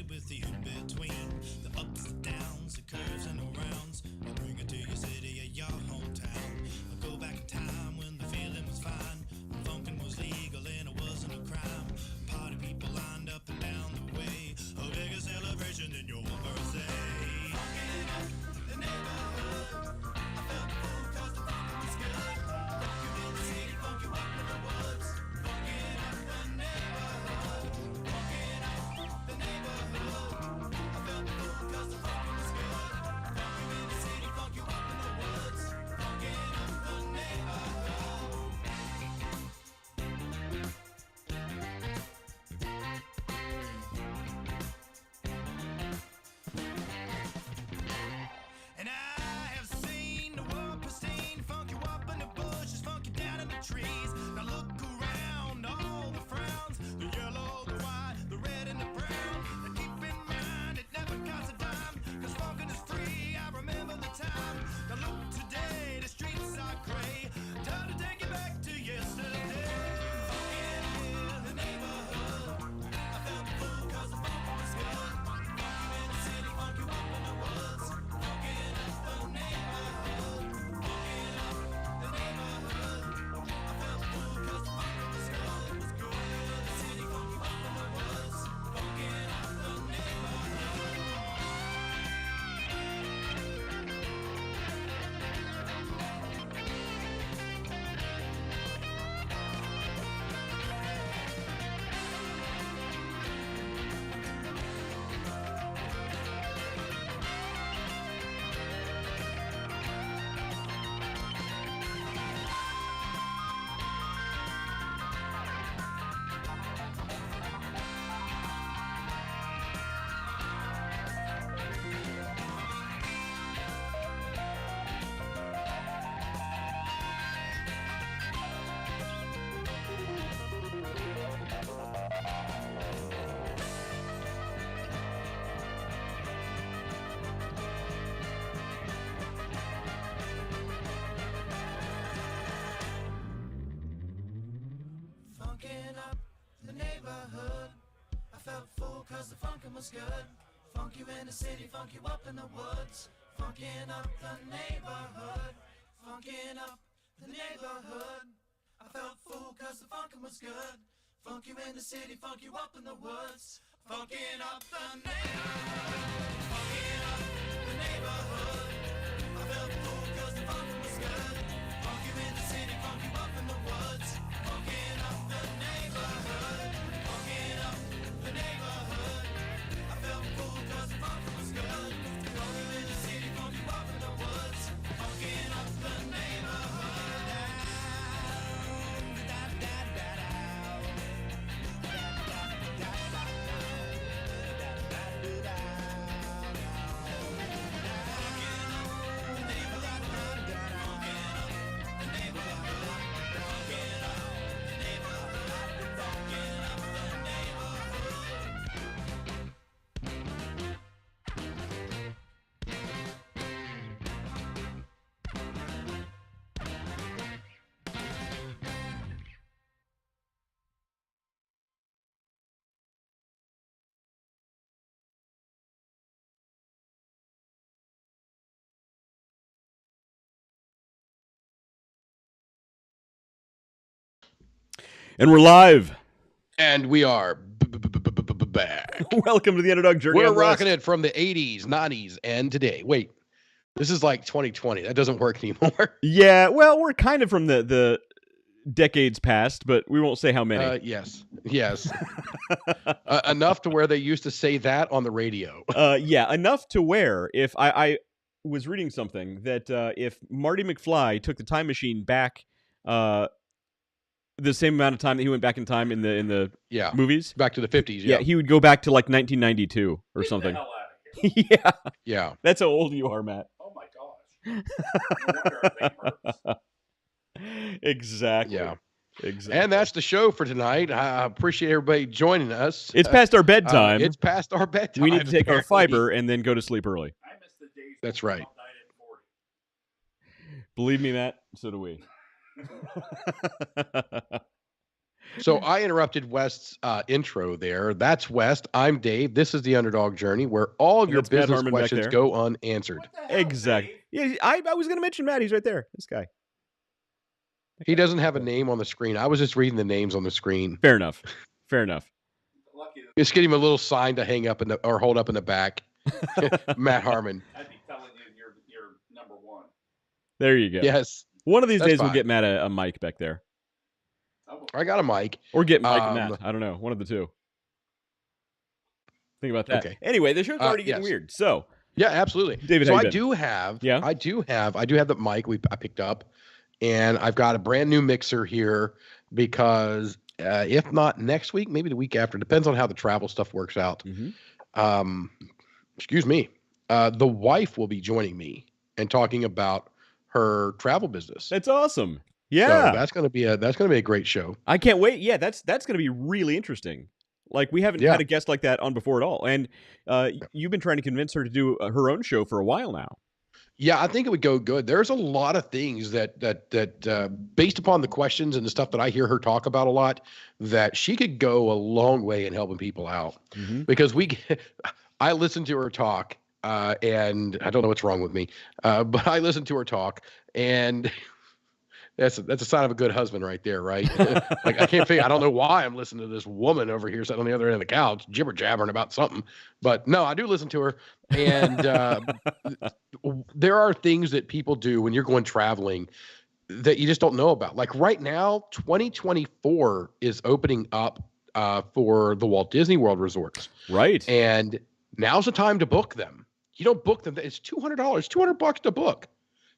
with you between the ups and downs, the curves and the rounds. I bring it to your city or your hometown. I go back in time when the feeling was fine. When funkin' was legal and it wasn't a crime. Party people lined up and down the way. A bigger celebration than your birthday. Funkin' up the neighborhood. I felt the fool 'cause the funkin' was good. Funk you in the city, funk you up in the woods. Funkin' up the neighborhood. Funkin' up the neighborhood. I felt the fool 'cause the funkin' was good. Funk you in the city, funk you up in the woods. Funkin' up the neighborhood. And I have seen the world pristine, funk you up in the bushes, funk you down in the trees. Now look around, all the frowns, the yellow, the white, the red and the brown. And keep in mind, it never costs a dime, 'cause funkin' is free, I remember the time. Now look today, the streets are gray, time to take you back to yesterday. Funkin' in the neighborhood, I felt the fool 'cause the funk was good. Funk you in the city, funk you up in the woods. Funkin' up the neighborhood, funkin' up the neighborhood. I felt the fool 'cause the funk was good. It was good in the city, funk you up in the woods. Funkin' up the neighborhood. Funkin' up the neighborhood. I felt full 'cause the funkin' was good. Funk you in the city, funk you up in the woods. Funkin' up the neighborhood. Funkin' up the neighborhood. I felt full 'cause the funkin' was good. Funk you in the city, funk you up in the woods. Funkin' up the neighborhood. Funkin' up the neighborhood. I felt full 'cause the funkin' was good. Funk you in the city, funk you up in the woods. Funkin' up the neighborhood. Funkin' up the neighborhood. I felt full 'cause the funkin' was good. Funk you in the city, funk you up in the woods. Funkin' up the neighborhood. And we're live. And we are back. Welcome to the Underdog Journey. We're rocking it from the 80s, 90s, and today. Wait, this is like 2020. That doesn't work anymore. Yeah, well, we're kind of from the decades past, but we won't say how many. Yes. Enough to where they used to say that on the radio. Yeah, enough to where if I was reading something that if Marty McFly took the time machine back the same amount of time that he went back in time in the movies, back to the 50s. Yeah, he would go back to like 1992 or something. Get the hell out of here. Yeah. That's how old you are, Matt. Oh my gosh. No wonder our thing hurts. Exactly. Yeah. Exactly. And that's the show for tonight. I appreciate everybody joining us. It's past our bedtime. It's past our bedtime. We need to take our fiber and then go to sleep early. I miss the days. That's when right. Mom died at 40. Believe me, Matt, so do we. So I interrupted West's intro there. That's West. I'm Dave. This is the Underdog Journey, where all of And your that's Matt business Harmon back questions there. go unanswered. What the hell, Exactly. Dave? Yeah, I was going to mention Matt. He's right there. This guy. He doesn't have a name on the screen. I was just reading the names on the screen. Fair enough. Fair enough. Lucky that Just get him a little sign to hang up or hold up in the back. Matt Harmon. I'd be telling you you're number one. There you go. Yes, One of these That's days we'll fine. get Matt a mic back there. I got a mic. Or get Mike and Um, Matt. I don't know. One of the two. Think about that. Okay. Anyway, the show's already getting yes. weird. So, Yeah, absolutely. David, so how I you been? do have, Yeah? I do have the mic I picked up, and I've got a brand new mixer here because if not next week, maybe the week after, depends on how the travel stuff works out. Excuse me. The wife will be joining me and talking about her travel business. that's awesome. So Yeah. that's gonna be a great show. I can't wait. Yeah, that's going to be really interesting. Like, we haven't Yeah. had a guest like that on before at all. And you've been trying to convince her to do her own show for a while now. Yeah, I think it would go good. There's a lot of things that based upon the questions and the stuff that I hear her talk about a lot, that she could go a long way in helping people out. Because I listen to her talk, and I don't know what's wrong with me, but I listen to her talk, and that's a sign of a good husband right there, right? Like, I can't figure. I don't know why I'm listening to this woman over here sitting on the other end of the couch, jibber jabbering about something. But no, I do listen to her, and there are things that people do when you're going traveling that you just don't know about. Like right now, 2024 is opening up for the Walt Disney World resorts, Right. and now's the time to book them. You don't book them; it's $200, $200 to book.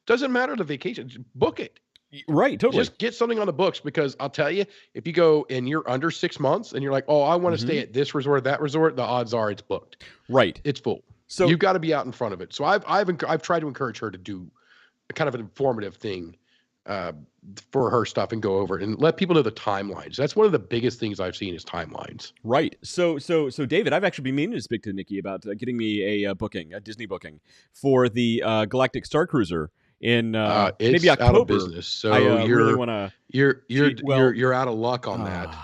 Doesn't matter the vacation; just book it. Right. Totally. Just get something on the books, because I'll tell you, if you go and you're under 6 months and you're like, oh, I want to stay at this resort, that resort, the odds are it's booked. Right. It's full. So You've got to be out in front of it. So I've tried to encourage her to do a kind of an informative thing for her stuff and go over it and let people know the timelines. That's one of the biggest things I've seen is timelines. Right. So David, I've actually been meaning to speak to Nikki about getting me a booking, a Disney booking for the Galactic Star Cruiser in It's maybe October. out of business. So I you're really want to. you're out of luck on that.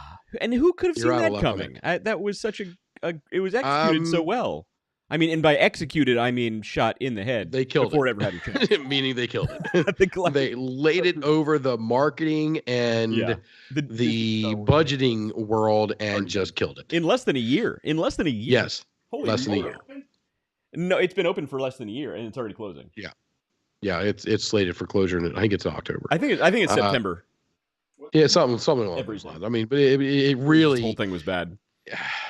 And who could have You're seen out of that luck on coming? That was such a it was executed so well. I mean, and by executed, I mean shot in the head. They killed before it. it ever had a chance. Meaning they killed it. The Galactic They laid it over the marketing and Yeah. the budgeting world and just killed it. in less than a year. In less than a year. Yes, Holy less than a moly. year. No, it's been open for less than a year, and it's already closing. Yeah, it's slated for closure, and I think it's in October. I think it's September. Yeah, something along Every those lines. I mean, but it really This whole thing was bad.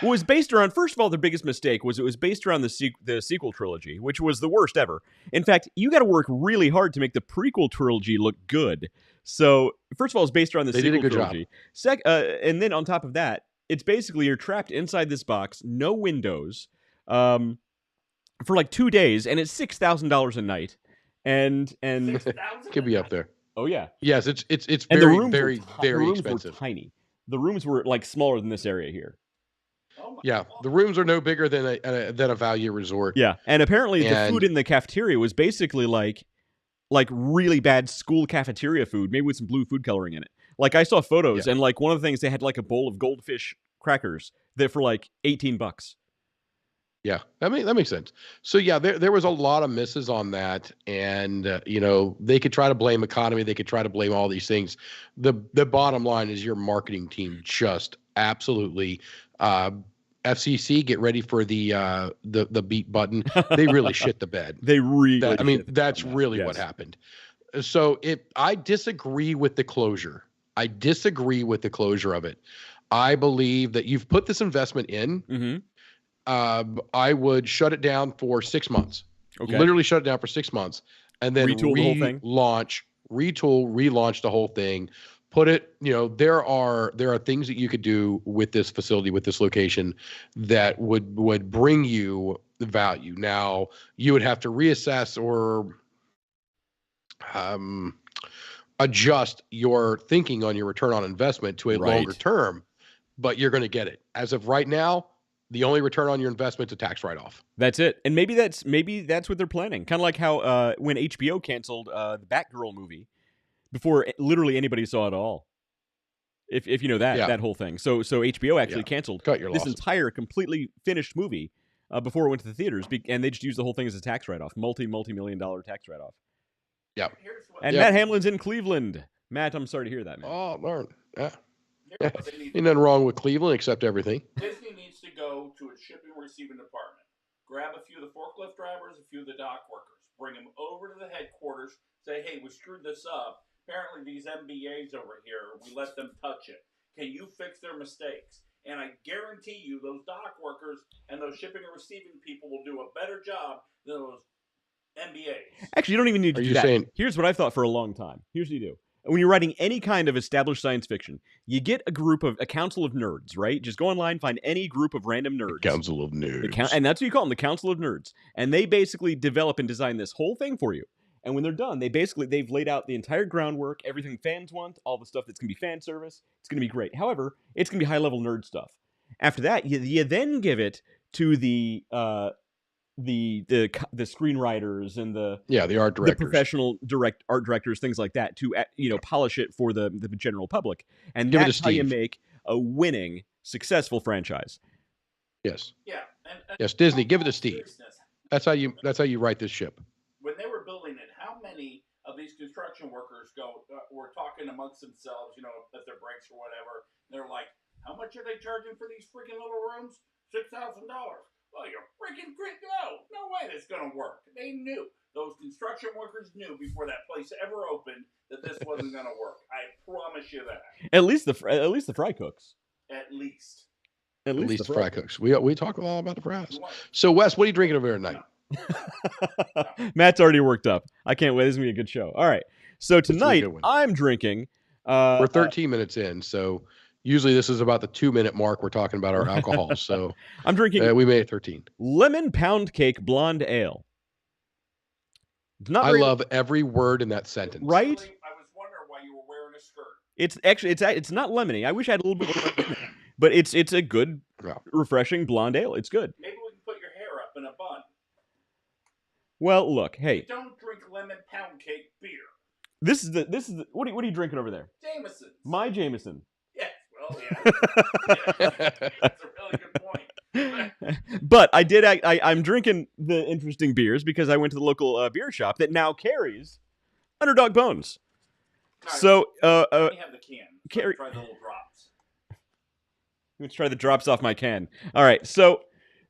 Well, it was based around. First of all, the biggest mistake was it was based around the sequel trilogy, which was the worst ever. In fact, you got to work really hard to make the prequel trilogy look good. So, first of all, it's based around the They did a sequel good job. trilogy. And then on top of that, it's basically you're trapped inside this box, no windows, for like 2 days, and it's $6,000 a night. And could be up there. oh yeah, Yes, it's and the very rooms very were very the rooms expensive. were tiny. The rooms were like smaller than this area here. Oh my Yeah, God. the rooms are no bigger than a value resort. Yeah, and apparently the And- food in the cafeteria was basically like really bad school cafeteria food, maybe with some blue food coloring in it. Like I saw photos, and like one of the things they had like a bowl of goldfish crackers that for like $18. Yeah, that makes sense. So yeah, there was a lot of misses on that, and they could try to blame economy, they could try to blame all these things. The bottom line is your marketing team just absolutely. FCC, get ready for the beat button. They really shit the bed. They really. That's really what happened. So I disagree with the closure. I disagree with the closure of it. I believe that you've put this investment in. Mm-hmm. I would shut it down for 6 months. Okay. Literally shut it down for 6 months, and then Retool the whole thing? relaunch the whole thing. Put it, there are things that you could do with this facility, with this location, that would bring you the value. Now you would have to reassess or adjust your thinking on your return on investment to a Right. longer term, but you're going to get it. As of right now, the only return on your investment is a tax write-off. That's it. And maybe that's what they're planning. Kind of like how when HBO canceled the Batgirl movie before literally anybody saw it all. If you know that Yeah. that whole thing. So HBO actually Yeah. canceled Cut your this losses. entire completely finished movie before it went to the theaters, and they just used the whole thing as a tax write-off, multi-million-dollar tax write-off. Yeah. Here's what, And Yep. Matt Hamlin's in Cleveland. Matt, I'm sorry to hear that, man. Oh, Lord. Yeah. here's what they need to Ain't nothing wrong with Cleveland except everything. Disney needs to go to its shipping and receiving department, grab a few of the forklift drivers, a few of the dock workers, bring them over to the headquarters, say, hey, we screwed this up. Apparently these MBAs over here, we let them touch it. Can you fix their mistakes? And I guarantee you those dock workers and those shipping and receiving people will do a better job than those MBAs. Actually, you don't even need to Are do you that. saying- Here's what I've thought for a long time. Here's what you do. When you're writing any kind of established science fiction, you get a council of nerds, right? Just go online, find any group of random nerds. Council of Nerds. And that's what you call them, the Council of Nerds. And they basically develop and design this whole thing for you. And when they're done, they've laid out the entire groundwork, everything fans want, all the stuff that's going to be fan service. It's going to be great. However, it's going to be high-level nerd stuff. After that, you then give it to the screenwriters and the art directors. the professional art directors, things like that, to polish it for the general public. And Give it to that's how you Steve. make a winning, successful franchise. Yes. Yeah. And Yes, Disney, give it to Steve. seriousness, That's how you write this ship. when they were building it, how many of these construction workers were talking amongst themselves, at their breaks or whatever? They're like, how much are they charging for these freaking little rooms? $6,000. Well, you're freaking no way that's going to work. They knew. Those construction workers knew before that place ever opened that this wasn't going to work. I promise you that. At least the fry cooks. At least. At least the fry cooks. We talk a lot about the fries. You want- So, Wes, what are you drinking over here tonight? Matt's already worked up. I can't wait. This is gonna be a good show. All right. So be a tonight good one. I'm drinking. We're 13 minutes in, so usually this is about the 2-minute mark. We're talking about our alcohol, so I'm drinking we made it 13. lemon pound cake blonde ale. It's not I very- love every word in that sentence. Right? Really, I was wondering why you were wearing a skirt. It's actually it's not lemony. I wish I had a little bit more lemon in it. But it's a good, Yeah. refreshing blonde ale. It's good. Maybe we can put your hair up in a bun. Well, look, You hey, don't drink lemon pound cake beer. this is the what are you drinking over there? Jameson's. My Jameson. Yes, well, yeah. Yeah, that's a really good point. But I'm drinking the interesting beers because I went to the local beer shop that now carries Underdog Bones. Nice. So Let me have the can. Carry- Try the little drops. let's try the drops off my can. All right, so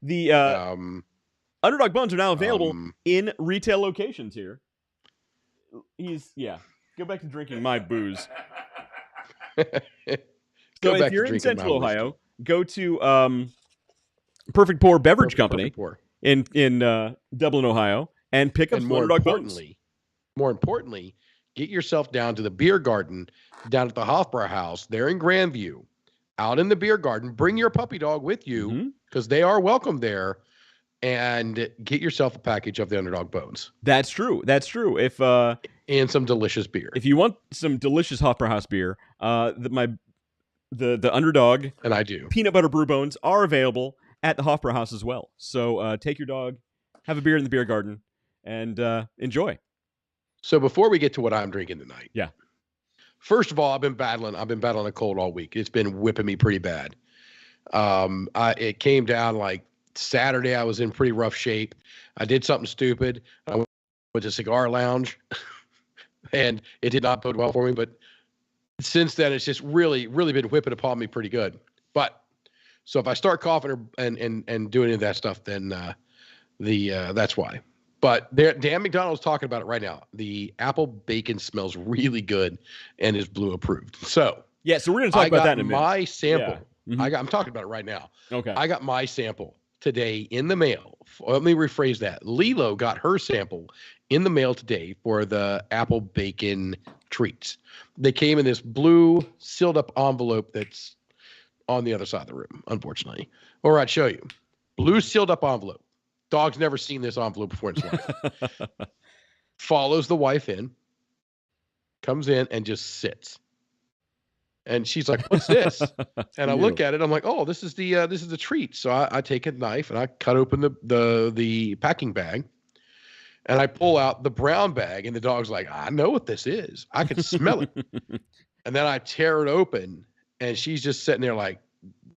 the Underdog Bones are now available in retail locations here. Go back to drinking my booze. Go So back if to you're in drinking Central my whiskey. Ohio, go to Perfect Pour Beverage Company Perfect pour. in Dublin, Ohio, and pick up And some more Underdog Bones. importantly, get yourself down to the beer garden down at the Hofbrauer House there in Grandview. Out in the beer garden, bring your puppy dog with you Mhm. because they are welcome there, and get yourself a package of the Underdog Bones That's true. That's true. If and some delicious beer. if you want some delicious Hofbrauer House beer, the Underdog And I do. peanut butter brew bones are available at the Hofbrauer House as well. So take your dog, have a beer in the beer garden, and enjoy. So before we get to what I'm drinking tonight, Yeah. First of all, I've been battling a cold all week. It's been whipping me pretty bad. It came down like Saturday. I was in pretty rough shape. I did something stupid. I went to Cigar Lounge, and it did not bode well for me. But since then, it's just really, really been whipping upon me pretty good. But so if I start coughing and doing any of that stuff, then that's why. But Dan McDonald's talking about it right now. The apple bacon smells really good and is Blue approved. So Yeah, so we're going to talk about that in a minute. my sample. Yeah. Mhm. I'm talking about it right now. Okay. I got my sample today in the mail. Let me rephrase that. Lilo got her sample in the mail today for the apple bacon treats. They came in this blue sealed up envelope that's on the other side of the room, unfortunately. Or I'd show you. Blue sealed up envelope. Dog's never seen this envelope before in his life. Follows the wife in, comes in and just sits. And she's like, "What's this?" And I look at it. I'm like, "Oh, this is the treat." So I take a knife and I cut open the packing bag, and I pull out the brown bag. And the dog's like, "I know what this is. I can smell it." And then I tear it open, and she's just sitting there like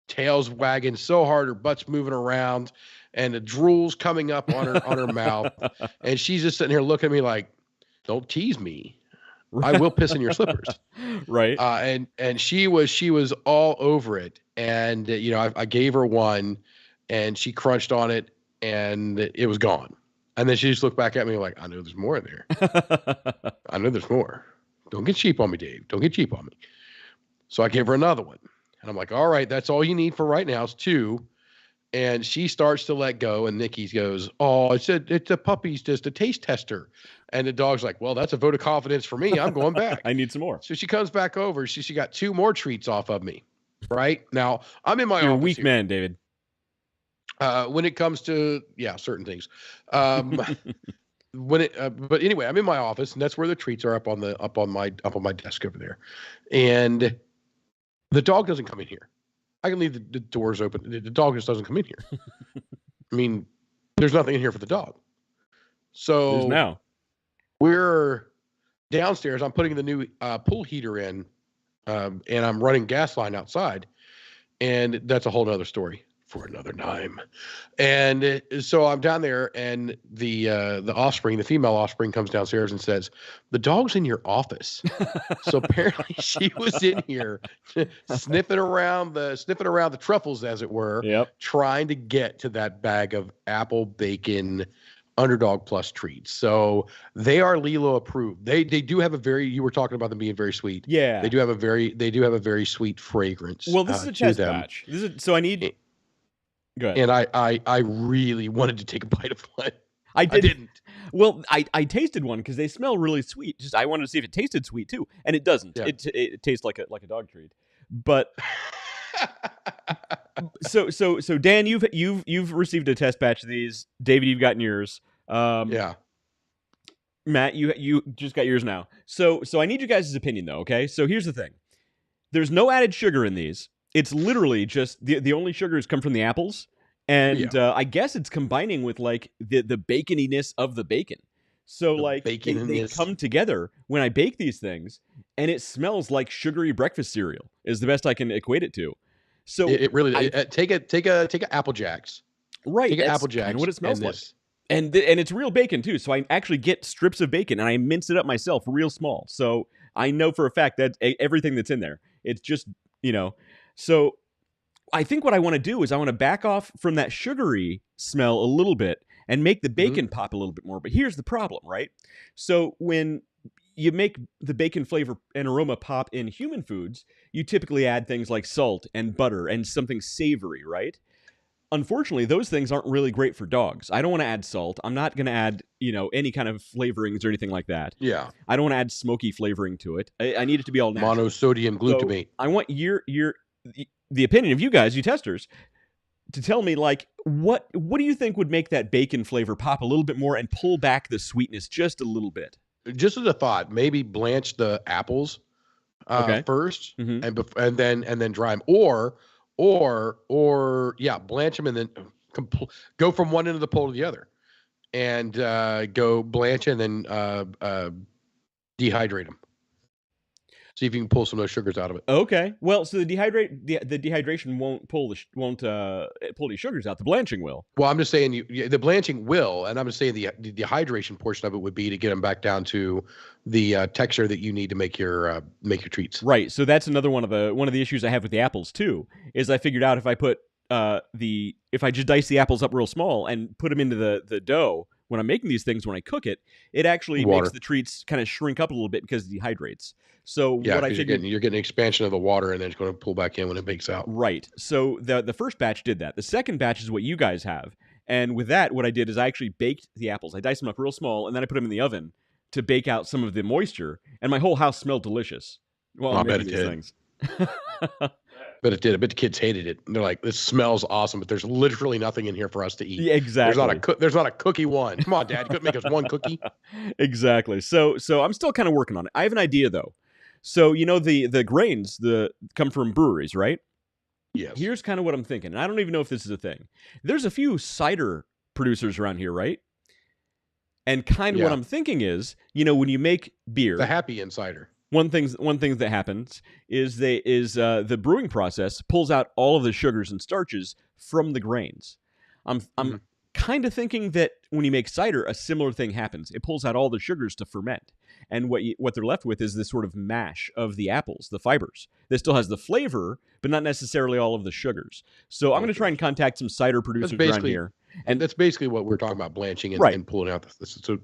tails wagging so hard, her butt's moving around, and the drool's coming up on her mouth, and she's just sitting here looking at me like, "Don't tease me. I will piss in your slippers." Right. And she was all over it, and you know, I gave her one, and she crunched on it, and it was gone. And then she just looked back at me like, "I know there's more in there. I know there's more. Don't get cheap on me, Dave. Don't get cheap on me." So I gave her another one. And I'm like, "All right, that's all you need for right now. It's 2. And she starts to let go. And Nikki goes, "Oh, it's a puppy's just a taste tester." And the dog's like, "Well, that's a vote of confidence for me. I'm going back." I need some more. So she comes back over. She got 2 more treats off of me. Right now, I'm in my You're a office weak here. man, David. When it comes to certain things, but anyway, I'm in my office, and that's where the treats are up on my desk over there, and the dog doesn't come in here. I can leave the doors open. The dog just doesn't come in here. I mean, there's nothing in here for the dog. So There's now. we're downstairs. I'm putting the new pool heater in, and I'm running gas line outside, and that's a whole nother story for another time. And so I'm down there, and the offspring, the female offspring, comes downstairs and says, "The dog's in your office." So apparently she was in here sniffing around the truffles, as it were, Yep. trying to get to that bag of apple bacon Underdog Plus treats. So they are Lilo approved. They do have a very, you were talking about them being very sweet. Yeah. They do have a very sweet fragrance. Well, this is a to test them. batch. So I need. Go ahead. And I really wanted to take a bite of one. I I didn't. Well, I tasted one because they smell really sweet. Just I wanted to see if it tasted sweet too, and it doesn't. Yeah. It tastes like a dog treat. But so Dan, you've received a test batch of these. David, you've gotten yours. Yeah. Matt, you just got yours now. So I need you guys' opinion though. Okay. So here's the thing. There's no added sugar in these. It's literally just the only sugars come from the apples. And I guess it's combining with like the baconiness of the bacon. So The like they baconiness. come together when I bake these things, and it smells like sugary breakfast cereal is the best I can equate it to. So It really take a Apple Jacks. right, Take an that's Apple Jacks. kinda what it smells and like. this. And it's real bacon too. So I actually get strips of bacon and I mince it up myself real small. So I know for a fact that everything that's in there, it's just, so I think what I want to do is I want to back off from that sugary smell a little bit and make the bacon pop a little bit more. But here's the problem, right? So when you make the bacon flavor and aroma pop in human foods, you typically add things like salt and butter and something savory, right? Unfortunately, those things aren't really great for dogs. I don't want to add salt. I'm not going to add, any kind of flavorings or anything like that. Yeah. I don't want to add smoky flavoring to it. I need it to be all natural. Monosodium glutamate. So I want the opinion of you guys, you testers, to tell me like what do you think would make that bacon flavor pop a little bit more and pull back the sweetness just a little bit? Just as a thought, maybe blanch the apples Okay. first, Mhm. and then dry them, or blanch them and then go from one end of the pole to the other, and go blanch and then dehydrate them. See if you can pull some of those sugars out of it. Okay. Well, so the dehydration won't pull the sugars out. The blanching will. Well, I'm just saying the blanching will, and I'm just saying the dehydration portion of it would be to get them back down to the texture that you need to make your treats. Right. So that's another one of the issues I have with the apples too. Is I figured out if I put if I just dice the apples up real small and put them into the dough when I'm making these things, when I cook it, it actually makes the treats kind of shrink up a little bit because it dehydrates. So Yeah, what I 'cause figured, you're getting expansion of the water, and then it's going to pull back in when it bakes out. right. So the first batch did that. The second batch is what you guys have. And with that, what I did is I actually baked the apples. I diced them up real small, and then I put them in the oven to bake out some of the moisture. And my whole house smelled delicious while I'm bet making it these did. things. But it did. I bet the kids hated it. And they're like, "This smells awesome, but there's literally nothing in here for us to eat. Yeah, exactly. There's not a cookie one. Come on, Dad, you couldn't make us one cookie." Exactly. So I'm still kind of working on it. I have an idea though. So the grains come from breweries, right? Yes. Here's kind of what I'm thinking. And I don't even know if this is a thing. There's a few cider producers around here, right? And kind of what Yeah. I'm thinking is, when you make beer, The Happy Insider. one thing that happens is the brewing process pulls out all of the sugars and starches from the grains. I'm kind of thinking that when you make cider, a similar thing happens. It pulls out all the sugars to ferment, and what they're left with is this sort of mash of the apples, the fibers. That still has the flavor, but not necessarily all of the sugars. So I'm going to try and contact some cider producers around here. And that's basically what we're talking about, blanching and, Right. and pulling out this. So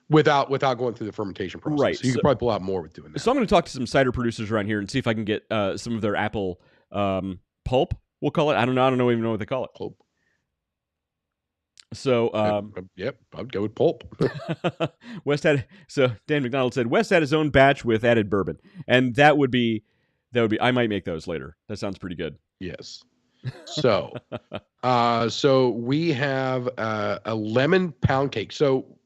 without going through the fermentation process. Right. So you can probably pull out more with doing that. So I'm going to talk to some cider producers around here and see if I can get some of their apple pulp. We'll call it. I don't even know what they call it. Pulp. So yep, I'd go with pulp. West had Dan McDonald said West had his own batch with added bourbon, and that would be I might make those later. That sounds pretty good. Yes. So, so we have a lemon pound cake. So,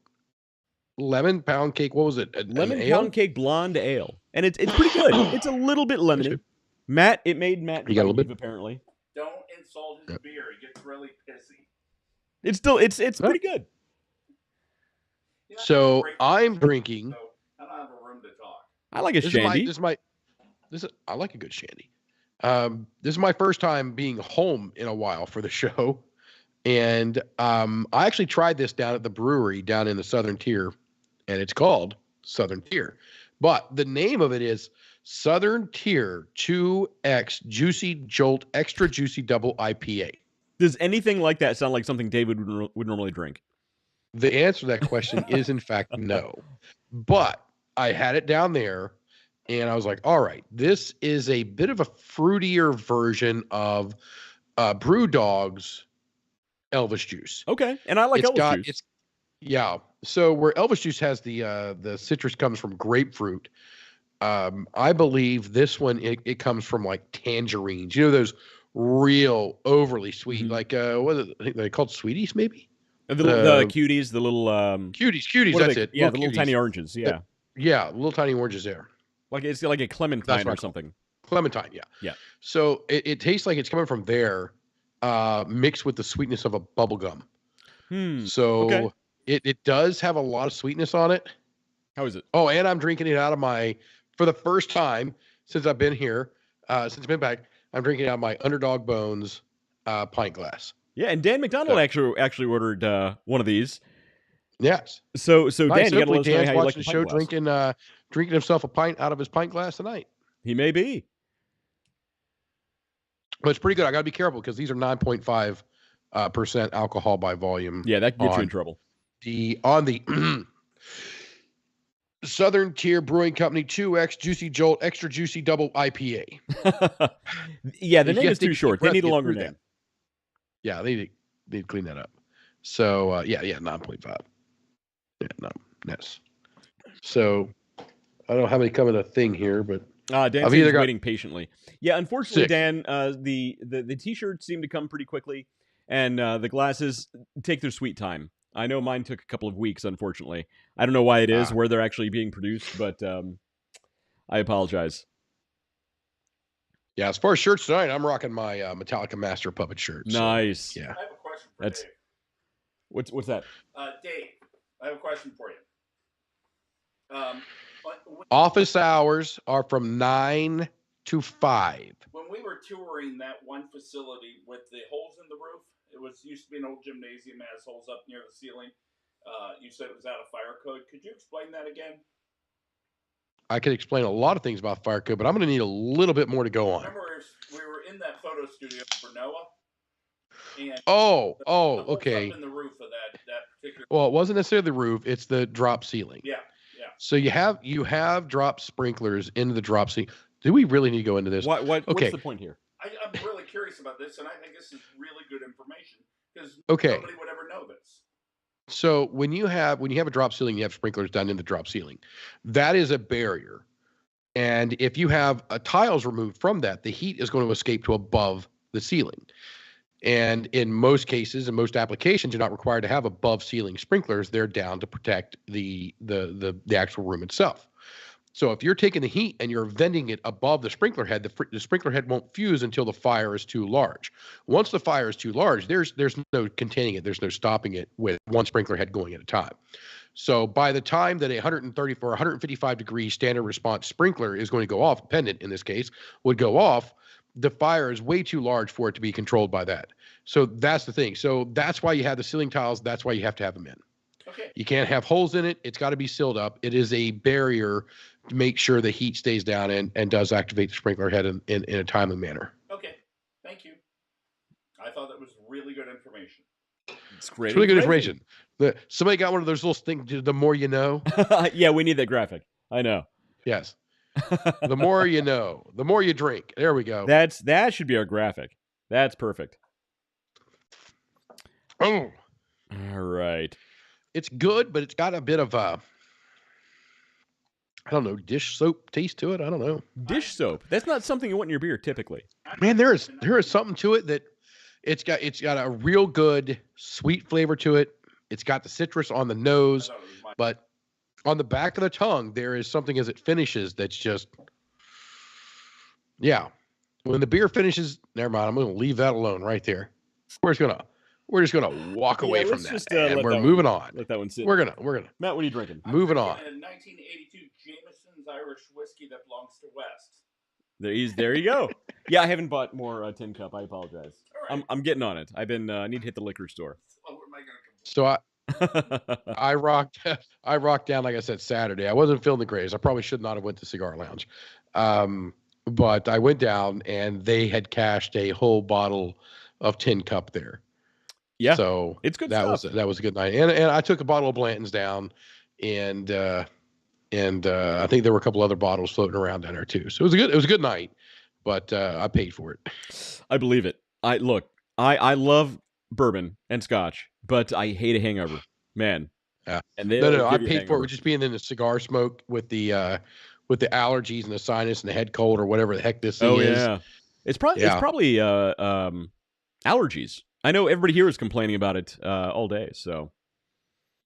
lemon pound cake. What was it? Lemon pound cake blonde ale, and it's pretty good. It's a little bit lemony. Matt made Matt. You got a little bit apparently. Don't insult his beer. He gets really pissy. It's still it's pretty good. So I'm drinking. So I don't have a room to talk. I like a shandy. I like a good shandy. This is my first time being home in a while for the show, and I actually tried this down at the brewery down in the Southern Tier, and it's called Southern Tier, but the name of it is Southern Tier 2X Juicy Jolt Extra Juicy Double IPA. Does anything like that sound like something David would normally drink? The answer to that question is, in fact, no. But I had it down there, and I was like, all right, this is a bit of a fruitier version of Brewdog's Elvis Juice. Okay, and I like Elvis Juice. Yeah. So where Elvis Juice has the citrus comes from grapefruit, I believe this one, it comes from like tangerines. You know, those real overly sweet, like what is it? I think they're called sweeties, maybe. The cuties, the little cuties. That's it. Yeah, the little tiny oranges. Yeah, yeah, little tiny oranges there. Like it's like a clementine or something. Clementine, yeah. Yeah. So it tastes like it's coming from there, mixed with the sweetness of a bubble gum. So okay. it does have a lot of sweetness on it. How is it? Oh, and I'm drinking it out of for the first time since I've been here, since I've been back, I'm drinking out of my Underdog Bones pint glass. Yeah, and Dan McDonald actually ordered one of these. Yes. So nice. Dan, you got to let us know how you like the show, drinking himself a pint out of his pint glass tonight. He may be. But it's pretty good. I got to be careful because these are 9.5 percent alcohol by volume. Yeah, that can get you in trouble. On the Southern Tier Brewing Company 2X Juicy Jolt Extra Juicy Double IPA. Yeah, the name is too short. They need a longer name. Yeah, they need to clean that up. So, yeah, 9.5. Yeah, no, yes. So, I don't know how many come in a thing here, but Dan's waiting patiently. Yeah, unfortunately, 6. Dan, the T-shirts seem to come pretty quickly, and the glasses take their sweet time. I know mine took a couple of weeks, unfortunately. I don't know why it is, where they're actually being produced, but I apologize. Yeah, as far as shirts tonight, I'm rocking my Metallica Master Puppet shirt. Nice. So, yeah. I have a question for Dave. What's that? Dave, I have a question for you. Office hours are from 9 to 5. When we were touring that one facility with the holes in the roof, it used to be an old gymnasium, has holes up near the ceiling. You said it was out of fire code. Could you explain that again? I could explain a lot of things about fire code, but I'm going to need a little bit more to go on. Remember, we were in that photo studio for Noah. And okay. Up in the roof of that particular. Well, it wasn't necessarily the roof; it's the drop ceiling. Yeah. So you have drop sprinklers into the drop ceiling. Do we really need to go into this? Okay. What's the point here? I'm really curious about this, and I think this is really good information because nobody would ever know this. So when you have a drop ceiling, you have sprinklers down in the drop ceiling. That is a barrier. And if you have tiles removed from that, the heat is going to escape to above the ceiling. And in most cases, in most applications, you're not required to have above ceiling sprinklers. They're down to protect the actual room itself. So if you're taking the heat and you're venting it above the sprinkler head, the sprinkler head won't fuse until the fire is too large. Once the fire is too large, there's no containing it. There's no stopping it with one sprinkler head going at a time. So by the time that a 134 or 155 degree standard response sprinkler is going to go off, pendant in this case, would go off, the fire is way too large for it to be controlled by that. So that's the thing. So that's why you have the ceiling tiles. That's why you have to have them in. Okay. You can't have holes in it. It's got to be sealed up. It is a barrier to make sure the heat stays down and does activate the sprinkler head in a timely manner. Okay. Thank you. I thought that was really good information. It's great. It's really good information. Somebody got one of those little things, the more you know. Yeah, we need that graphic. I know. Yes. The more you know, the more you drink. There we go. That should be our graphic. That's perfect. Oh. All right. It's good, but it's got a bit of I don't know, dish soap taste to it. I don't know. Dish soap. That's not something you want in your beer typically. Man, there is something to it that it's got a real good sweet flavor to it. It's got the citrus on the nose, but on the back of the tongue, there is something as it finishes that's just, yeah. When the beer finishes, never mind. I'm going to leave that alone right there. We're just gonna walk away from that, and we're moving on. Let that one sit. We're gonna. Matt, what are you drinking? Moving on. A 1982 Jameson's Irish whiskey that belongs to West. There you go. Yeah, I haven't bought more tin cup. I apologize. All right. I'm getting on it. I've been need to hit the liquor store. Well, what am I gonna So I rocked down, like I said, Saturday. I wasn't feeling the greatest. I probably should not have went to Cigar Lounge. But I went down and they had cashed a whole bottle of tin cup there. Yeah. So it's good that stuff. that was a good night. And I took a bottle of Blanton's down and I think there were a couple other bottles floating around down there too. So it was a good night, but I paid for it. I believe it. I I love bourbon and scotch, but I hate a hangover. Man. Yeah. And no, I paid for it just being in the cigar smoke with the allergies and the sinus and the head cold or whatever the heck this thing is. Yeah. It's probably allergies. I know everybody here is complaining about it all day. So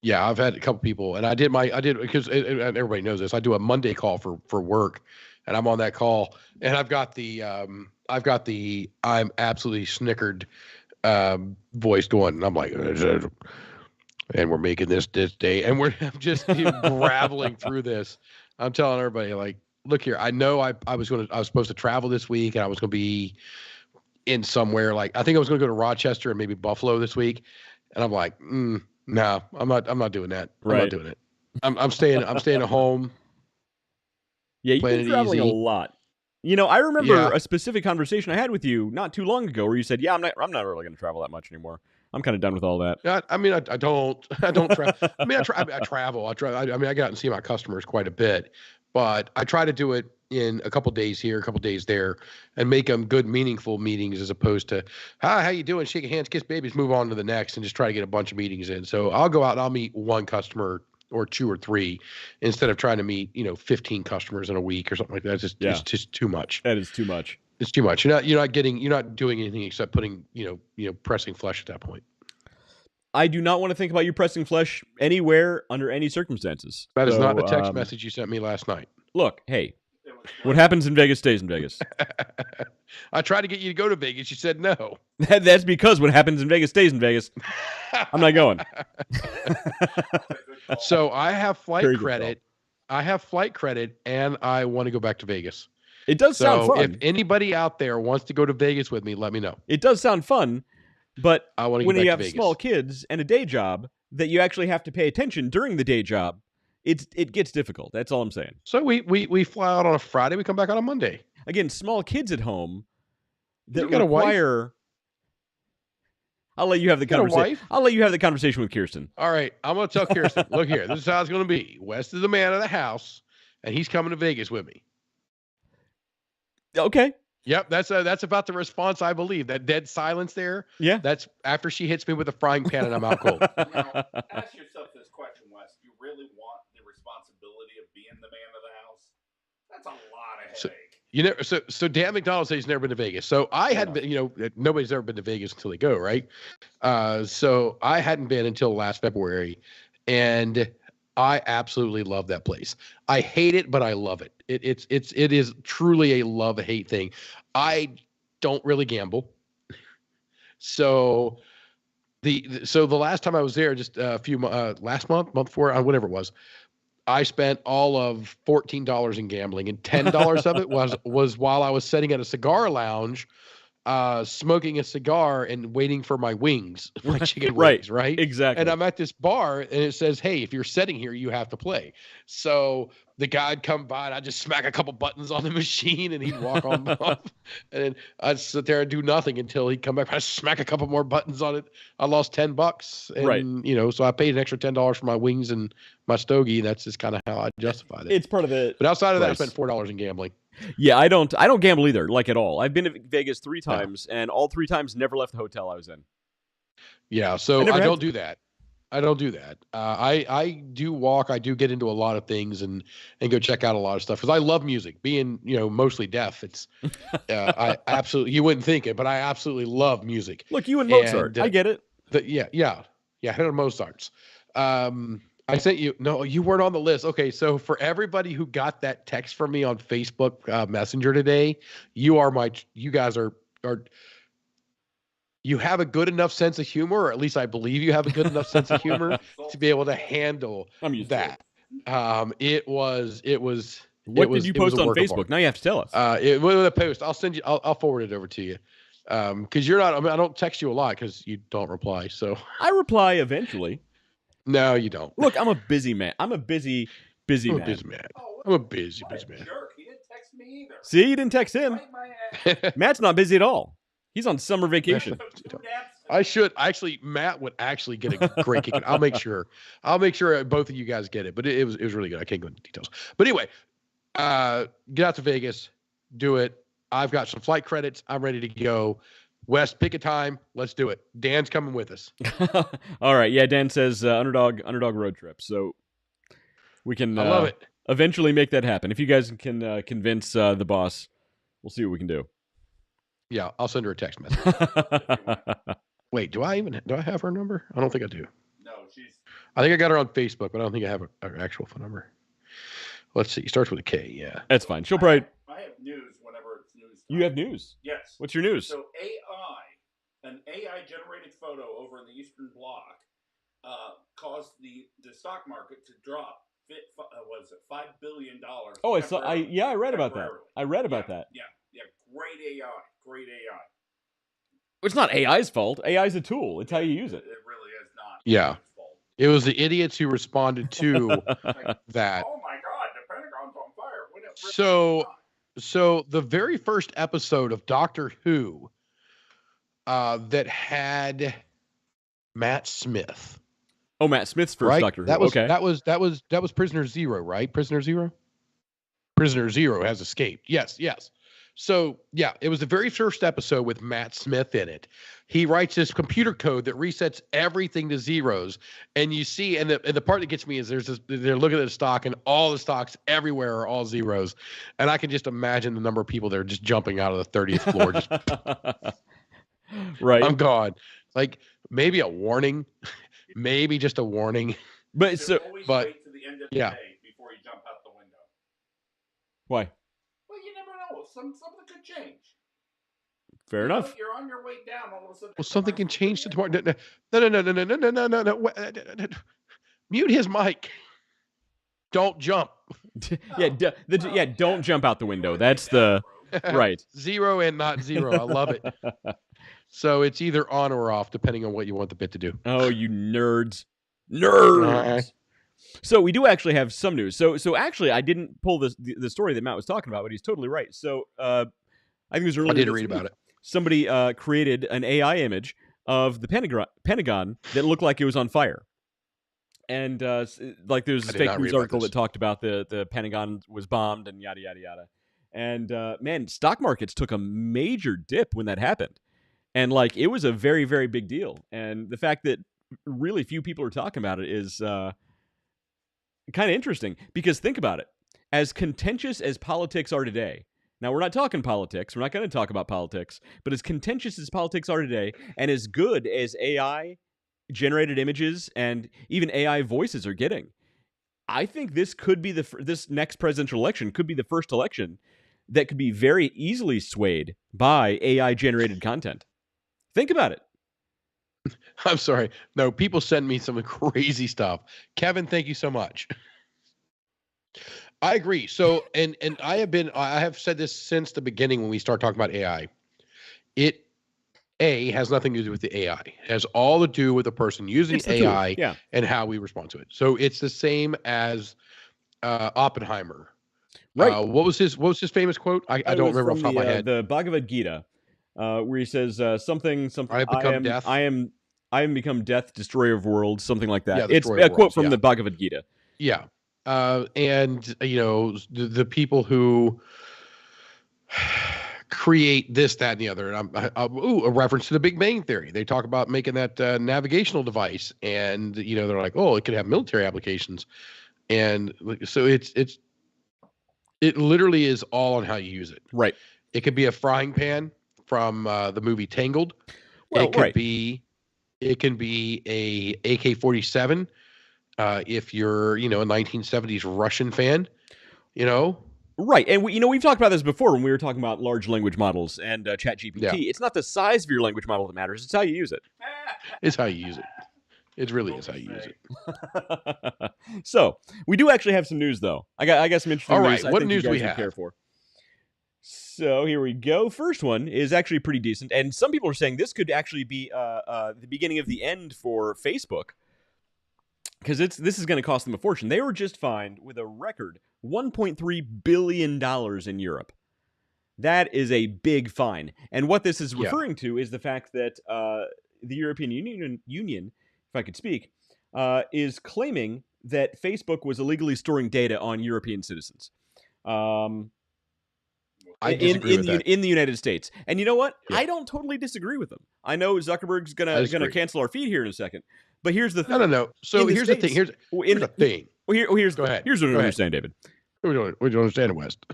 yeah, I've had a couple people, and I did because everybody knows this. I do a Monday call for work, and I'm on that call, and I've got the I'm absolutely snickered voice going, and I'm like, and we're making this day, and I'm just graveling through this. I'm telling everybody, like, look here, I know I was supposed to travel this week, and I was going to be in somewhere, like I think I was going to go to Rochester and maybe Buffalo this week, and I'm like, no, I'm not doing that. Right. I'm not doing it. I'm staying at home. Yeah, you've been traveling a lot. You know, I remember a specific conversation I had with you not too long ago where you said, "Yeah, I'm not really going to travel that much anymore. I'm kind of done with all that." I mean, I don't travel. I mean, I travel. I mean, I get out and see my customers quite a bit, but I try to do it in a couple days here, a couple days there, and make them good, meaningful meetings as opposed to, hi, how you doing? Shake hands, kiss babies, move on to the next, and just try to get a bunch of meetings in. So I'll go out and I'll meet one customer or two or three instead of trying to meet 15 customers in a week or something like that. It's just too much. That is too much. It's too much. You're not doing anything except putting pressing flesh at that point. I do not want to think about you pressing flesh anywhere under any circumstances. That is not the text message you sent me last night. Look, hey, what happens in Vegas stays in Vegas. I tried to get you to go to Vegas. You said no. That's because what happens in Vegas stays in Vegas. I'm not going. So I have flight credit. And I want to go back to Vegas. It does sound fun. If anybody out there wants to go to Vegas with me, let me know. It does sound fun, but I want to when go back you to have Vegas. small kids and a day job that you actually have to pay attention during the day job, it gets difficult. That's all I'm saying. So we fly out on a Friday, we come back on a Monday. Again, small kids at home that You got a wife? require. I'll let you have the got a conversation. wife? I'll let you have the conversation with Kirsten. All right, I'm going to tell Kirsten, look here, this is how it's going to be. Wes is the man of the house, and he's coming to Vegas with me. Okay. Yep, that's about the response, I believe. That dead silence there, Yeah. that's after she hits me with a frying pan and I'm out cold. Now, ask yourself this question, Wes. Do you really want the responsibility of being the man of the house? That's a lot of headache. So Dan McDonald says he's never been to Vegas. So I hadn't been, nobody's ever been to Vegas until they go, right? So I hadn't been until last February. And I absolutely love that place. I hate it, but I love it. It is truly a love-hate thing. I don't really gamble. So the last time I was there, just a few last month before, whatever it was, I spent all of $14 in gambling, and $10 of it was while I was sitting at a cigar lounge, smoking a cigar and waiting for my wings, my chicken wings, right? Exactly. And I'm at this bar, and it says, "Hey, if you're sitting here, you have to play." So the guy'd come by, and I'd just smack a couple buttons on the machine, and he'd walk on off. And then I'd sit there and do nothing until he'd come back. I'd smack a couple more buttons on it. I lost $10, and right. so I paid an extra $10 for my wings and my stogie. That's just kind of how I justified it. It's part of it. But outside of that, I spent $4 in gambling. Yeah, I don't gamble either, like at all. I've been to Vegas 3 times, and all 3 times never left the hotel I was in. Yeah, so I don't do that. I don't do that. I do walk. I do get into a lot of things and go check out a lot of stuff because I love music. Being mostly deaf, it's I absolutely, you wouldn't think it, but I absolutely love music. Look, you and Mozart, I get it. Yeah, head of Mozart's. I sent you. No, you weren't on the list. Okay, so for everybody who got that text from me on Facebook Messenger today, you guys are. You have a good enough sense of humor, or at least I believe you have a good enough sense of humor to be able to handle that. It was. What did you post on Facebook? Now you have to tell us. It was a post. I'll send you. I'll forward it over to you. Because you're not. I mean, I don't text you a lot because you don't reply. So I reply eventually. No, you don't. Look, I'm a busy man. I'm a busy man. I'm a busy man. I'm a busy man. Jerk. He didn't text me either. See, you didn't text him. Matt's not busy at all. He's on summer vacation. I should actually. Matt would actually get a great kick. I'll make sure. Both of you guys get it. But it was really good. I can't go into details. But anyway, get out to Vegas. Do it. I've got some flight credits. I'm ready to go. Wes, pick a time. Let's do it. Dan's coming with us. All right. Yeah, Dan says underdog road trip. So we can I love it. Eventually make that happen. If you guys can convince the boss, we'll see what we can do. Yeah, I'll send her a text message. Wait, do I have her number? I don't think I do. No, I think I got her on Facebook, but I don't think I have her actual phone number. Let's see. It starts with a K. Yeah. That's fine. She'll probably. I have news whenever it's news time. You have news? Yes. What's your news? So an AI-generated photo over in the Eastern Bloc caused the stock market to drop. Was it $5 billion? Oh, I read about that. I read about that. Yeah. Great AI. It's not AI's fault. AI is a tool. It's how you use it. It really is not. Yeah. It was the idiots who responded to that. Oh my God, the Pentagon's on fire. So the very first episode of Doctor Who that had Matt Smith. Oh, Matt Smith's first right? Doctor Who. That was okay. that was Prisoner Zero, right? Prisoner Zero has escaped. Yes. So, yeah, it was the very first episode with Matt Smith in it. He writes this computer code that resets everything to zeros. And you see, and the part that gets me is they're looking at the stock, and all the stocks everywhere are all zeros. And I can just imagine the number of people that are just jumping out of the 30th floor. Just, right. I'm gone. Like, maybe a warning. Maybe just a warning. But wait to the end of the day before you jump out the window. Why? Well, you never know. Something could change. Fair enough. You're on your way down. All of a sudden, Well, something can change to tomorrow. No. Mute his mic. Don't jump. Don't jump out the window. That's the right. Zero and not zero. I love it. So it's either on or off, depending on what you want the bit to do. Oh, you nerds. Nerds. So we do actually have some news. So actually, I didn't pull the story that Matt was talking about, but he's totally right. So I think it was earlier. I did read about it. Somebody created an AI image of the Pentagon that looked like it was on fire. And like there's this fake news article that talked about the Pentagon was bombed and yada, yada, yada. And man, stock markets took a major dip when that happened. And like it was a very, very big deal. And the fact that really few people are talking about it is kind of interesting, because think about it. As contentious as politics are today, now we're not talking politics, we're not going to talk about politics, but as contentious as politics are today, and as good as AI generated images and even AI voices are getting, I think this could be this next presidential election could be the first election that could be very easily swayed by AI-generated content. Think about it. I'm sorry. No, people send me some crazy stuff. Kevin, thank you so much. I agree. So, and I have said this since the beginning when we start talking about AI. It has nothing to do with the AI. It has all to do with the person using AI and how we respond to it. So it's the same as Oppenheimer. Right. What was his famous quote? I don't remember off the top of my head. The Bhagavad Gita, where he says something. I have become death. I am become death, destroyer of worlds, something like that. Yeah, it's a quote from the Bhagavad Gita. Yeah. And the people who create this, that, and the other. And a reference to the Big Bang Theory. They talk about making that navigational device, and they're like, oh, it could have military applications, and so it literally is all on how you use it. Right. It could be a frying pan from the movie Tangled. Well, it can be a AK-47 if you're a 1970s Russian fan. Right, and we've talked about this before when we were talking about large language models and ChatGPT. Yeah. It's not the size of your language model that matters; it's how you use it. It's how you use it. It really is how you use it. So we do actually have some news, though. I got some interesting news. All right, what news do we have? Care for. So here we go. First one is actually pretty decent, and some people are saying this could actually be the beginning of the end for Facebook, because this is going to cost them a fortune. They were just fined with a record $1.3 billion in Europe. That is a big fine. And what this is referring to is the fact that the European Union, if I could speak, is claiming that Facebook was illegally storing data on European citizens. I disagree with that. In the United States. And you know what? Yeah. I don't totally disagree with them. I know Zuckerberg's gonna cancel our feed here in a second. But here's the thing. No. So here's the thing. Here's the thing. Here's Go ahead. Here's what I understand, David. What do you understand, West?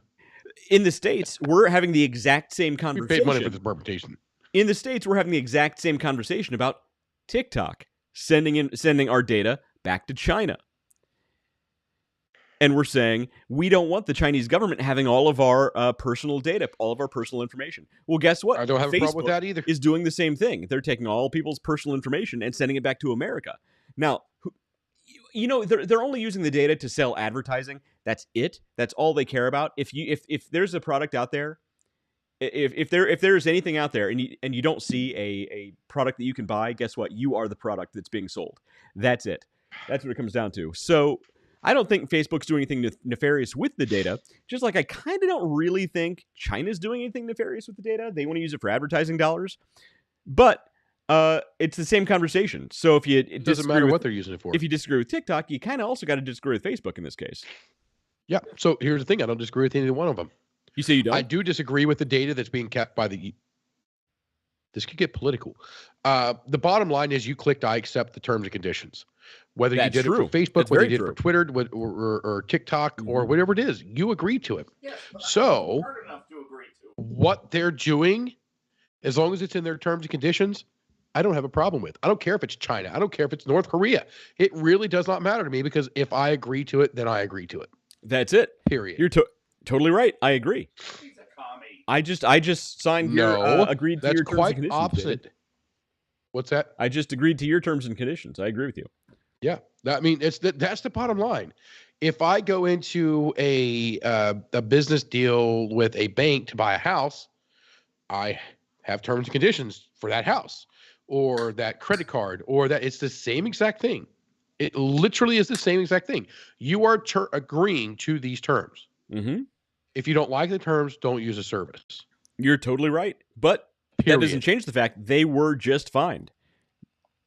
In the States, we're having the exact same conversation. You paid money for this interpretation. In the States, we're having the exact same conversation about TikTok sending our data back to China. And we're saying we don't want the Chinese government having all of our personal data, all of our personal information. Well, guess what? I don't have a problem with that either. Is doing the same thing. They're taking all people's personal information and sending it back to America. Now, they're only using the data to sell advertising. That's it. That's all they care about. If there's a product out there, if there's anything out there, and you don't see a product that you can buy, guess what? You are the product that's being sold. That's it. That's what it comes down to. So I don't think Facebook's doing anything nefarious with the data, just like I kind of don't really think China's doing anything nefarious with the data. They want to use it for advertising dollars. But it's the same conversation. So if it doesn't matter what they're using it for. If you disagree with TikTok, you kind of also got to disagree with Facebook in this case. Yeah. So here's the thing. I don't disagree with either one of them. You say you don't? I do disagree with the data that's being kept by the... This could get political. The bottom line is you clicked I accept the terms and conditions. Whether you did it for Facebook, whether you did it for Twitter, or TikTok, or whatever it is, you agreed to it. Yes, so hard enough to agree to. What they're doing, as long as it's in their terms and conditions, I don't have a problem with. I don't care if it's China. I don't care if it's North Korea. It really does not matter to me, because if I agree to it, then I agree to it. That's it. Period. You're totally right. I agree. He's a commie. I just signed your agreed to your terms and conditions. That's quite opposite. David. What's that? I just agreed to your terms and conditions. I agree with you. Yeah, I mean that's the bottom line. If I go into a business deal with a bank to buy a house, I have terms and conditions for that house or that credit card, or that it's the same exact thing. It literally is the same exact thing. You are agreeing to these terms. Mm-hmm. If you don't like the terms, don't use a service. You're totally right, but that doesn't change the fact they were just fined.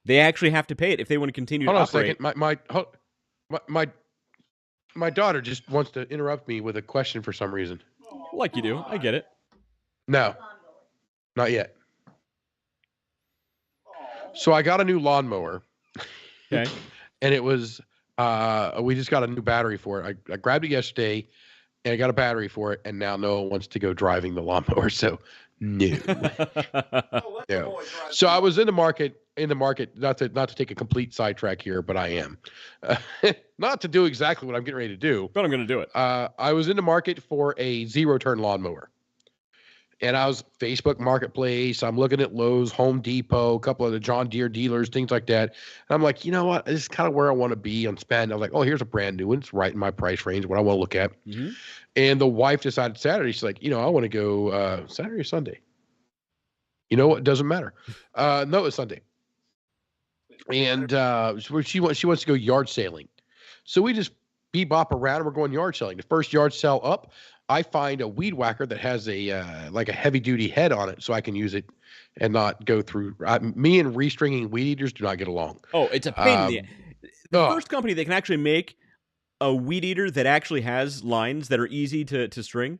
They actually have to pay it if they want to continue to operate. Hold on a second. My daughter just wants to interrupt me with a question for some reason. Like you do. I get it. No, not yet. So I got a new lawnmower. Okay. And it was, we just got a new battery for it. I grabbed it yesterday, and I got a battery for it, and now Noah wants to go driving the lawnmower. So no. No. So I was in the market in the market, not to take a complete sidetrack here, but I am. Not to do exactly what I'm getting ready to do. But I'm going to do it. I was in the market for a 0-turn lawnmower. And I was Facebook Marketplace. I'm looking at Lowe's, Home Depot, a couple of the John Deere dealers, things like that. And I'm like, you know what? This is kind of where I want to be on spend. I was like, oh, here's a brand new one. It's right in my price range, what I want to look at. Mm-hmm. And the wife decided Saturday, she's like, I want to go Saturday or Sunday. You know what? It doesn't matter. No, it's Sunday. And she wants to go yard sailing. So we just bebop around and we're going yard selling. The first yard sale up, I find a weed whacker that has a like a heavy duty head on it, so I can use it and not go through. Me and restringing weed eaters do not get along. Oh, it's a pain in the first company that can actually make a weed eater that actually has lines that are easy to string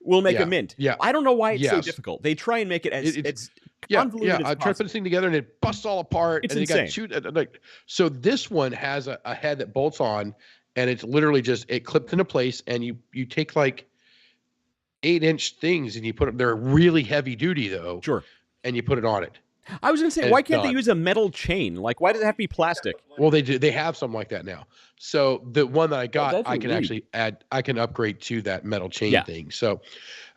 will make a mint. Yeah, I don't know why it's so difficult. They try and make it as it's convoluted as I try to put this thing together and it busts all apart. It's and insane. You got shoot. So this one has a head that bolts on, and it's literally just it clipped into place, and you take like 8-inch things and you put them. They're really heavy duty though. Sure. And you put it on it. I was going to say, why can't they use a metal chain? Like, why does it have to be plastic? Well, they do. They have something like that now. So the one that I got, I can actually add. I can upgrade to that metal chain thing. So,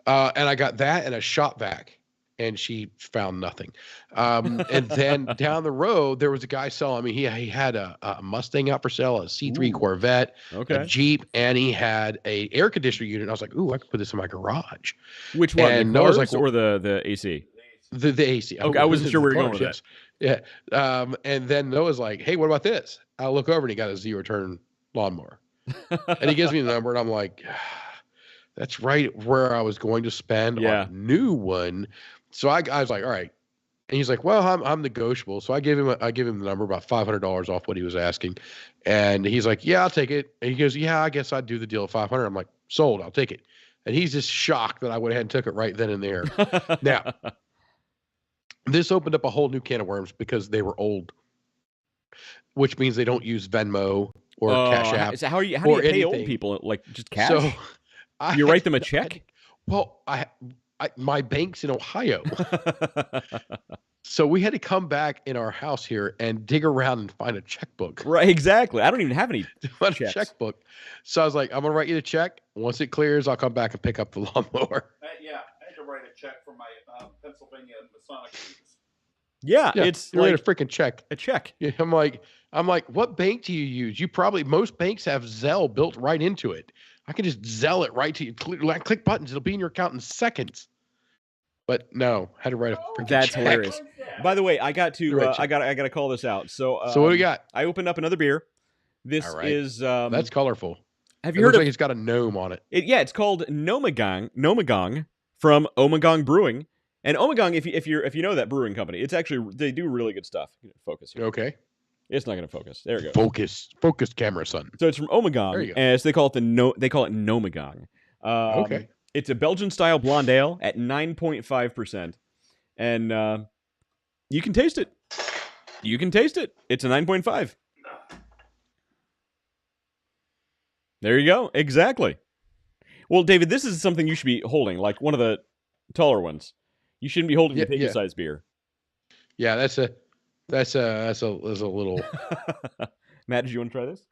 and I got that and a shop vac, and she found nothing. And then down the road, there was a guy selling. I mean, he had a Mustang out for sale, a C3 Corvette, a Jeep, and he had a air conditioner unit. And I was like, ooh, I could put this in my garage. Which one? And the cars like, or the AC? The AC. Okay, I wasn't sure where you're going with that. Yeah. And then Noah's like, hey, what about this? I look over and he got a 0-turn lawnmower. And he gives me the number and I'm like, that's right where I was going to spend on a new one. So I was like, all right. And he's like, well, I'm negotiable. So I give him the number, about $500 off what he was asking. And he's like, yeah, I'll take it. And he goes, yeah, I guess I'd do the deal at 500. I'm like, sold, I'll take it. And he's just shocked that I went ahead and took it right then and there. Now, this opened up a whole new can of worms because they were old, which means they don't use Venmo or Cash App. So how do you pay old people? Like just cash? So you write them a check? My bank's in Ohio. So we had to come back in our house here and dig around and find a checkbook. Right, exactly. I don't even have any a checkbook. So I was like, I'm going to write you the check. Once it clears, I'll come back and pick up the lawnmower. I had to write a check for my Pennsylvania Masonic dues. Yeah, it's like a freaking check. A check. Yeah, I'm like, what bank do you use? Most banks have Zelle built right into it. I can just Zelle it right to you. Click buttons. It'll be in your account in seconds. But no, had to write a freaking That's check. hilarious. By the way, I got to call this out. So what do we got? I opened up another beer. This is that's colorful. Have you heard of? Like it's got a gnome on it. It's called Nomagong from Omagong Brewing. And Omagong, if you know that brewing company, it's actually they do really good stuff. Focus here. Okay. It's not going to focus. There we go. Focus, camera, son. So it's from Omagong, there you go. and so they call it Nomagong. Okay. It's a Belgian-style blonde ale at 9.5%, and you can taste it. You can taste it. It's a 9.5. There you go. Exactly. Well, David, this is something you should be holding, like one of the taller ones. You shouldn't be holding the piggy-sized beer. Yeah, that's a little. Matt, did you want to try this?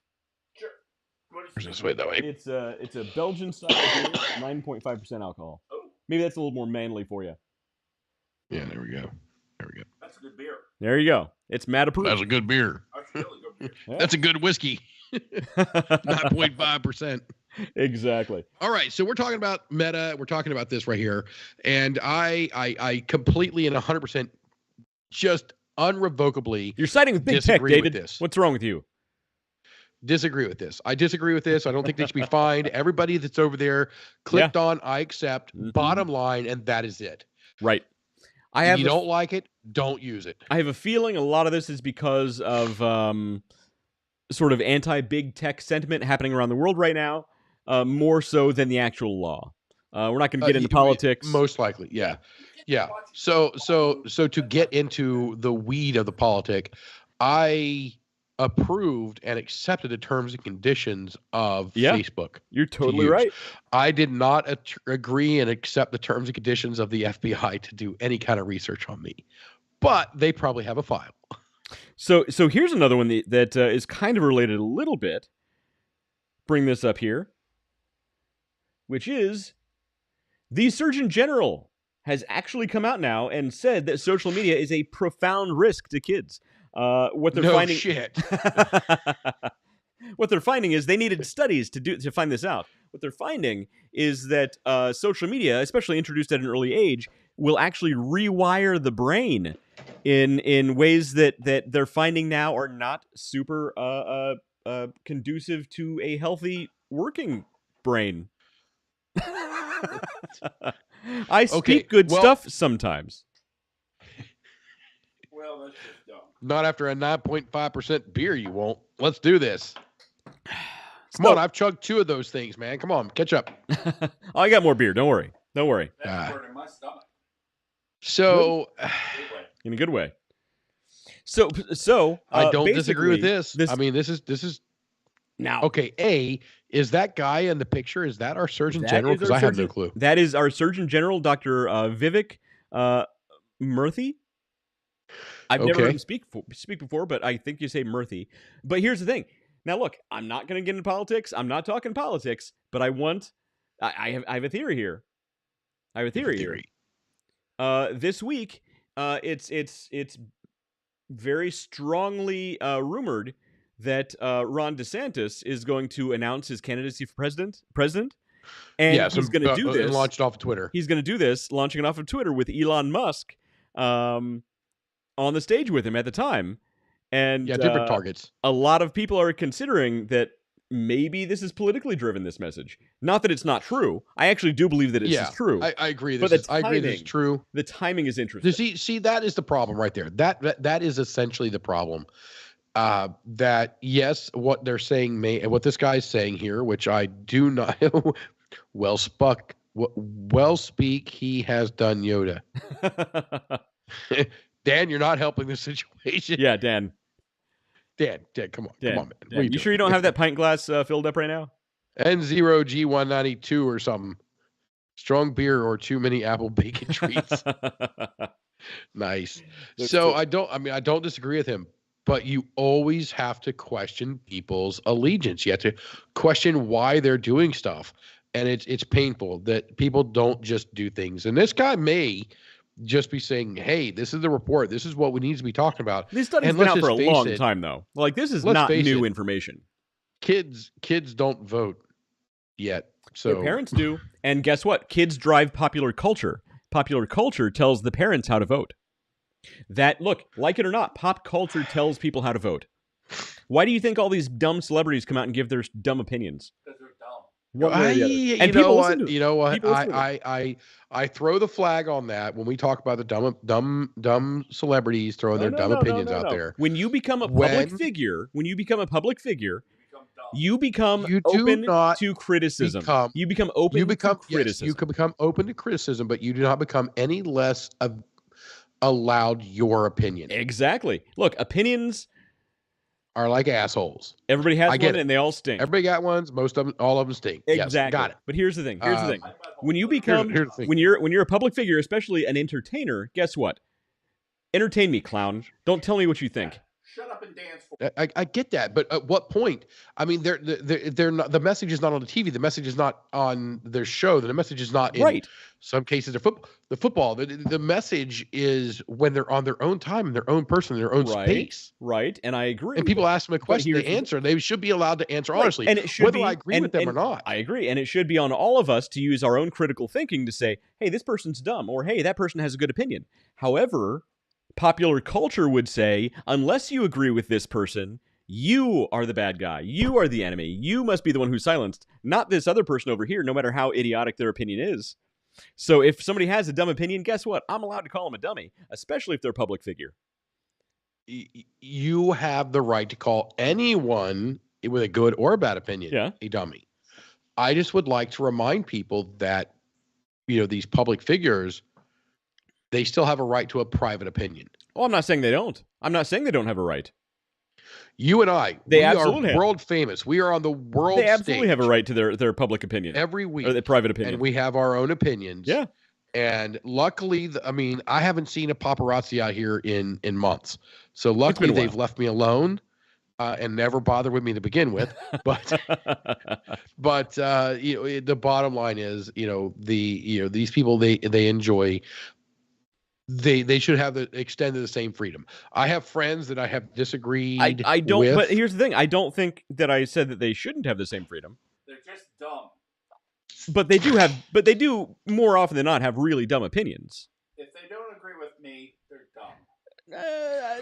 Sure. This way, that way. It's a Belgian style beer, 9.5% alcohol. Oh. Maybe that's a little more manly for you. Yeah, there we go. That's a good beer. There you go. It's Matt approved. That's a good beer. That's really good beer. Yeah. That's a good whiskey. 9.5%. Exactly. All right, so we're talking about Meta. We're talking about this right here, and I completely and 100% just unrevocably. You're siding with Big Tech, David. This. What's wrong with you? Disagree with this. I disagree with this. I don't think they should be fined. Everybody that's over there clicked on I accept, bottom line, and that is it. Right. If you don't like it, don't use it. I have a feeling a lot of this is because of sort of anti-big tech sentiment happening around the world right now, more so than the actual law. We're not going to get into politics. Most likely, yeah. So to get into the weed of the politic, I approved and accepted the terms and conditions of Facebook. You're totally right. I did not agree and accept the terms and conditions of the FBI to do any kind of research on me. but they probably have a file. So here's another one that is kind of related a little bit. Bring this up here, which is the Surgeon General has actually come out now and said that social media is a profound risk to kids. What they're finding, shit. what they're finding is they needed studies to find this out. What they're finding is that social media, especially introduced at an early age, will actually rewire the brain in ways that they're finding now are not super conducive to a healthy working brain. I speak good stuff sometimes. Well, that's just dumb. Not after a 9.5% beer, you won't. Let's do this. Come on, I've chugged 2 of those things, man. Come on, catch up. Oh, I got more beer. Don't worry. That's burning my stomach. So, in a good way. So I don't disagree with this. I mean, this is now okay. A, is that guy in the picture? Is that our Surgeon General? Because I have no clue. That is our Surgeon General, Dr. Vivek Murthy. I've never heard him speak before, but I think you say Murthy. But here's the thing. Now, look, I'm not going to get into politics. I'm not talking politics, but I have a theory here. I have a theory here. This week, it's very strongly rumored that Ron DeSantis is going to announce his candidacy for president, and he's going to do this. Launched off of Twitter. He's going to do this, launching it off of Twitter with Elon Musk on the stage with him at the time. And different targets. A lot of people are considering that maybe this is politically driven, this message. Not that it's not true. I actually do believe that it's true. I agree. I agree this is true. The timing is interesting. See, that is the problem right there. That is essentially the problem. That yes, what they're saying what this guy's saying here, which I do not well speak, he has done Yoda. Dan, you're not helping the situation. Yeah, Dan, come on, man. Dan, you sure you don't have that pint glass filled up right now? N0G192 or something. Strong beer or too many apple bacon treats. Nice. So I don't disagree with him, but you always have to question people's allegiance. You have to question why they're doing stuff, and it's painful that people don't just do things. And this guy may just be saying, hey, this is the report. This is what we need to be talking about. This study's been out for a long time, though. Like, this is not new information. Kids don't vote yet. So their parents do. And guess what? Kids drive popular culture. Popular culture tells the parents how to vote. Look, like it or not, pop culture tells people how to vote. Why do you think all these dumb celebrities come out and give their dumb opinions? Because they're dumb. You know what? I throw the flag on that when we talk about the dumb celebrities throwing their dumb opinions out there. When you become a public figure, you become open to criticism. You become open to criticism. Yes, you can become open to criticism, but you do not become any less allowed your opinion. Exactly. Look, opinions are like assholes. Everybody has one, and they all stink. Everybody got ones. Most of them, all of them stink. Exactly. Yes, got it. But here's the thing. When you become, when you're a public figure, especially an entertainer, guess what? Entertain me, clown. Don't tell me what you think. Shut up and dance for I get that, but at what point? I mean, they're not. The message is not on the TV. The message is not on their show. The message is not in some cases the football. The message is when they're on their own time, in their own person, in their own space. Right, and I agree. And people ask them a question, they answer. They should be allowed to answer honestly, and it should whether I agree with them or not. I agree, and it should be on all of us to use our own critical thinking to say, "Hey, this person's dumb," or "Hey, that person has a good opinion." However, popular culture would say, unless you agree with this person, you are the bad guy. You are the enemy. You must be the one who's silenced, not this other person over here, no matter how idiotic their opinion is. So if somebody has a dumb opinion, guess what? I'm allowed to call them a dummy, especially if they're a public figure. You have the right to call anyone with a good or a bad opinion a dummy. I just would like to remind people that, these public figures, they still have a right to a private opinion. Well, I'm not saying they don't. I'm not saying they don't have a right. You and I, we are world famous. We are on the world stage. They absolutely have a right to their public opinion. Every week. Or their private opinion. And we have our own opinions. Yeah. And luckily, I mean, I haven't seen a paparazzi out here in months. So been luckily, a while. they've left me alone and never bothered with me to begin with. But the bottom line is, these people they enjoy. They should have extended the same freedom. I have friends that I have disagreed. I don't. with. But here's the thing: I don't think that I said that they shouldn't have the same freedom. They're just dumb. But they do have. But they do more often than not have really dumb opinions. If they don't agree with me, they're dumb.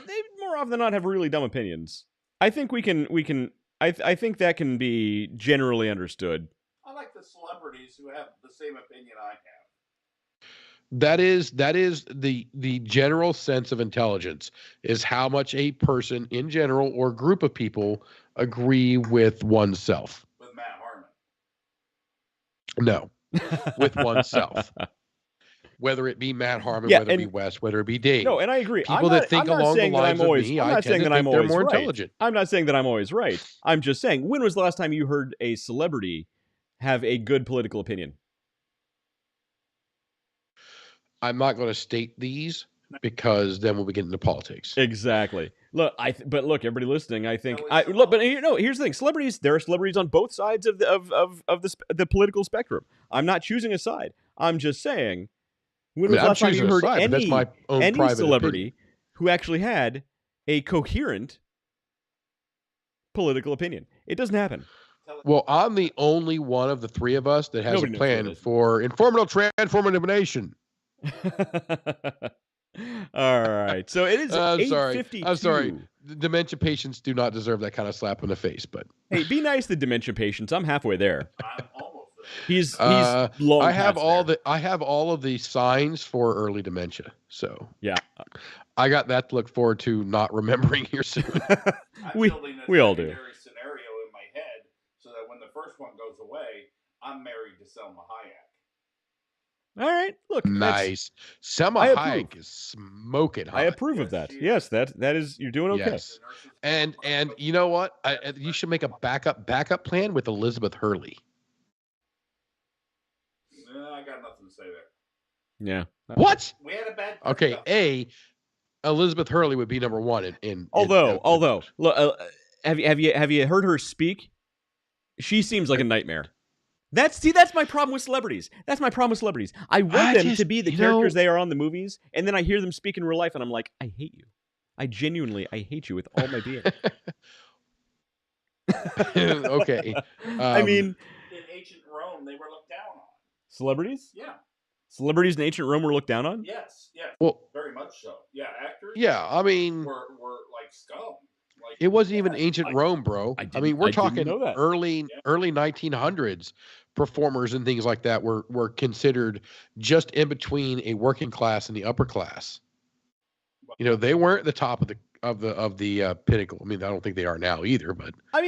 They more often than not have really dumb opinions. I think we can. I think that can be generally understood. I like the celebrities who have the same opinion I have. That is the general sense of intelligence, is how much a person in general or group of people agree with oneself. With Matt Harmon. No, with oneself. Whether it be Matt Harmon, Yeah, whether it be Wes, whether it be Dave. No, and I agree. People that think along the lines of me, I'm I not saying tend that to I'm think they're always more right. intelligent. I'm not saying that I'm always right. I'm just saying, when was the last time you heard a celebrity have a good political opinion? I'm not going to state these because then we'll be getting into politics. Exactly. Look, but look, everybody listening, I think No, it's look, but here's the thing: celebrities. There are celebrities on both sides of the political spectrum. I'm not choosing a side. I'm just saying, when was the last time you heard any celebrity who actually had a coherent political opinion? It doesn't happen. Well, I'm the only one of the three of us that has Nobody a knows plan what it is. for transformative nation. All right. So it is 8:52. I'm sorry. The dementia patients do not deserve that kind of slap in the face, but Hey, be nice to dementia patients. I'm halfway there. I'm almost there. He's long I have past there. I have all of the signs for early dementia. So Yeah. I got that to look forward to not remembering here soon. I'm building a we all do. secondary scenario in my head so that when the first one goes away, I'm married to Selma Hayek. All right. Look. Nice. Selma I Hayek approve. is smoking hot. I approve of that. Yes, that is. You're doing okay. Yes. And you know what? You should make a backup plan with Elizabeth Hurley. I got nothing to say there. Yeah. What? We had a bad. Okay. Elizabeth Hurley would be number one in Although, look, have you heard her speak? She seems like a nightmare. That's my problem with celebrities. That's my problem with celebrities. I want them to be the characters they are on the movies, and then I hear them speak in real life, and I'm like, I hate you. I hate you with all my being. Okay. I mean, in ancient Rome, they were looked down on. celebrities? Yeah. Celebrities in ancient Rome were looked down on? Yes. Yeah. Well, very much so. Yeah. Actors. Yeah, I mean, were like scum. Like, it wasn't even ancient Rome, bro. I mean, we're talking early 1900s. Performers and things like that were considered just in between a working class and the upper class. You know, they weren't the top of the pinnacle. I mean, I don't think they are now either. But I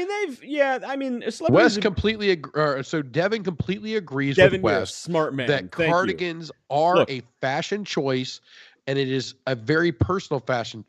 mean, Wes completely so Devin completely agrees with Wes. Smart man. That cardigans are a fashion choice, and it is a very personal fashion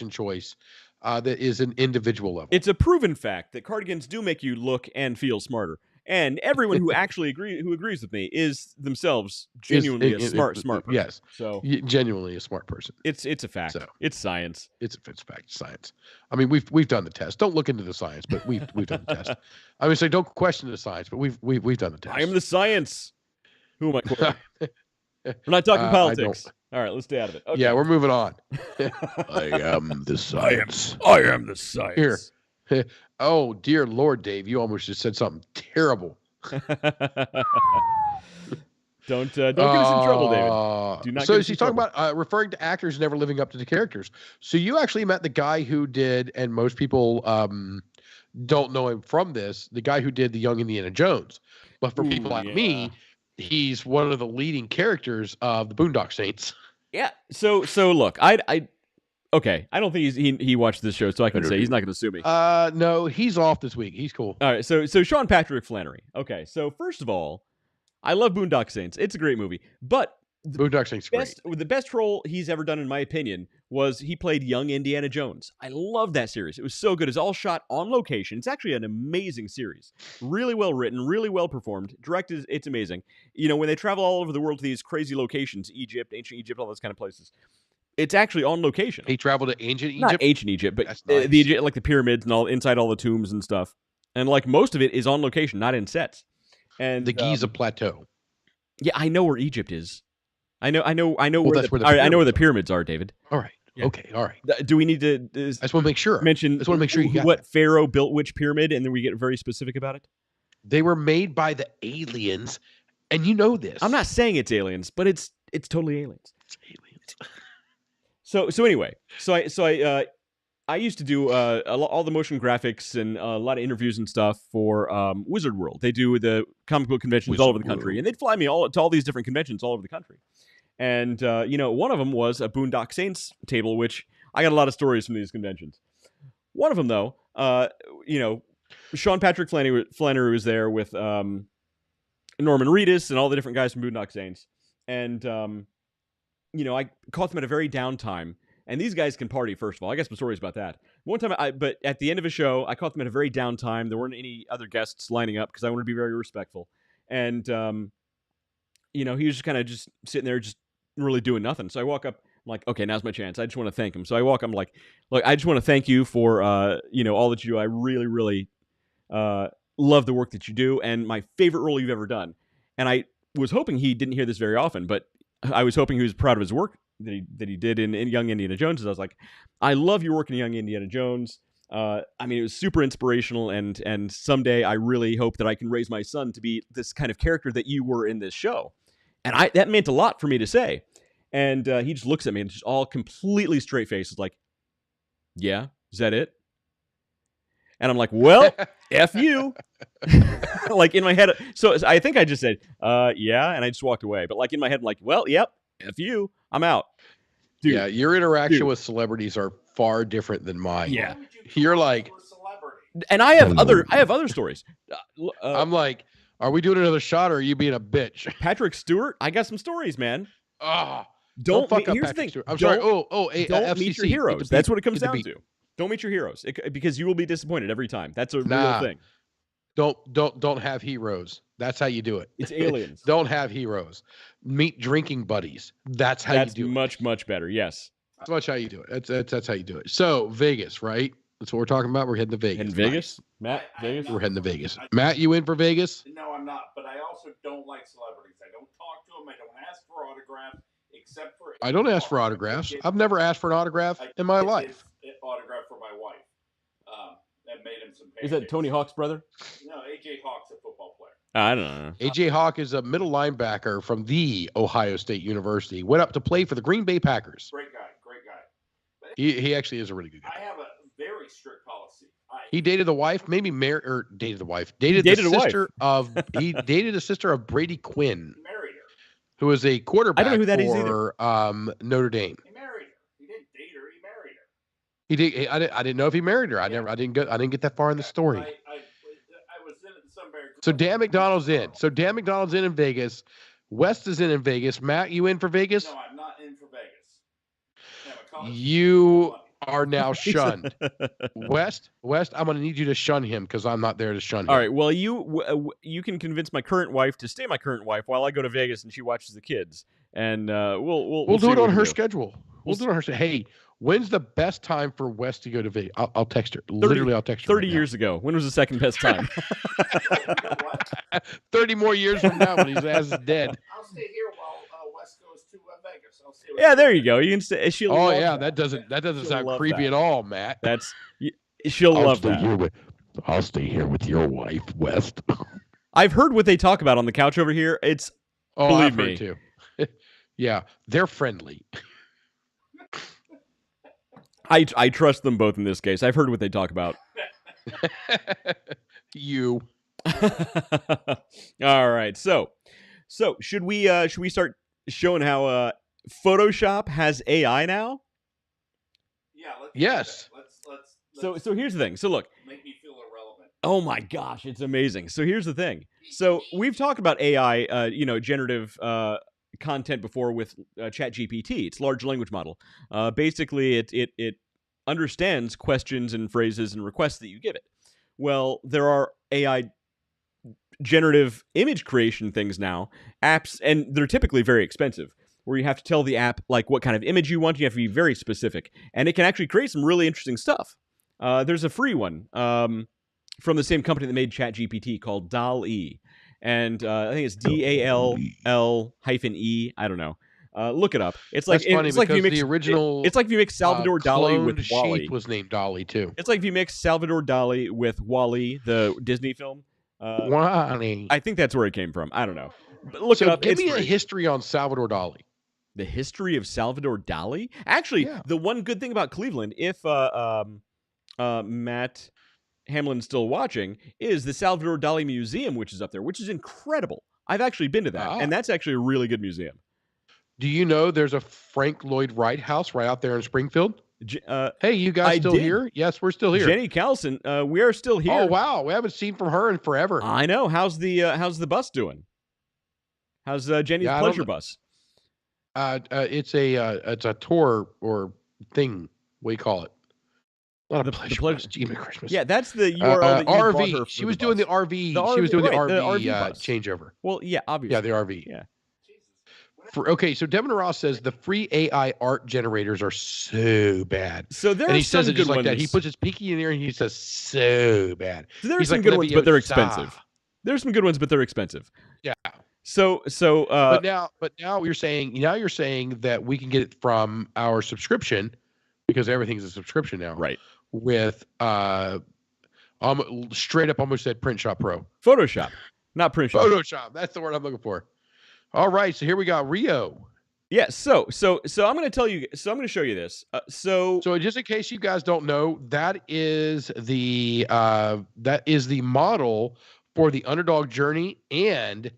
choice that is an individual level. It's a proven fact that cardigans do make you look and feel smarter. And everyone who actually agrees with me is themselves genuinely a smart person. Yes. So genuinely a smart person. It's a fact. So, it's science. It's a fact. Science. I mean, we've done the test. Don't look into the science, but we've done the test. I mean, so don't question the science, but we've done the test. I am the science. Who am I quoting? We're not talking politics. All right, let's stay out of it. Okay. Yeah, we're moving on. I am the science. I am the science. Here. Oh, dear Lord, Dave, you almost just said something terrible. Don't get us in trouble, David. Do not. So she's talking about referring to actors never living up to the characters. So you actually met the guy who did, and most people don't know him from this, the guy who did the Young Indiana Jones. But for people like me, he's one of the leading characters of the Boondock Saints. Yeah. So look, okay. I don't think he watched this show, so I can say he's not going to sue me. No, he's off this week. He's cool. All right. So Sean Patrick Flannery. Okay. So first of all, I love Boondock Saints. It's a great movie, but Boondock Saints great. The best role he's ever done, in my opinion, was he played young Indiana Jones. I love that series. It was so good. It's all shot on location. It's actually an amazing series. Really well written, really well performed. Directed, it's amazing. You know, when they travel all over the world to these crazy locations, Egypt, ancient Egypt, all those kind of places, it's actually on location. He traveled to ancient Egypt? Not ancient Egypt, but That's nice. like the pyramids and all inside all the tombs and stuff. And like most of it is on location, not in sets. And The Giza Plateau. yeah, I know where Egypt is. I know Well, where that's the, where the all right, I know where the pyramids pyramids are, David. All right. Yeah. Okay. All right. Do we need to I just want to make sure. mention I just want to make sure you got what that. pharaoh built which pyramid, and then we get very specific about it? They were made by the aliens, and you know this. I'm not saying it's aliens, but it's totally aliens. It's aliens. So anyway, I used to do all the motion graphics and a lot of interviews and stuff for Wizard World. They do the comic book conventions all over the country, and they'd fly me to all these different conventions all over the country. And one of them was a Boondock Saints table, which I got a lot of stories from these conventions. One of them, though, Sean Patrick Flannery was there with Norman Reedus and all the different guys from Boondock Saints, and I caught them at a very down time. And these guys can party, first of all. I got some stories about that. One time, but at the end of a show, I caught them at a very down time. There weren't any other guests lining up because I wanted to be very respectful. And, he was just kind of just sitting there, just really doing nothing. So I walk up, I'm like, okay, now's my chance. I just want to thank him. So I walk up, I'm like, look, I just want to thank you for, all that you do. I really, really love the work that you do, and my favorite role you've ever done. And I was hoping he didn't hear this very often, but I was hoping he was proud of his work that he did in Young Indiana Jones. And I was like, I love your work in Young Indiana Jones. It was super inspirational, and someday I really hope that I can raise my son to be this kind of character that you were in this show. And that meant a lot for me to say. And he just looks at me and just all completely straight face. It's like, yeah, is that it? And I'm like, well, F you. Like in my head. So I think I just said, yeah. And I just walked away. But like in my head, I'm like, well, yep, F you. I'm out. Dude, yeah, your interaction with celebrities are far different than mine. Yeah. You're like, and I have other stories. I'm like, are we doing another shot, or are you being a bitch? Patrick Stewart, I got some stories, man. Don't fuck up here's the Patrick thing. Stewart. I'm sorry. Don't FCC. meet your heroes. That's what it comes down to. Don't meet your heroes, because you will be disappointed every time. That's a real thing. Don't have heroes. That's how you do it. It's aliens. Don't have heroes. Meet drinking buddies. That's how you do it. That's much better. Yes. That's much how you do it. That's how you do it. So Vegas, right? That's what we're talking about. We're heading to Vegas. In Vegas? Nice. Matt, Vegas? We're heading to Vegas. Matt, you in for Vegas? No, I'm not. But I also don't like celebrities. I don't talk to them. I don't ask for autographs, except for. I don't ask for autographs. I've never asked for an autograph in my life. Autograph for my wife. That made him some. Is that Tony Hawk's brother? No, AJ Hawk's a football player. I don't know. AJ Hawk is a middle linebacker from the Ohio State University. Went up to play for the Green Bay Packers. Great guy. He actually is a really good guy. I have a very strict policy. He dated the wife, maybe married or dated the wife. Dated the sister of he dated the sister of Brady Quinn. He married her. Who was a quarterback I don't know who that is for Notre Dame. He married her. He didn't date her. He married her. He did. I didn't know if he married her. I didn't get that far in the story. I was in Sunbury. So Dan McDonald's in. So Dan McDonald's in Vegas. West is in Vegas. Matt, you in for Vegas? No, I'm not in for Vegas. You are now shunned. West, I'm going to need you to shun him because I'm not there to shun him. All right. Well, you can convince my current wife to stay my current wife while I go to Vegas and she watches the kids, and we'll do it on her do. schedule. We'll do it on her schedule. Hey, when's the best time for West to go to Vegas? I'll text her. Literally, I'll text her. 30 years ago. When was the second best time? 30 more years from now when his ass is dead. I'll stay here while West goes to Vegas. I'll stay with Yeah, there you go. You can stay. Oh yeah, that doesn't sound creepy at all, Matt. She'll love that. I'll stay here with your wife, West. I've heard what they talk about on the couch over here. It's believe I've me heard too. Yeah, they're friendly. I trust them both in this case. I've heard what they talk about. You. All right. So should we start showing how Photoshop has AI now? Yeah. Yes. Let's So here's the thing. So look. Make me feel irrelevant. Oh my gosh, it's amazing. So here's the thing. So we've talked about AI, generative content before with ChatGPT. It's large language model. Basically, it understands questions and phrases and requests that you give it. Well, there are AI generative image creation things now, apps, and they're typically very expensive, where you have to tell the app like what kind of image you want. You have to be very specific, and it can actually create some really interesting stuff. There's a free one from the same company that made ChatGPT called DALL-E, and I think it's DALL-E. I don't know. Look it up. It's like That's funny it's like if you because mix the original it's like if you mix Salvador Dali with cloned Wall-E. sheep was named Dolly too. It's like if you mix Salvador Dali with Wall-E, the Disney film. Wally. I think that's where it came from. I don't know. But look So it up. give It's me a free. history on Salvador Dali. The history of Salvador Dali. Actually, Yeah. the one good thing about Cleveland, if Matt Hamlin's still watching, is the Salvador Dali Museum, which is up there, which is incredible. I've actually been to that, and that's actually a really good museum. Do you know there's a Frank Lloyd Wright house right out there in Springfield? Hey, you guys I still did. here? Yes, we're still here. Jenny Carlson, we are still here. Oh wow, we haven't seen from her in forever. I know. How's the bus doing? How's Jenny's Yeah, I don't pleasure know. bus? It's a tour or thing. What do you call it? Not a The pleasure pleasure- bus. Gee, Christmas. Yeah, that's the URL that you brought her RV. for She was the doing the bus. RV. The She was RV, doing right, the the RV, RV bus. changeover. Well, yeah, obviously. Yeah, the RV. Yeah. Okay, so Devin Ross says the free AI art generators are so bad. So there And are he says some it just good like that. He ones. puts his pinky in there and he says so bad. So there are He's some like good ones, but they're Leviosa. expensive. There's some good ones, but they're expensive. Yeah. So But now you're saying that we can get it from our subscription because everything's a subscription now. right. With straight up almost said Print Shop Pro. Photoshop, not print shop. Photoshop. That's the word I'm looking for. All right, so here we got Rio. Yeah. So I'm going to tell you. So I'm going to show you this. So So just in case you guys don't know, that is the model for the Underdog Journey and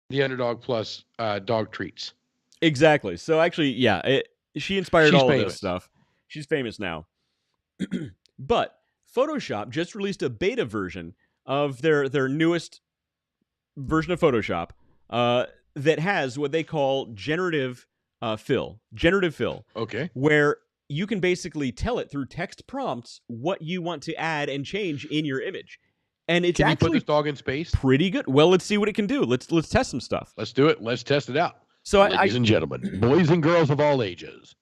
the Underdog Plus dog treats. exactly. So actually, yeah, she inspired She's all of famous. this stuff. She's famous now. But Photoshop just released a beta version of their newest version of Photoshop that has what they call generative fill. Generative fill. Okay. Where you can basically tell it through text prompts what you want to add and change in your image. And it's Can you put actually this dog in space? pretty good. Well, let's see what it can do. Let's test some stuff. Let's do it. Let's test it out. So Ladies and gentlemen, boys and girls of all ages,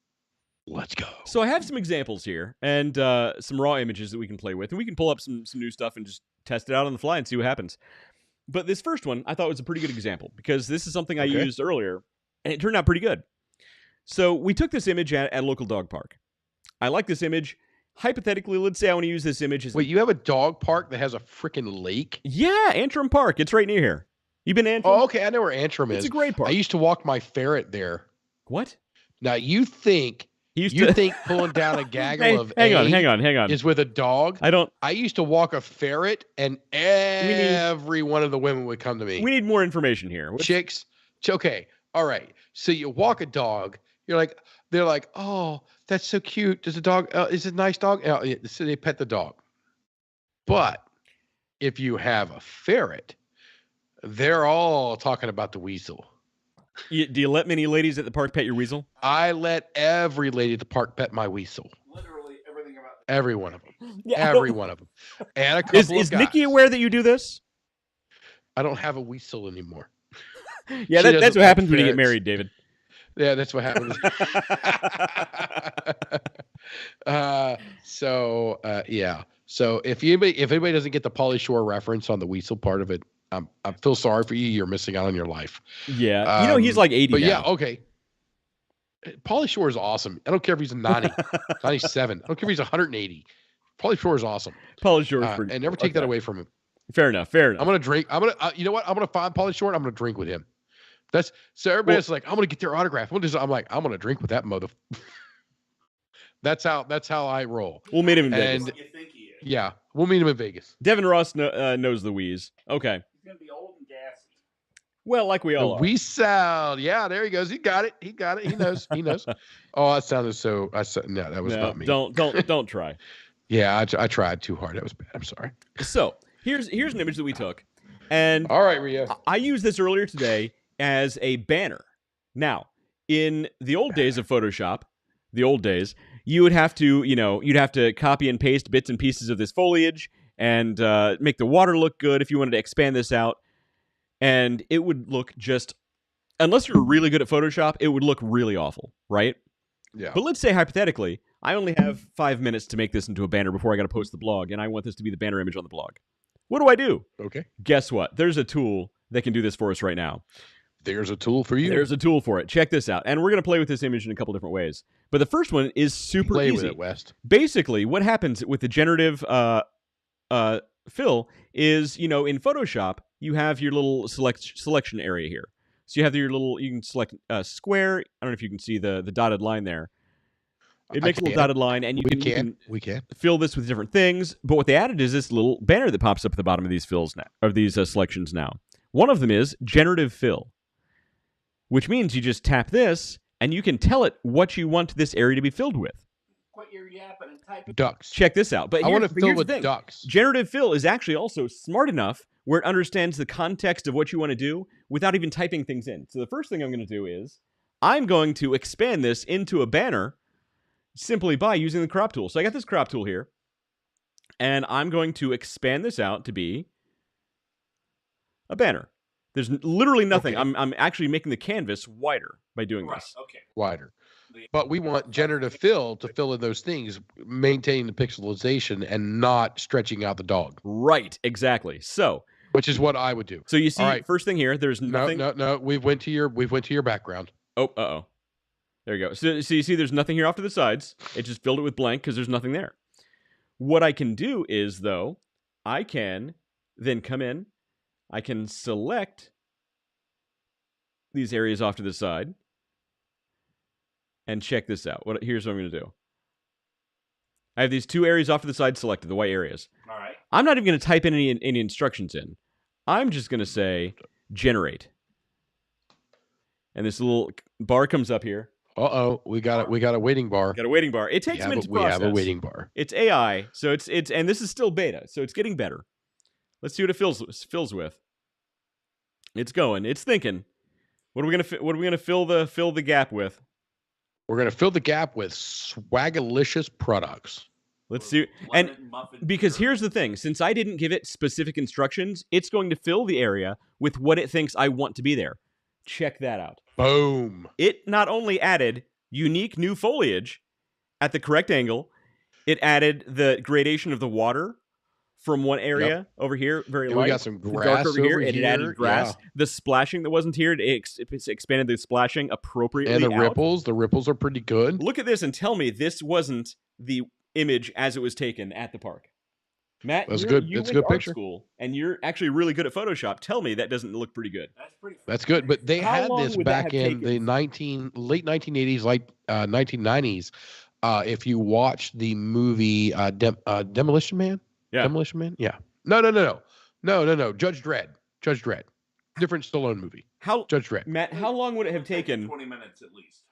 let's go. So I have some examples here and some raw images that we can play with, and we can pull up some new stuff and just test it out on the fly and see what happens. But this first one I thought was a pretty good example because this is something I used earlier, and it turned out pretty good. So we took this image at a local dog park. I like this image. Hypothetically, let's say I want to use this image as Wait, you have a dog park that has a freaking lake? yeah, Antrim Park. It's right near here. You been to Antrim? Oh, okay. I know where Antrim is. It's a great park. I used to walk my ferret there. What? Now you think He you think pulling down a gaggle of hang egg on. is with a dog? I used to walk a ferret, and every one of the women would come to me. We need more information here. Chicks. Okay. All right. So you walk a dog. They're like, oh, that's so cute. Does the dog? Is it a nice dog? So they pet the dog. But if you have a ferret, they're all talking about the weasel. Do you let many ladies at the park pet your weasel? I let every lady at the park pet my weasel. Literally everything about Every one of them. Yeah. Every one of them. And a couple Is of Nikki guys. aware that you do this? I don't have a weasel anymore. Yeah, She that's doesn't what happens like when you get ferrets. married, David. Yeah, that's what happens. Yeah. So if anybody doesn't get the Pauly Shore reference on the weasel part of it, I feel sorry for you. You're missing out on your life. Yeah. he's like 80 But now. yeah, okay. Pauly Shore is awesome. I don't care if he's 90, 97. I don't care if he's 180. Pauly Shore is awesome. Pauly Shore's pretty. And never take that away from him. Fair enough. I'm gonna drink. You know what? I'm gonna find Pauly Shore. And I'm gonna drink with him. So everybody's like, I'm gonna get their autograph. I'm like, I'm gonna drink with that mother. That's how I roll. We'll meet him in Vegas. And what you think he is. yeah, we'll meet him in Vegas. Devin Ross knows the wheeze. Okay. He's gonna be old and gassy. Well, like we all are. We sound. Yeah, there he goes. He got it. He knows. He knows. Oh, that sounded so. No, that was No, not me. don't try. Yeah, I tried too hard. That was bad. I'm sorry. So here's an image that we took, and All right, Rio. I used this earlier today as a banner Now, in the old days of Photoshop, you would have to, you'd have to copy and paste bits and pieces of this foliage and make the water look good if you wanted to expand this out. And it would look just, unless you're really good at Photoshop, it would look really awful, right? Yeah. But let's say, hypothetically, I only have 5 minutes to make this into a banner before I got to post the blog, and I want this to be the banner image on the blog. What do I do? Okay. Guess what? There's a tool that can do this for us right now. There's a tool for you. There's a tool for it. Check this out. And we're going to play with this image in a couple different ways. But the first one is super Play easy. with it, West. Basically, what happens with the generative fill is, in Photoshop, you have your little selection area here. So you have your little, you can select a square. I don't know if you can see the dotted line there. It makes a little dotted line, and you can fill this with different things. But what they added is this little banner that pops up at the bottom of these fills now, of these selections now. One of them is generative fill, which means you just tap this, and you can tell it what you want this area to be filled with. Quit your yapping and type it. Ducks. Check this out. But I want to fill here's with the thing. ducks. Generative fill is actually also smart enough where it understands the context of what you want to do without even typing things in. So the first thing I'm going to do is I'm going to expand this into a banner simply by using the crop tool. So I got this crop tool here, and I'm going to expand this out to be a banner. There's literally nothing. Okay. I'm actually making the canvas wider by doing this. Okay. Wider. But we want generative fill to fill in those things, maintain the pixelization and not stretching out the dog. Right, exactly. So, which is what I would do. So you see, right. First thing here, there's nothing. No. We went to your background. Oh, there you go. So you see, there's nothing here off to the sides. It just filled it with blank because there's nothing there. What I can do is, though, I can then come in. I can select these areas off to the side. And check this out. Here's what I'm going to do. I have these two areas off to the side selected, the white areas. All right. I'm not even going to type in any instructions in. I'm just going to say generate. And this little bar comes up here. Uh-oh, we got a waiting bar. Got a waiting bar. It takes a minute to process. We have a waiting bar. It's AI, so it's and this is still beta, so it's getting better. Let's see what it fills with. It's going. It's thinking. What are we gonna fill the gap with? We're going to fill the gap with swagalicious products. Let's see. And because here's the thing, since I didn't give it specific instructions, it's going to fill the area with what it thinks I want to be there. Check that out. Boom. It not only added unique new foliage at the correct angle, it added the gradation of the water from one area over here, very light. We got some grass dark over here. It added grass. Yeah. The splashing that wasn't here, it expanded the splashing appropriately. And the out. ripples. The ripples are pretty good. Look at this and tell me this wasn't the image as it was taken at the park. Matt, that's good. You that's a went good to art picture. School, and you're actually really good at Photoshop. Tell me that doesn't look pretty good. That's good. But they How had long this would that back have in the late 1980s, like 1990s. If you watch the movie Demolition Man. Yeah. Demolition Man. Yeah. No. Judge Dredd. Different Stallone movie. Judge Dredd. Matt, how long would it have taken? 20 minutes at least.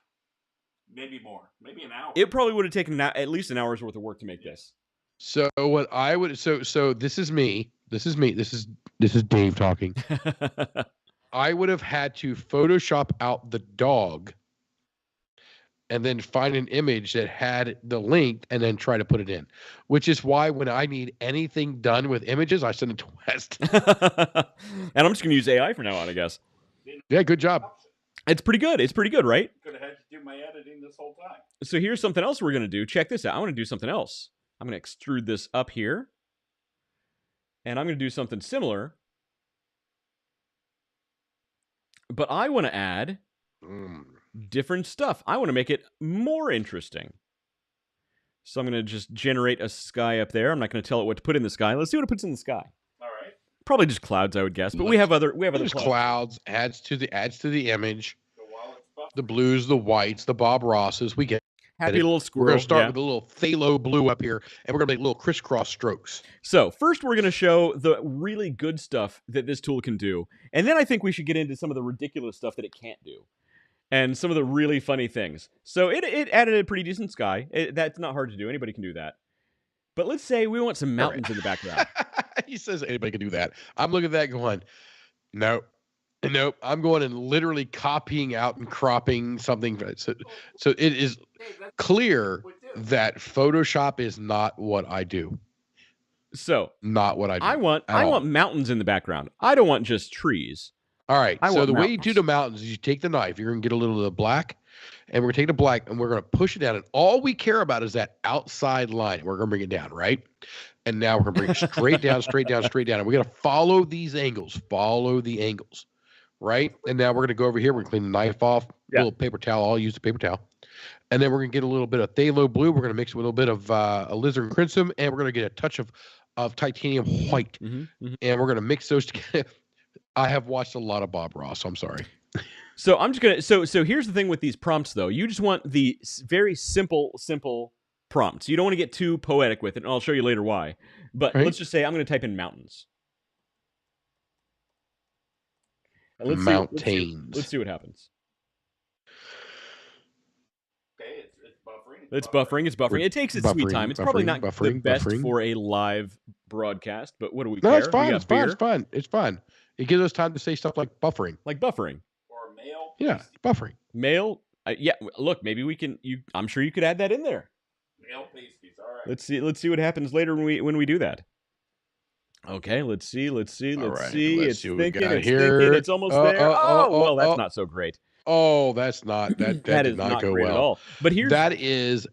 Maybe more. Maybe an hour. It probably would have taken at least an hour's worth of work to make this. So what I would so this is me. This is Dave talking. I would have had to Photoshop out the dog and then find an image that had the link and then try to put it in. Which is why when I need anything done with images, I send it to West. And I'm just gonna use AI from now on, I guess. Yeah, good job. It's pretty good. It's pretty good, right? Could have had to do my editing this whole time. So here's something else we're gonna do. Check this out. I want to do something else. I'm gonna extrude this up here. And I'm gonna do something similar. But I want to add different stuff. I want to make it more interesting. So I'm going to just generate a sky up there. I'm not going to tell it what to put in the sky. Let's see what it puts in the sky. All right. Probably just clouds, I would guess. But we have other clouds. Adds to the image. The blues, the whites, the Bob Rosses. We get happy little squirrel. We're going to start with a little phthalo blue up here, and we're going to make little crisscross strokes. So first we're going to show the really good stuff that this tool can do. And then I think we should get into some of the ridiculous stuff that it can't do. And some of the really funny things. So it added a pretty decent sky. That's not hard to do. Anybody can do that. But let's say we want some mountains in the background. He says anybody can do that. I'm looking at that going, no. Nope. I'm going and literally copying out and cropping something. So it is clear that Photoshop is not what I do. So Not what I do. I want mountains in the background. I don't want just trees. All right. I So want the way you mountains. do the mountains is you take the knife. You're going to get a little of the black, and we're going to take the black, and we're going to push it down. And all we care about is that outside line. We're going to bring it down, right? And now we're going to bring it straight down, straight down, straight down. And we're going to follow these angles. Follow the angles, right? And now we're going to go over here. We're going to clean the knife off. Yeah. A little paper towel. I'll use the paper towel. And then we're going to get a little bit of phthalo blue. We're going to mix it with a little bit of alizarin crimson, and we're going to get a touch of titanium white. And we're going to mix those together. I have watched a lot of Bob Ross. So I'm sorry. So I'm just gonna. So here's the thing with these prompts, though. You just want the very simple prompts. You don't want to get too poetic with it, and I'll show you later why. But let's just say I'm going to type in mountains. And let's see what happens. Okay, it's buffering. It's buffering. It takes its sweet time. It's probably not the best for a live broadcast, but what do we care? It's fine. It's fine. It gives us time to say stuff like buffering. Like buffering. Or mail. Yeah, buffering. Mail. Yeah, look, maybe we can. I'm sure you could add that in there. Mail pasties. All right. Let's see what happens later when we do that. Okay, let's see. Right, It's see what thinking. we It's got thinking. here. It's almost there. Well, that's not so great. Oh, that's not that. That Is did not go great well at all. But here's that is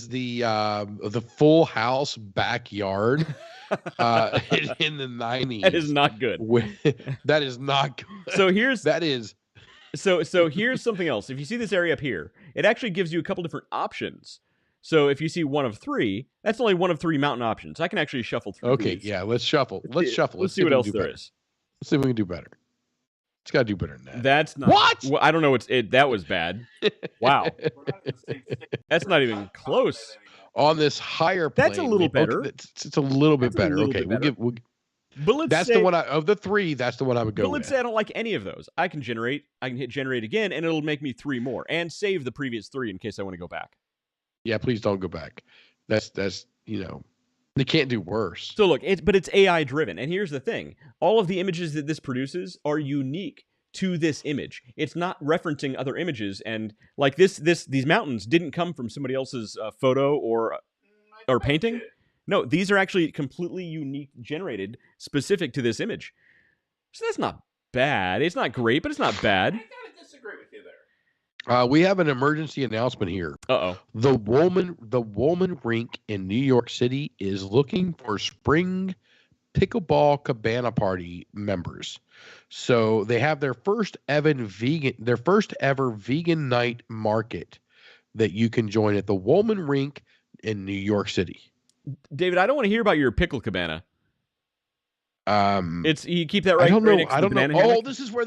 the Full House backyard in the 90s. that is not good. That is not good. So here's that is. So here's something else. If you see this area up here, it actually gives you a couple different options. So if you see one of three, that's only one of three mountain options. I can actually shuffle through. Okay, these. Yeah, let's shuffle. Let's see what else there better. is. Let's see if we can do better. It's got to do better than that. That's not what? Well, I don't know. That was bad. Wow, that's not even close. On this higher plane, That's a little better. Okay, it's a little bit better. Little Okay, bit better. But let's that's say, the one of the three. That's the one I would go But let's with. say I don't like any of those. I can hit generate again, and it'll make me three more, and save the previous three in case I want to go back. Yeah, please don't go back. That's they can't do worse. So look, it's AI driven, and here's the thing: all of the images that this produces are unique to this image. It's not referencing other images, and like these mountains didn't come from somebody else's photo or painting. No, these are actually completely unique, generated specific to this image. So that's not bad. It's not great, but it's not bad. I gotta disagree with you there. We have an emergency announcement here. Uh-oh. The Woolman Rink in New York City is looking for spring pickleball cabana party members. So they have their first ever vegan night market that you can join at the Woolman Rink in New York City. David, I don't want to hear about your pickle cabana. You keep that right. I don't know. I don't know. Oh, this is where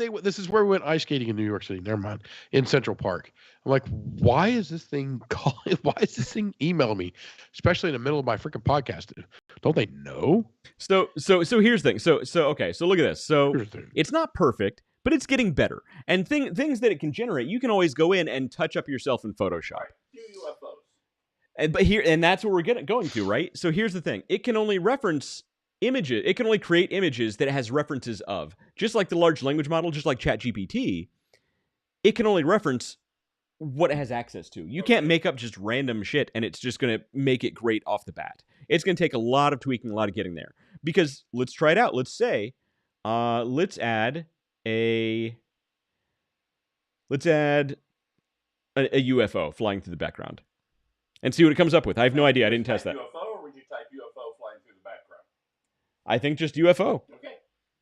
we went ice skating in New York City. Never mind. In Central Park. I'm like, why is this thing calling? Why is this thing emailing me? Especially in the middle of my freaking podcast. Don't they know? So here's the thing. So okay. So look at this. So it's not perfect, but it's getting better. And things that it can generate, you can always go in and touch up yourself in Photoshop. Do UFOs. And that's what we're going to, right? So here's the thing. It can only reference images. It can only create images that it has references of. Just like the large language model, just like ChatGPT, it can only reference what it has access to. You can't make up just random shit and it's just going to make it great off the bat. It's going to take a lot of tweaking, a lot of getting there. Because let's try it out. Let's say, let's add a UFO flying through the background. And see what it comes up with. I have no idea. I didn't test that. UFO, or would you type UFO flying through the background? I think just UFO. Okay.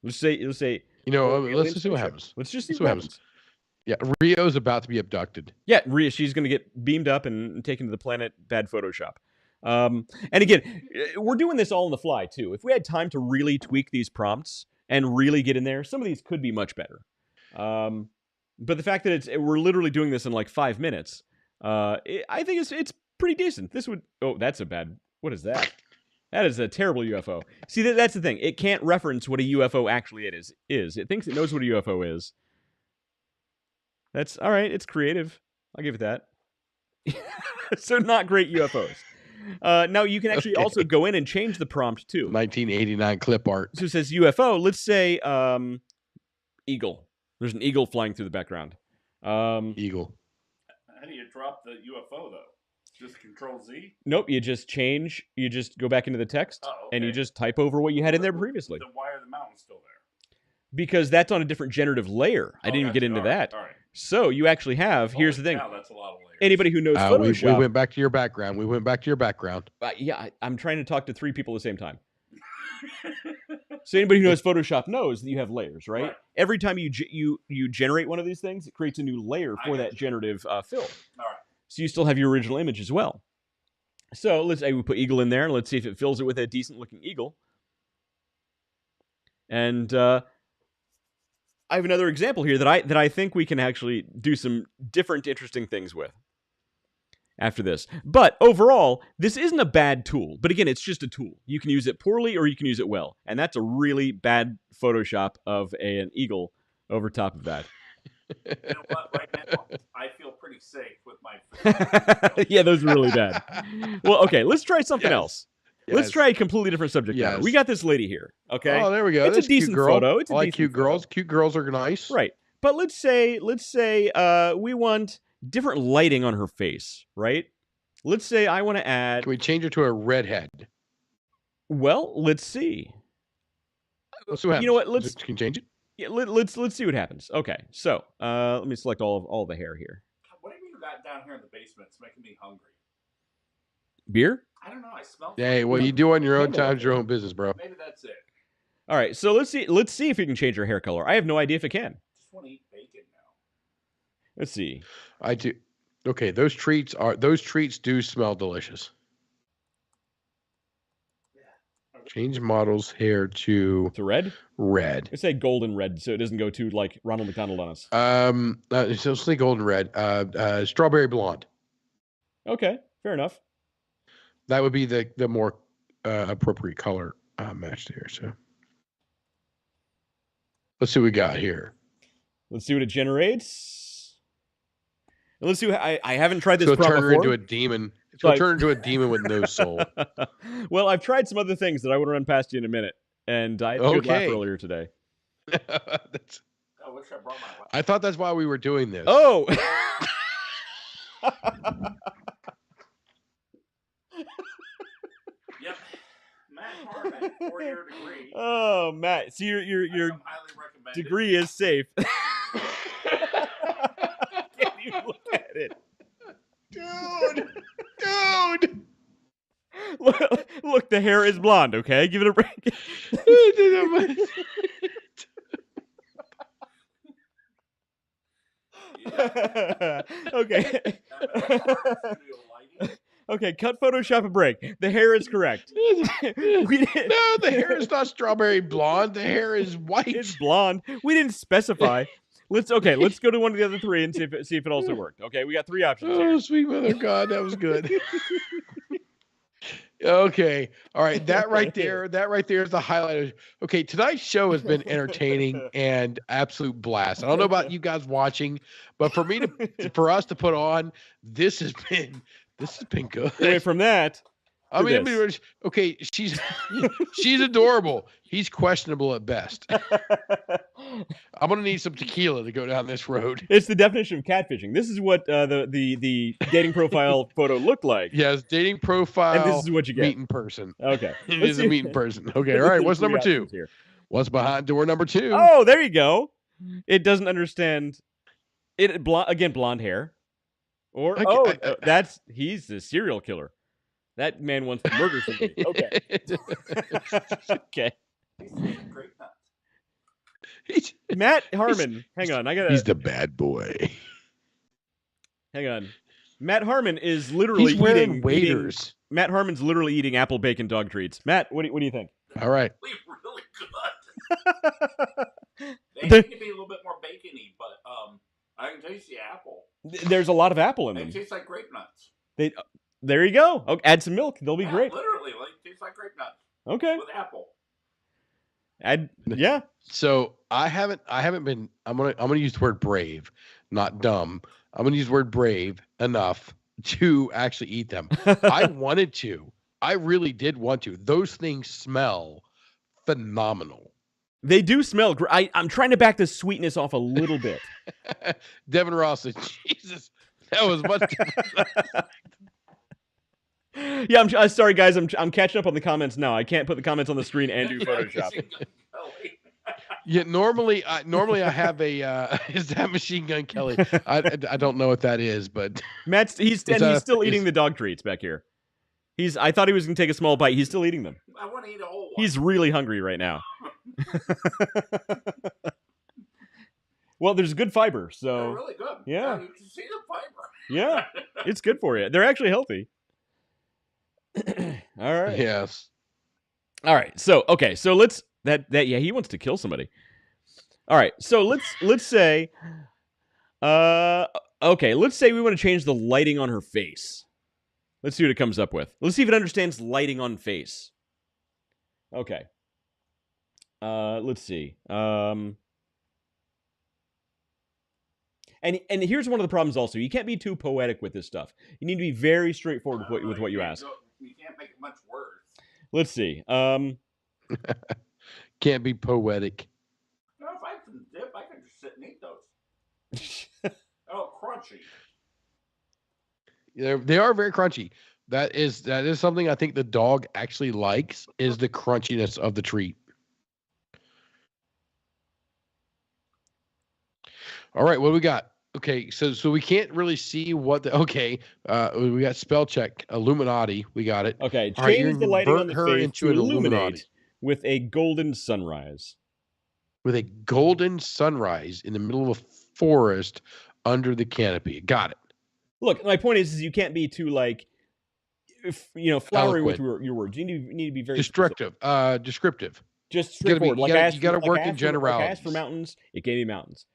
Let's say. Let's just see what happens. Let's just see what happens. Yeah, Rio's about to be abducted. Yeah, Ria, she's going to get beamed up and taken to the planet. Bad Photoshop. And again, we're doing this all on the fly too. If we had time to really tweak these prompts and really get in there, some of these could be much better. But the fact that we're literally doing this in like 5 minutes, I think it's pretty decent. That's a bad. What is that? That is a terrible UFO. See, that's the thing. It can't reference what a UFO actually is. It thinks it knows what a UFO is. That's all right. It's creative. I'll give it that. So not great UFOs. Now you can actually also go in and change the prompt too. 1989 clip art. So it says UFO. Let's say eagle. There's an eagle flying through the background. Eagle. How do you drop the UFO though? Just Control Z? Nope, you just change. You just go back into the text, Oh, and you okay. just type over what you had in there previously. Then why are the mountains still there? Because that's on a different generative layer. I didn't even get into that. All right. So you actually have. Here's the Holy thing. cow, that's a lot of layers. Anybody who knows We Photoshop. went back to your background. I'm trying to talk to 3 people at the same time. So anybody who knows Photoshop knows that you have layers, right? Every time you generate one of these things, it creates a new layer for that generative fill. All right. So you still have your original image as well. So let's say we put eagle in there, and let's see if it fills it with a decent looking eagle. And I have another example here that I think we can actually do some different interesting things with after this. But overall, this isn't a bad tool. But again, it's just a tool. You can use it poorly or you can use it well. And that's a really bad Photoshop of an eagle over top of that. You know what? Right now, I feel pretty safe with my. Yeah, those are really bad. Well, okay, let's try something else. Let's Yes. try a completely different subject matter. Yes. We got this lady here, okay? Oh, there we go. It's That's a decent cute girl. photo. It's a I like decent cute photo. girls. Cute girls are nice. Right. But let's say we want different lighting on her face, right? Let's say I want to add. Can we change her to a redhead? Well, let's see. Let's see what happens. You know what? Let's Can you change it? yeah, let's see what happens. Okay. So, let me select all the hair here. Whatever you got down here in the basement, it's making me hungry. Beer? I don't know. I smell. Hey, what you do on your own time's your own business, bro. Maybe that's it. All right. So let's see if we can change her hair color. I have no idea if it can. Just want to eat bacon now. Let's see. I do. Okay, those treats do smell delicious. Change model's hair to To red? red. Let's say golden red, so it doesn't go too like Ronald McDonald on us. So let's say golden red. Strawberry blonde. Okay, fair enough. That would be the more appropriate color match there. So let's see what we got here. Let's see what it generates. And let's see. I haven't tried this So prop turn her before. into a demon. It's So going to turn into a demon with no soul. Well, I've tried some other things that I want to run past you in a minute, and I had a good laugh Okay. earlier today. That's- I wish I brought my. I thought that's why we were doing this. Oh. Yep. Matt Harmon, 4-year degree. Oh, Matt. So your I'm highly recommended. degree is safe. Can't even look at it. Dude. Look, the hair is blonde, okay? Give it a break. Okay. Okay, cut Photoshop a break. The hair is correct. We didn't, No, the hair is not strawberry blonde. The hair is white. it's blonde. We didn't specify. Let's go to one of the other 3 and see if it also worked. Okay, we got 3 options Oh, here. sweet mother of God, that was good. Okay. All right. That right there is the highlight. Okay. Tonight's show has been entertaining and absolute blast. I don't know about you guys watching, but for us to put on, this has been good. Away from that. I to mean, this. okay, she's adorable. He's questionable at best. I'm gonna need some tequila to go down this road. It's the definition of catfishing. This is what the dating profile photo looked like. Yes, dating profile. And this is what you get. Meet in person. Okay. It Let's is a see- meet in person. Okay, all right. let's do What's number 3 2? options here. What's behind door number 2? Oh, there you go. It doesn't understand. Blonde hair. Or he's the serial killer. That man wants to murder somebody. Okay. Okay. Great nuts. Matt Harmon. Hang on. He's the bad boy. Hang on. Matt Harmon is literally He's wearing eating waders. Matt Harmon's literally eating apple bacon dog treats. Matt, what do you think? All right. Really good. They need to be a little bit more bacony, but I can taste the apple. There's a lot of apple in They them. taste like grape nuts. There you go. Oh, add some milk. They'll be Yeah, great. Literally, tastes like grape nuts Okay. with apple. Yeah. So I haven't been. I'm gonna use the word brave, not dumb. I'm gonna use the word brave enough to actually eat them. I wanted to. I really did want to. Those things smell phenomenal. They do smell great. I'm trying to back the sweetness off a little bit. Devin Ross said, Jesus, that was much different. Yeah, I'm sorry, guys. I'm catching up on the comments now. I can't put the comments on the screen and do Photoshop. Yeah, normally I have a is that Machine Gun Kelly? I don't know what that is, but Matt's he's still eating the dog treats back here. I thought he was gonna take a small bite. He's still eating them. I want to eat a whole one. He's really hungry right now. Well, there's good fiber, so They're really good. Yeah. You can see the fiber. Yeah, it's good for you. They're actually healthy. All right. yes. All right. So let's he wants to kill somebody. All right. So let's say let's say we want to change the lighting on her face. Let's see what it comes up with. Let's see if it understands lighting on face. Okay. Let's see. And here's one of the problems also. You can't be too poetic with this stuff. You need to be very straightforward with what you ask. You can't make it much worse. Let's see. Can't be poetic. No, if I can dip, I can just sit and eat those. Oh, crunchy. They are very crunchy. That is something I think the dog actually likes, is the crunchiness of the treat. All right, what do we got? Okay, so we can't really see what we got spell check, Illuminati, we got it. Okay, All right, change the lighting on the her face into to an illuminate Illuminati. with a golden sunrise. With a golden sunrise in the middle of a forest under the canopy. Got it. Look, my point is you can't be too flowery with Eloquent. your words. You need to be very Descriptive. Descriptive. just You gotta be- straightforward. you gotta work in I asked for generalities. mountains. It gave me mountains.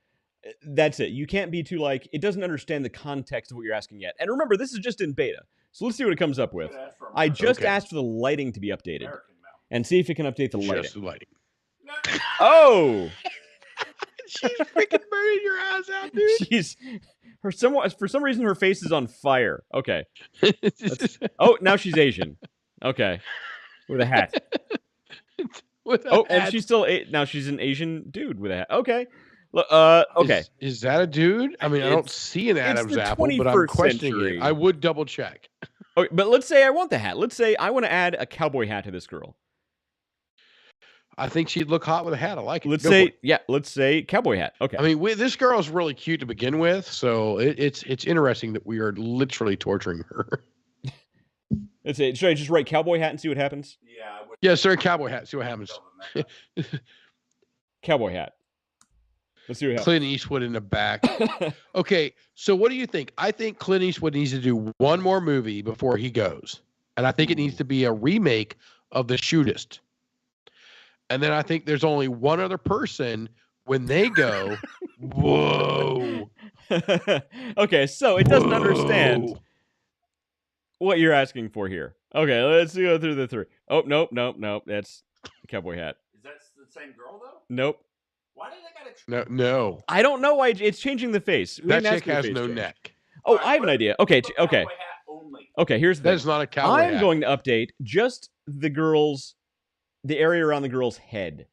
That's it. You can't be too it doesn't understand the context of what you're asking yet. And remember, this is just in beta. So let's see what it comes up with. I just asked for the lighting to be updated. American Mountain. And see if it can update the lighting. Just the lighting. Oh! She's freaking burning your ass out, dude. She's for some reason her face is on fire. Okay. Oh, now she's Asian. Okay. With a hat. And she's still now she's an Asian dude with a hat. Okay. Okay. Is that a dude? I mean, I don't see an Adam's the apple, but I'm 21st questioning century. it. I would double check. Okay, but let's say I want the hat. Let's say I want to add a cowboy hat to this girl. I think she'd look hot with a hat. I like it. Let's Go for it. let's say cowboy hat. Okay. I mean, this girl's really cute to begin with, so it's interesting that we are literally torturing her. Let's say, should I just write cowboy hat and see what happens? Yeah, I would. Yeah, sir, cowboy hat. See what happens. Cowboy hat. Let's see what happens. Clint Eastwood in the back. Okay, so what do you think? I think Clint Eastwood needs to do one more movie before he goes. And I think it needs to be a remake of The Shootist. And then I think there's only one other person when they go, whoa. Okay, so it doesn't understand what you're asking for here. Okay, let's go through the three. Oh, nope. That's the cowboy hat. Is that the same girl though? Nope. Why did they gotta? No. I don't know why it's changing the face. We That didn't chick ask for the has face no change. neck. Oh, I have an idea. Okay, Put okay. cowboy hat only. Okay, here's the That thing. is not a cowboy I'm hat. going to update just the area around the girl's head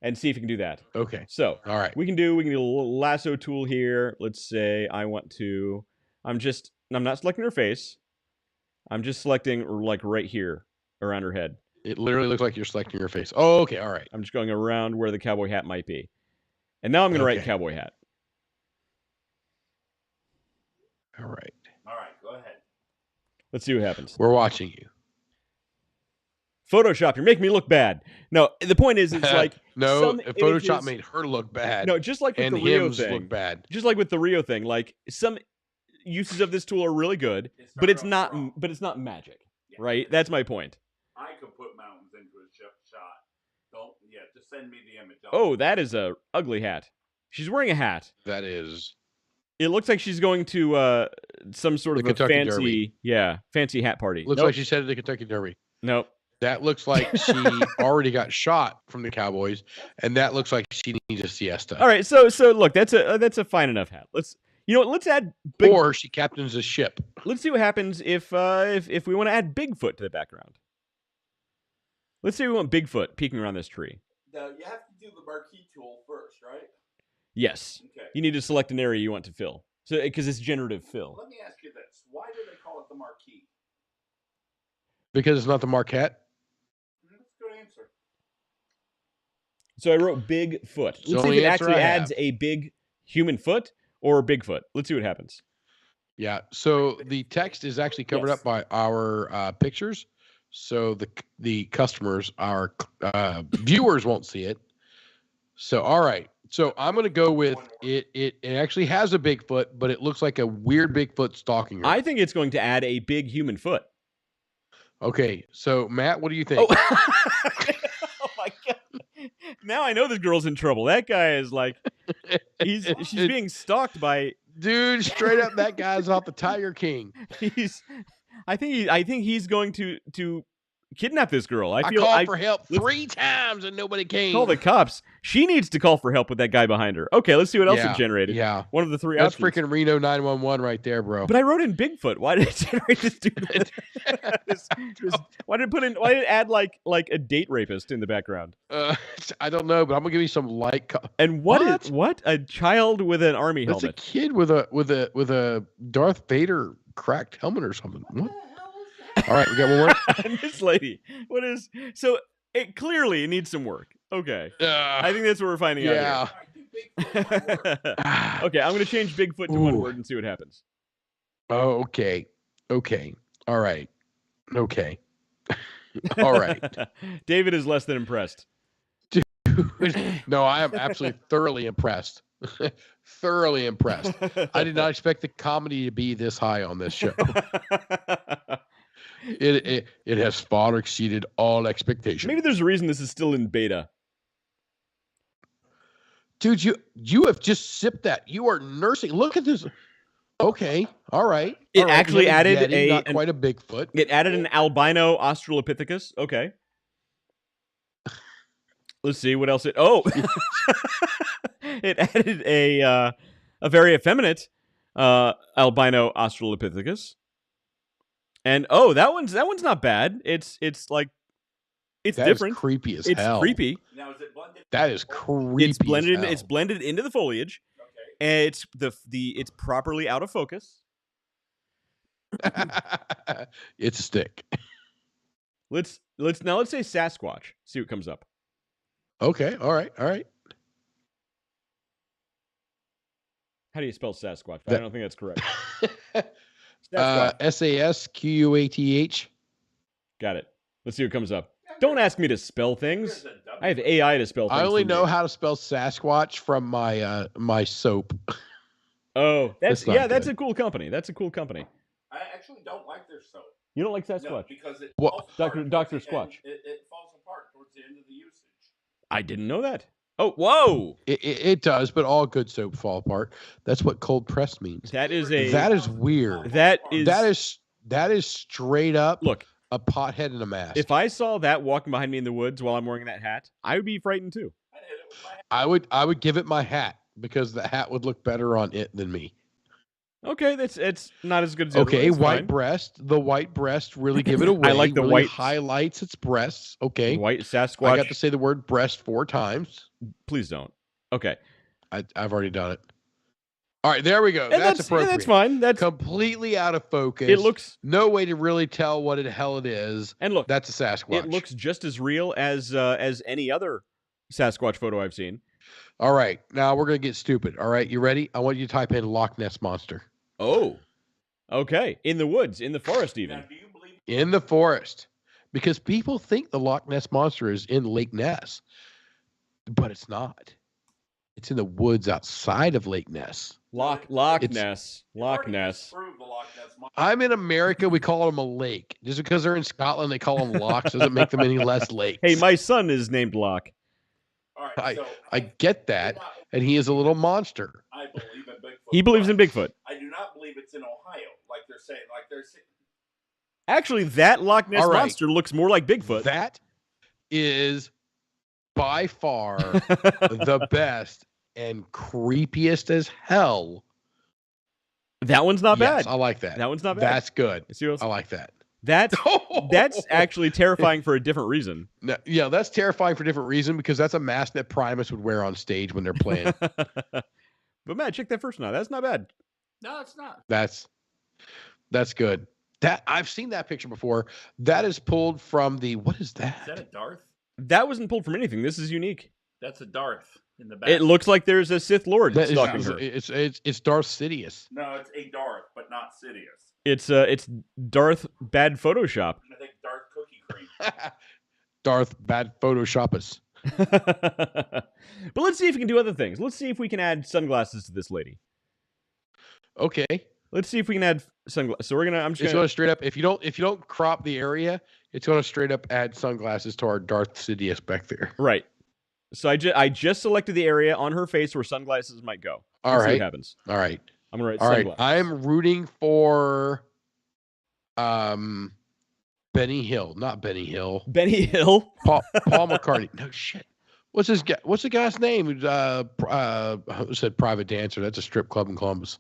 and see if you can do that. Okay. So All right. we can do a little lasso tool here. Let's say I'm not selecting her face. I'm just selecting like right here around her head. It literally looks like you're selecting your face. Oh, okay. All right. I'm just going around where the cowboy hat might be. And now I'm going to write Okay. cowboy hat. All right. All right, go ahead. Let's see what happens. We're watching you. Photoshop, you're making me look bad. No, the point is, it's like No, some Photoshop images- made her look bad. No, just like with and the Rio him's thing. look bad. Just like with the Rio thing, like some uses of this tool are really good, but it's not magic, Yeah. right? That's my point. I could put mountains into a shot. Just send me the image. Oh, that is a ugly hat. She's wearing a hat. That is. It looks like she's going to some sort The of a Kentucky fancy, Derby. fancy hat party. Looks Nope. like she's headed to Kentucky Derby. Nope. That looks like she already got shot from the Cowboys, and that looks like she needs a siesta. All right, so look, that's a fine enough hat. Let's add big. Or she captains a ship. Let's see what happens if we want to add Bigfoot to the background. Let's say we want Bigfoot peeking around this tree. You have to do the marquee tool first, right? Yes. Okay. You need to select an area you want to fill. So, because it's generative fill. Let me ask you this: why do they call it the marquee? Because it's not the Marquette. That's a good answer. So I wrote Bigfoot. the Let's see only if it answer actually I adds have. a big human foot or Bigfoot. Let's see what happens. Yeah. So the text is actually covered Yes. up by our pictures. So the customers, our viewers won't see it. So, all right. So I'm going to go with it. It actually has a Bigfoot, but it looks like a weird Bigfoot stalking her. I think it's going to add a big human foot. Okay. So, Matt, what do you think? Oh my god! Now I know this girl's in trouble. That guy is like, she's being stalked by. Dude, straight up, that guy's off the Tiger King. I think he's going to kidnap this girl. I called for help 3 times and nobody came. Call the cops. She needs to call for help with that guy behind her. Okay, let's see what else it generated. Yeah. One of the 3 That's options. freaking Reno 911 right there, bro. But I wrote in Bigfoot. Why did it generate this dude? Why did it add like a date rapist in the background? I don't know, but I'm gonna give you some light. And what? A child with an army That's helmet. a kid with a Darth Vader cracked helmet or something. What? All right, we got one more. This lady. What is so? It clearly needs some work. Okay, I think that's what we're finding out. Yeah. Okay, I'm gonna change Bigfoot to one word and see what happens. Oh, okay. Okay. All right. Okay. All right. David is less than impressed. No, I am absolutely thoroughly impressed. Thoroughly impressed. I did not expect the comedy to be this high on this show. It has far exceeded all expectations. Maybe there's a reason this is still in beta. Dude, you have just sipped that. You are nursing. Look at this. Okay. All right. It All right. actually added Yeti, not quite a Bigfoot. It added an albino Australopithecus. Okay. Let's see what else it. Oh, it added a very effeminate albino Australopithecus. And that one's not bad. It's like it's that different. Is creepy as it's hell. Creepy. Now is it blended? That is creepy. It's blended. As hell. It's blended into the foliage. Okay. And it's properly out of focus. It's a stick. Let's say Sasquatch. See what comes up. Okay. All right. All right. How do you spell Sasquatch? I don't think that's correct. Sasquath. Got it. Let's see what comes up. Don't ask me to spell things. I have AI to spell things. I only for know me. how to spell Sasquatch from my my soap. Oh, that's good. a cool company. That's a cool company. I actually don't like their soap. You don't like Sasquatch? No, because it What? falls apart Dr. towards the end. Squatch. It falls apart towards the end of the usage. I didn't know that. Oh, whoa! It does, but all good soap fall apart. That's what cold pressed means. That is weird. That is straight up. Look, a pothead in a mask. if I saw that walking behind me in the woods while I'm wearing that hat, I would be frightened too. I hit it with my hand. I would give it my hat because the hat would look better on it than me. Okay, it's not as good as the other Okay, one. It's white fine. breast. The white breast really give it away. I like the really white highlights its breasts. Okay, white Sasquatch. I got to say the word breast 4 times. Please don't. Okay, I've already done it. All right, there we go. and That's appropriate. That's fine. That's completely out of focus. It looks no way to really tell what the hell it is. and look. That's a Sasquatch. It looks just as real as any other Sasquatch photo I've seen. All right, now we're gonna get stupid. All right, you ready? I want you to type in Loch Ness monster. Oh, okay. In the woods, in the forest, even. Now, do you believe In the forest, because people think the Loch Ness monster is in Lake Ness, but it's not. It's in the woods outside of Lake Ness. Loch It's- Ness. you've Loch already Ness. disproved the Loch Ness monster? I'm in America. We call them a lake. Just because they're in Scotland, they call them lochs. Doesn't make them any less lakes. Hey, my son is named Locke. All right, I get that, and he is a little monster. I believe in Bigfoot. He believes in but Bigfoot. I do not believe it's in Ohio, like they're saying. Actually, that Loch Ness All right. monster looks more like Bigfoot. That is by far the best and creepiest as hell. That one's not Yes, bad. I like that. That one's not bad. That's good. Let's see what else. I like that. That's actually terrifying for a different reason. No, yeah, that's terrifying for a different reason because that's a mask that Primus would wear on stage when they're playing. But Matt, check that first one out. That's not bad. No, it's not. That's good. That I've seen that picture before. That is pulled from the what is that? Is that a Darth? That wasn't pulled from anything. This is unique. That's a Darth in the back. It looks like there's a Sith Lord That stalking is, her. it's Darth Sidious. No, it's a Darth, but not Sidious. It's Darth bad Photoshop. I think Darth Cookie Cream. Darth bad Photoshopus. But let's see if we can do other things. Let's see if we can add sunglasses to this lady. Okay. Let's see if we can add sunglasses. So I'm just It's gonna going to straight up. If you don't crop the area, it's going to straight up add sunglasses to our Darth Sidious back there. right. So I just selected the area on her face where sunglasses might go. All Let's see right. what happens. All right. I'm gonna write All right. sunglasses. I'm rooting for Benny Hill, not Benny Hill. Benny Hill. Paul McCartney. No shit. What's this guy? What's the guy's name? Who said Private Dancer? That's a strip club in Columbus.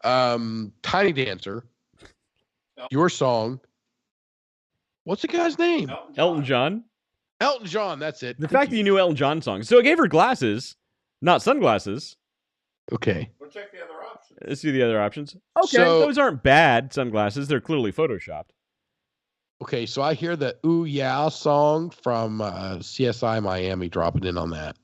Tiny Dancer. Your song. What's the guy's name? Elton John. Elton John. That's it. The fact that you knew Elton John songs. So it gave her glasses, not sunglasses. Okay. We'll check the other options. Let's see the other options. Okay, So- those aren't bad sunglasses. They're clearly photoshopped. Okay. So I hear the "Ooh Yeah" song from CSI Miami dropping in on that,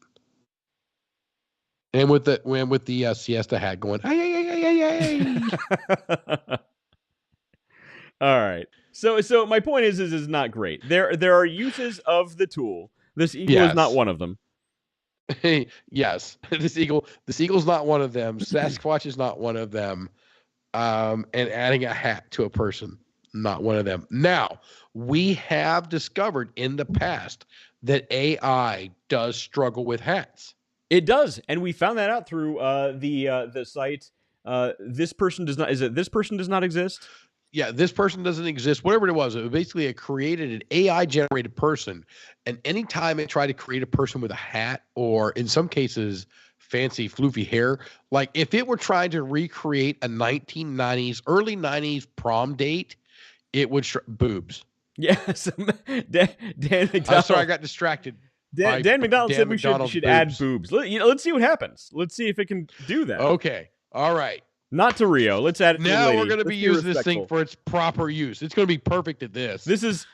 and with the siesta hat going. Ay, ay, ay, ay, ay, ay. All right. So my point is not great. There are uses of the tool. This eagle is Yes. not one of them. Yes, this eagle's not one of them. Sasquatch is not one of them. And adding a hat to a person, not one of them. Now, we have discovered in the past that AI does struggle with hats. It does, and we found that out through the site. This person does not. Is it this person does not exist? Yeah, this person doesn't exist. Whatever it was basically it created an AI generated person. And anytime it tried to create a person with a hat or in some cases fancy floofy hair, like if it were trying to recreate a 1990s, early 90s prom date, it would boobs. Yes. Dan McDonald. I'm sorry, I got distracted. Dan McDonald Dan said we McDonald's should add boobs. boobs. Let's see what happens. Let's see if it can do that. Okay. All right. Not to Rio. Let's add it to the Now lady. we're going to be Let's using this thing respectful. for its proper use. It's going to be perfect at this. This is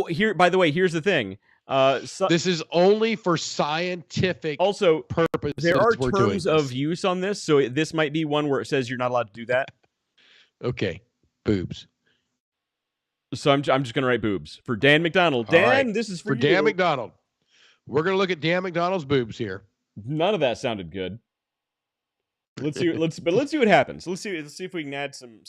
here. By the way, here's the thing. This is only for scientific Also, purposes. there are we're doing terms this. of use on this, so this might be one where it says you're not allowed to do that. Okay. Boobs. So I'm just going to write boobs for Dan McDonald. All Dan, right. this is for For you. Dan McDonald. We're going to look at Dan McDonald's boobs here. None of that sounded good. Let's see. Let's see what happens. Let's see if we can add some.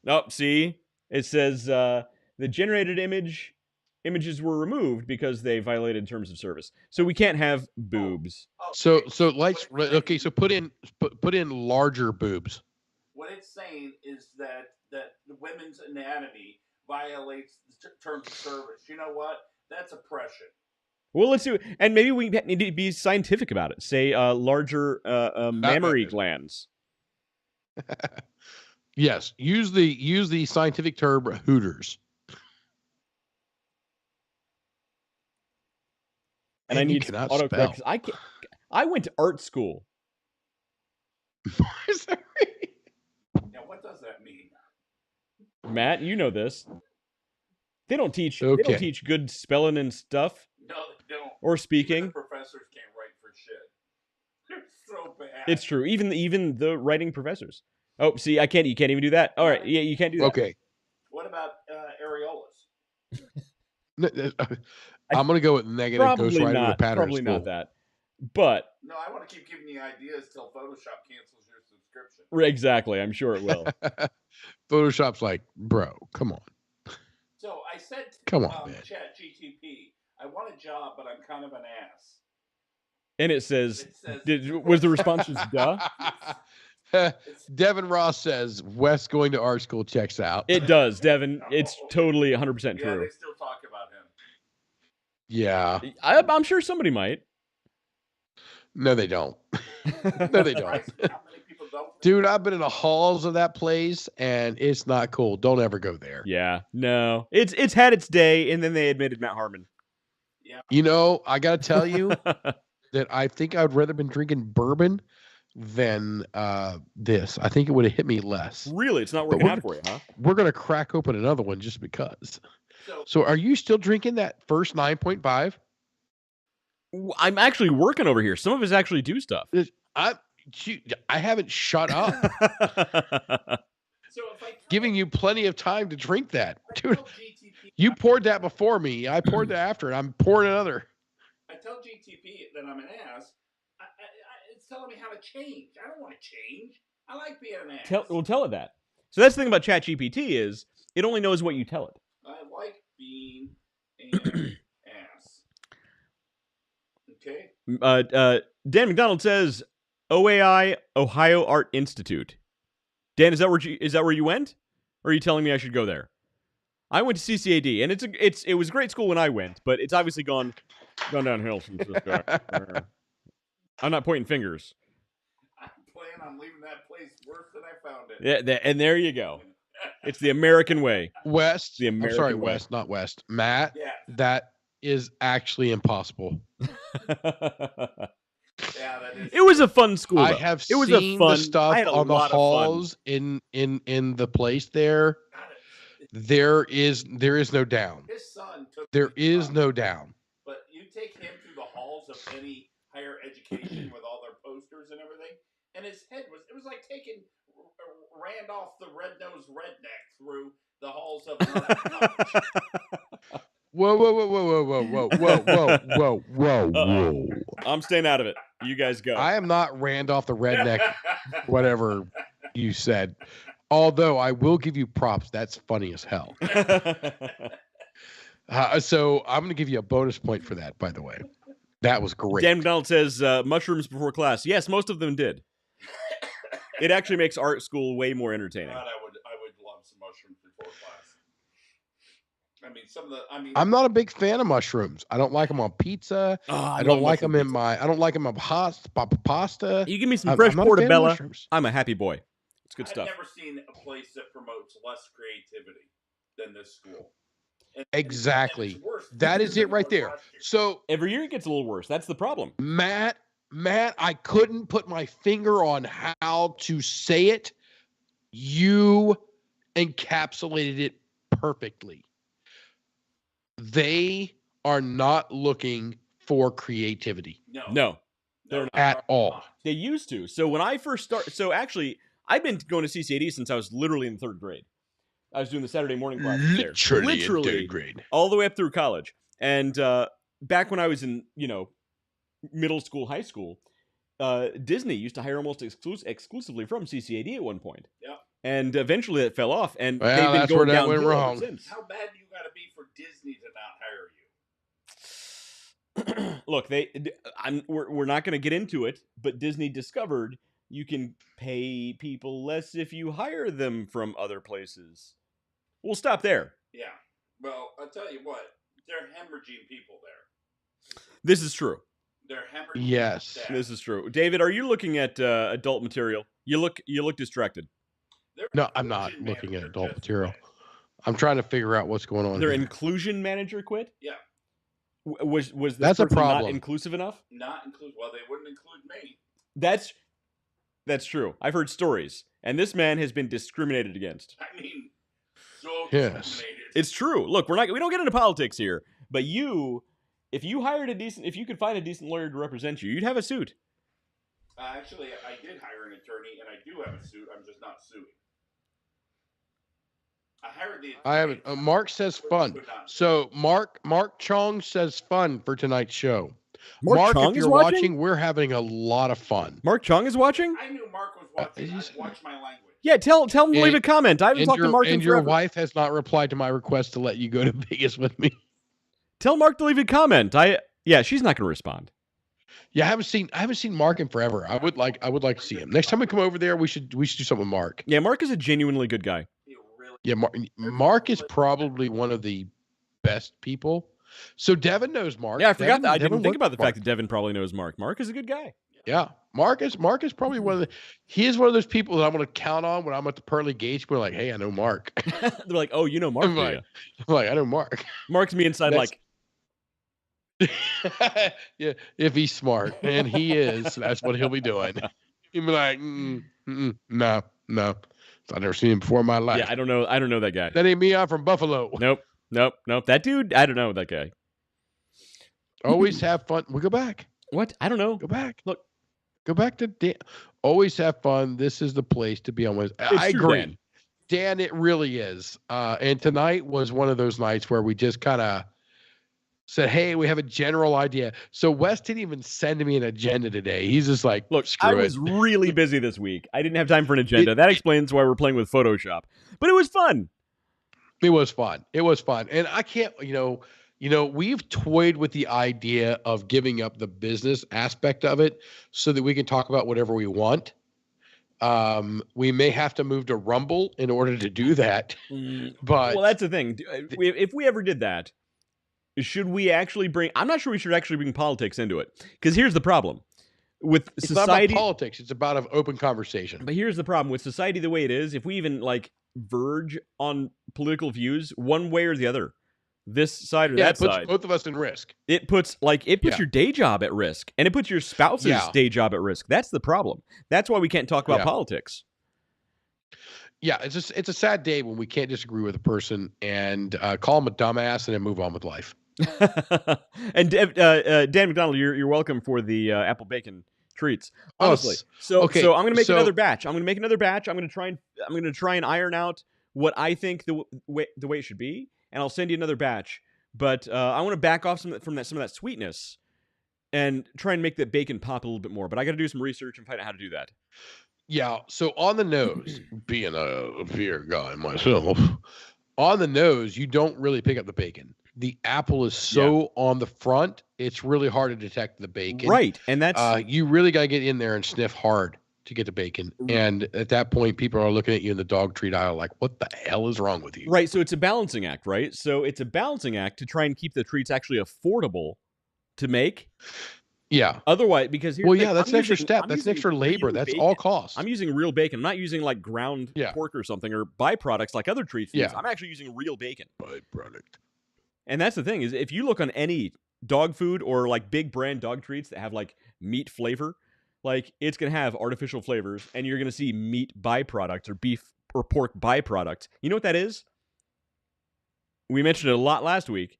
Oh, see, it says the generated images were removed because they violated terms of service. So we can't have boobs. Oh, So okay, so put in larger boobs. What it's saying is that the women's anatomy violates the terms of service. You know what? That's oppression. Well, let's see, and maybe we need to be scientific about it. Say larger mammary glands. Yes, use the scientific term hooters. And Man, I you need cannot autocorrect. spell. 'Cause I went to art school. Is that Now, what does that mean? Matt, you know this. They don't teach. They Okay. don't teach good spelling and stuff No, they don't. or Even speaking. the professors can't write for shit. They're so bad. It's true. Even the writing professors. Oh, see, I can't. You can't even do that. All right, yeah, you can't do that. okay? What about areolas? I'm gonna go with negative. Ghost Probably Rider not. pattern Probably not that. But No, I want to keep giving you ideas till Photoshop cancels your subscription. exactly, I'm sure it will. Photoshop's like, bro, come on. So I said, Come on, man. Chat GTP, I want a job, but I'm kind of an ass. And it says, It says was the response just duh? Devin Ross says West going to art school checks out. It does, Devin. It's totally 100% Yeah, true. they still talk about him. Yeah. I'm sure somebody might. No, they don't. No, they don't. Christ, how many people don't. Dude, I've been in the halls of that place, and it's not cool. Don't ever go there. Yeah, no, it's had its day, and then they admitted Matt Harmon. Yeah. You know, I got to tell you that I think I'd rather been drinking bourbon than this. I think it would have hit me less. Really, it's not working out for you, huh? We're going to crack open another one just because. So are you still drinking that first 9.5? I'm actually working over here. Some of us actually do stuff. I haven't shut up. So if I Giving you plenty of time to drink that. Dude, you poured that before me. I poured that after, and I'm pouring another. I tell GTP that I'm an ass. It's telling me how to change. I don't want to change. I like being an ass. Tell it that. So that's the thing about ChatGPT is it only knows what you tell it. I like being an ass. Okay. Dan McDonald says OAI Ohio Art Institute. Dan, is that where you went? Or are you telling me I should go there? I went to CCAD, and it was a great school when I went, but it's obviously gone downhill since this guy. I'm not pointing fingers. I plan on leaving that place worse than I found it. Yeah, and there you go. It's the American way. West. The American I'm sorry, way. West, not West. Matt, Yeah. that is actually impossible. Yeah, that is. It was a fun school. I though. have it was seen a fun, the stuff I had a on the lot of fun. halls in the place there. There is no down. His son took. There me is from- no down. But you take him through the halls of any higher education with all their posters and everything, and his head was like taking Randolph the red-nosed redneck through the halls of another college. Whoa, whoa, whoa, whoa, whoa, whoa, whoa, whoa, whoa, whoa, whoa. I'm staying out of it. You guys go. I am not Randolph the redneck, whatever you said. Although I will give you props. That's funny as hell. So I'm going to give you a bonus point for that, by the way. That was great. Dan McDonald says mushrooms before class. Yes, most of them did. It actually makes art school way more entertaining. God, I would love some mushrooms before class. I mean, I'm not a big fan of mushrooms. I don't like them on pizza. I don't like them in I don't like them on pasta. You give me some I'm fresh not a fan of portobello. mushrooms. I'm a happy boy. It's good I've stuff. never seen a place that promotes less creativity than this school. And Exactly. it's worse That is than it right was there. last year. So Every year it gets a little worse. That's the problem. Matt, I couldn't put my finger on how to say it. You encapsulated it perfectly. They are not looking for creativity No, they're not. at all. They used to. So when I first started, so actually, I've been going to CCAD since I was literally in third grade. I was doing the Saturday morning classes there. Literally in third grade. All the way up through college. And back when I was in, middle school, high school, Disney used to hire almost exclusively from CCAD at one point. Yeah. And eventually it fell off. And Well, they've been that's going where that went downhill ever wrong. since. How bad do you got to be for Disney to not hire you? Look, we're not going to get into it, but Disney discovered you can pay people less if you hire them from other places. We'll stop there. Yeah. Well, I'll tell you what. They're hemorrhaging people there. This is true. They're hemorrhaging. Yes. staff. This is true. David, are you looking at adult material? You look distracted. Their No, I'm not inclusion looking at manager adult just material. quit. I'm trying to figure out what's going on Their here. inclusion manager quit? Yeah. Was this That's a person not problem. inclusive enough? Not include. Well, they wouldn't include me. That's true. I've heard stories, and this man has been discriminated against. I mean, so Yes. discriminated. It's true. Look, we don't get into politics here, but if you could find a decent lawyer to represent you, you'd have a suit. Actually, I did hire an attorney, and I do have a suit. I'm just not suing. I hired the. I haven't. Mark says fun. So Mark Chong says fun for tonight's show. Mark, Chong if is you're watching? watching, we're having a lot of fun. Mark Chong is watching? I knew Mark was watching. he's- Watch my language. Yeah, tell him to leave And- a comment. I haven't talked to Mark in And your forever. wife has not replied to my request to let you go to Vegas with me. Tell Mark to leave a comment. She's not going to respond. Yeah, I haven't seen Mark in forever. I would like to see him. Next time we come over there, we should do something with Mark. Yeah, Mark is a genuinely good guy. He really. Yeah, Mark is probably one of the best people. So Devin knows Mark. Yeah, I forgot Devin- that. I didn't Devin think worked about the with fact that Devin probably knows Mark. Mark is a good guy. Yeah. Mark is probably he is one of those people that I'm going to count on when I'm at the pearly gates. We're like, hey, I know Mark. They're like, oh, you know Mark, I'm do like, you? I know Mark. Mark's me inside That's- like, Yeah, if he's smart, and he is, that's what he'll be doing. He'll be like, no. I've never seen him before in my life. yeah, I don't know that guy. That ain't me. I'm from Buffalo. Nope. That dude, I don't know that guy. Always have fun. We go back. What? I don't know. Go back. Look. Go back to Dan. Always have fun. This is the place to be on Wednesday. I true, agree. Dan, it really is. And tonight was one of those nights where we just kind of said, hey, we have a general idea. So Wes didn't even send me an agenda today. He's just like, look, screw I it. was really busy this week. I didn't have time for an agenda. That explains why we're playing with Photoshop. But it was fun. It was fun. And I can't, we've toyed with the idea of giving up the business aspect of it so that we can talk about whatever we want. We may have to move to Rumble in order to do that. But well, that's the thing. If we ever did that, should we actually bring? I'm not sure we should actually bring politics into it, because here's the problem with it's society. Not about politics. It's about an open conversation. But here's the problem with society the way it is. If we even verge on political views one way or the other, this side or that it puts side, both of us in risk. It puts your day job at risk, and it puts your spouse's day job at risk. That's the problem. That's why we can't talk about politics. Yeah, it's a sad day when we can't disagree with a person and call them a dumbass and then move on with life. And Dan McDonald, you're welcome for the apple bacon treats. Honestly, so I'm going to make another batch. I'm going to try and iron out what I think the way it should be, and I'll send you another batch. But I want to back off some of that sweetness and try and make the bacon pop a little bit more. But I got to do some research and find out how to do that. Yeah. So on the nose, being a beer guy myself, on the nose, you don't really pick up the bacon. The apple is so on the front, it's really hard to detect the bacon. Right. And that's you really got to get in there and sniff hard to get the bacon. And at that point, people are looking at you in the dog treat aisle like, what the hell is wrong with you? Right. So it's a balancing act, right? So it's a balancing act to try and keep the treats actually affordable to make. Yeah. Otherwise, because that's an extra step. That's an extra labor. That's all cost. I'm using real bacon. I'm not using ground pork or something or byproducts like other treats. Yeah. I'm actually using real bacon. Byproduct. And that's the thing is, if you look on any dog food or big brand dog treats that have meat flavor, it's gonna have artificial flavors, and you're gonna see meat byproducts or beef or pork byproducts. You know what that is? We mentioned it a lot last week.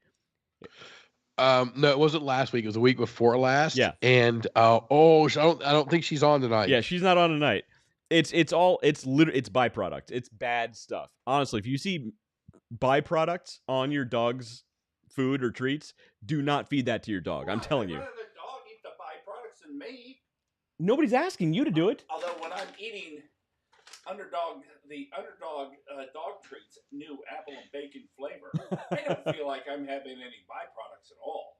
No, it wasn't last week. It was the week before last. Yeah. And I don't think she's on tonight. Yeah, she's not on tonight. It's byproducts. It's bad stuff. Honestly, if you see byproducts on your dog's food or treats, do not feed that to your dog. I'm telling you. I'd rather the dog eat the byproducts than me. Nobody's asking you to do it. Although when I'm eating the Underdog dog treats, new apple and bacon flavor, I don't feel like I'm having any byproducts at all.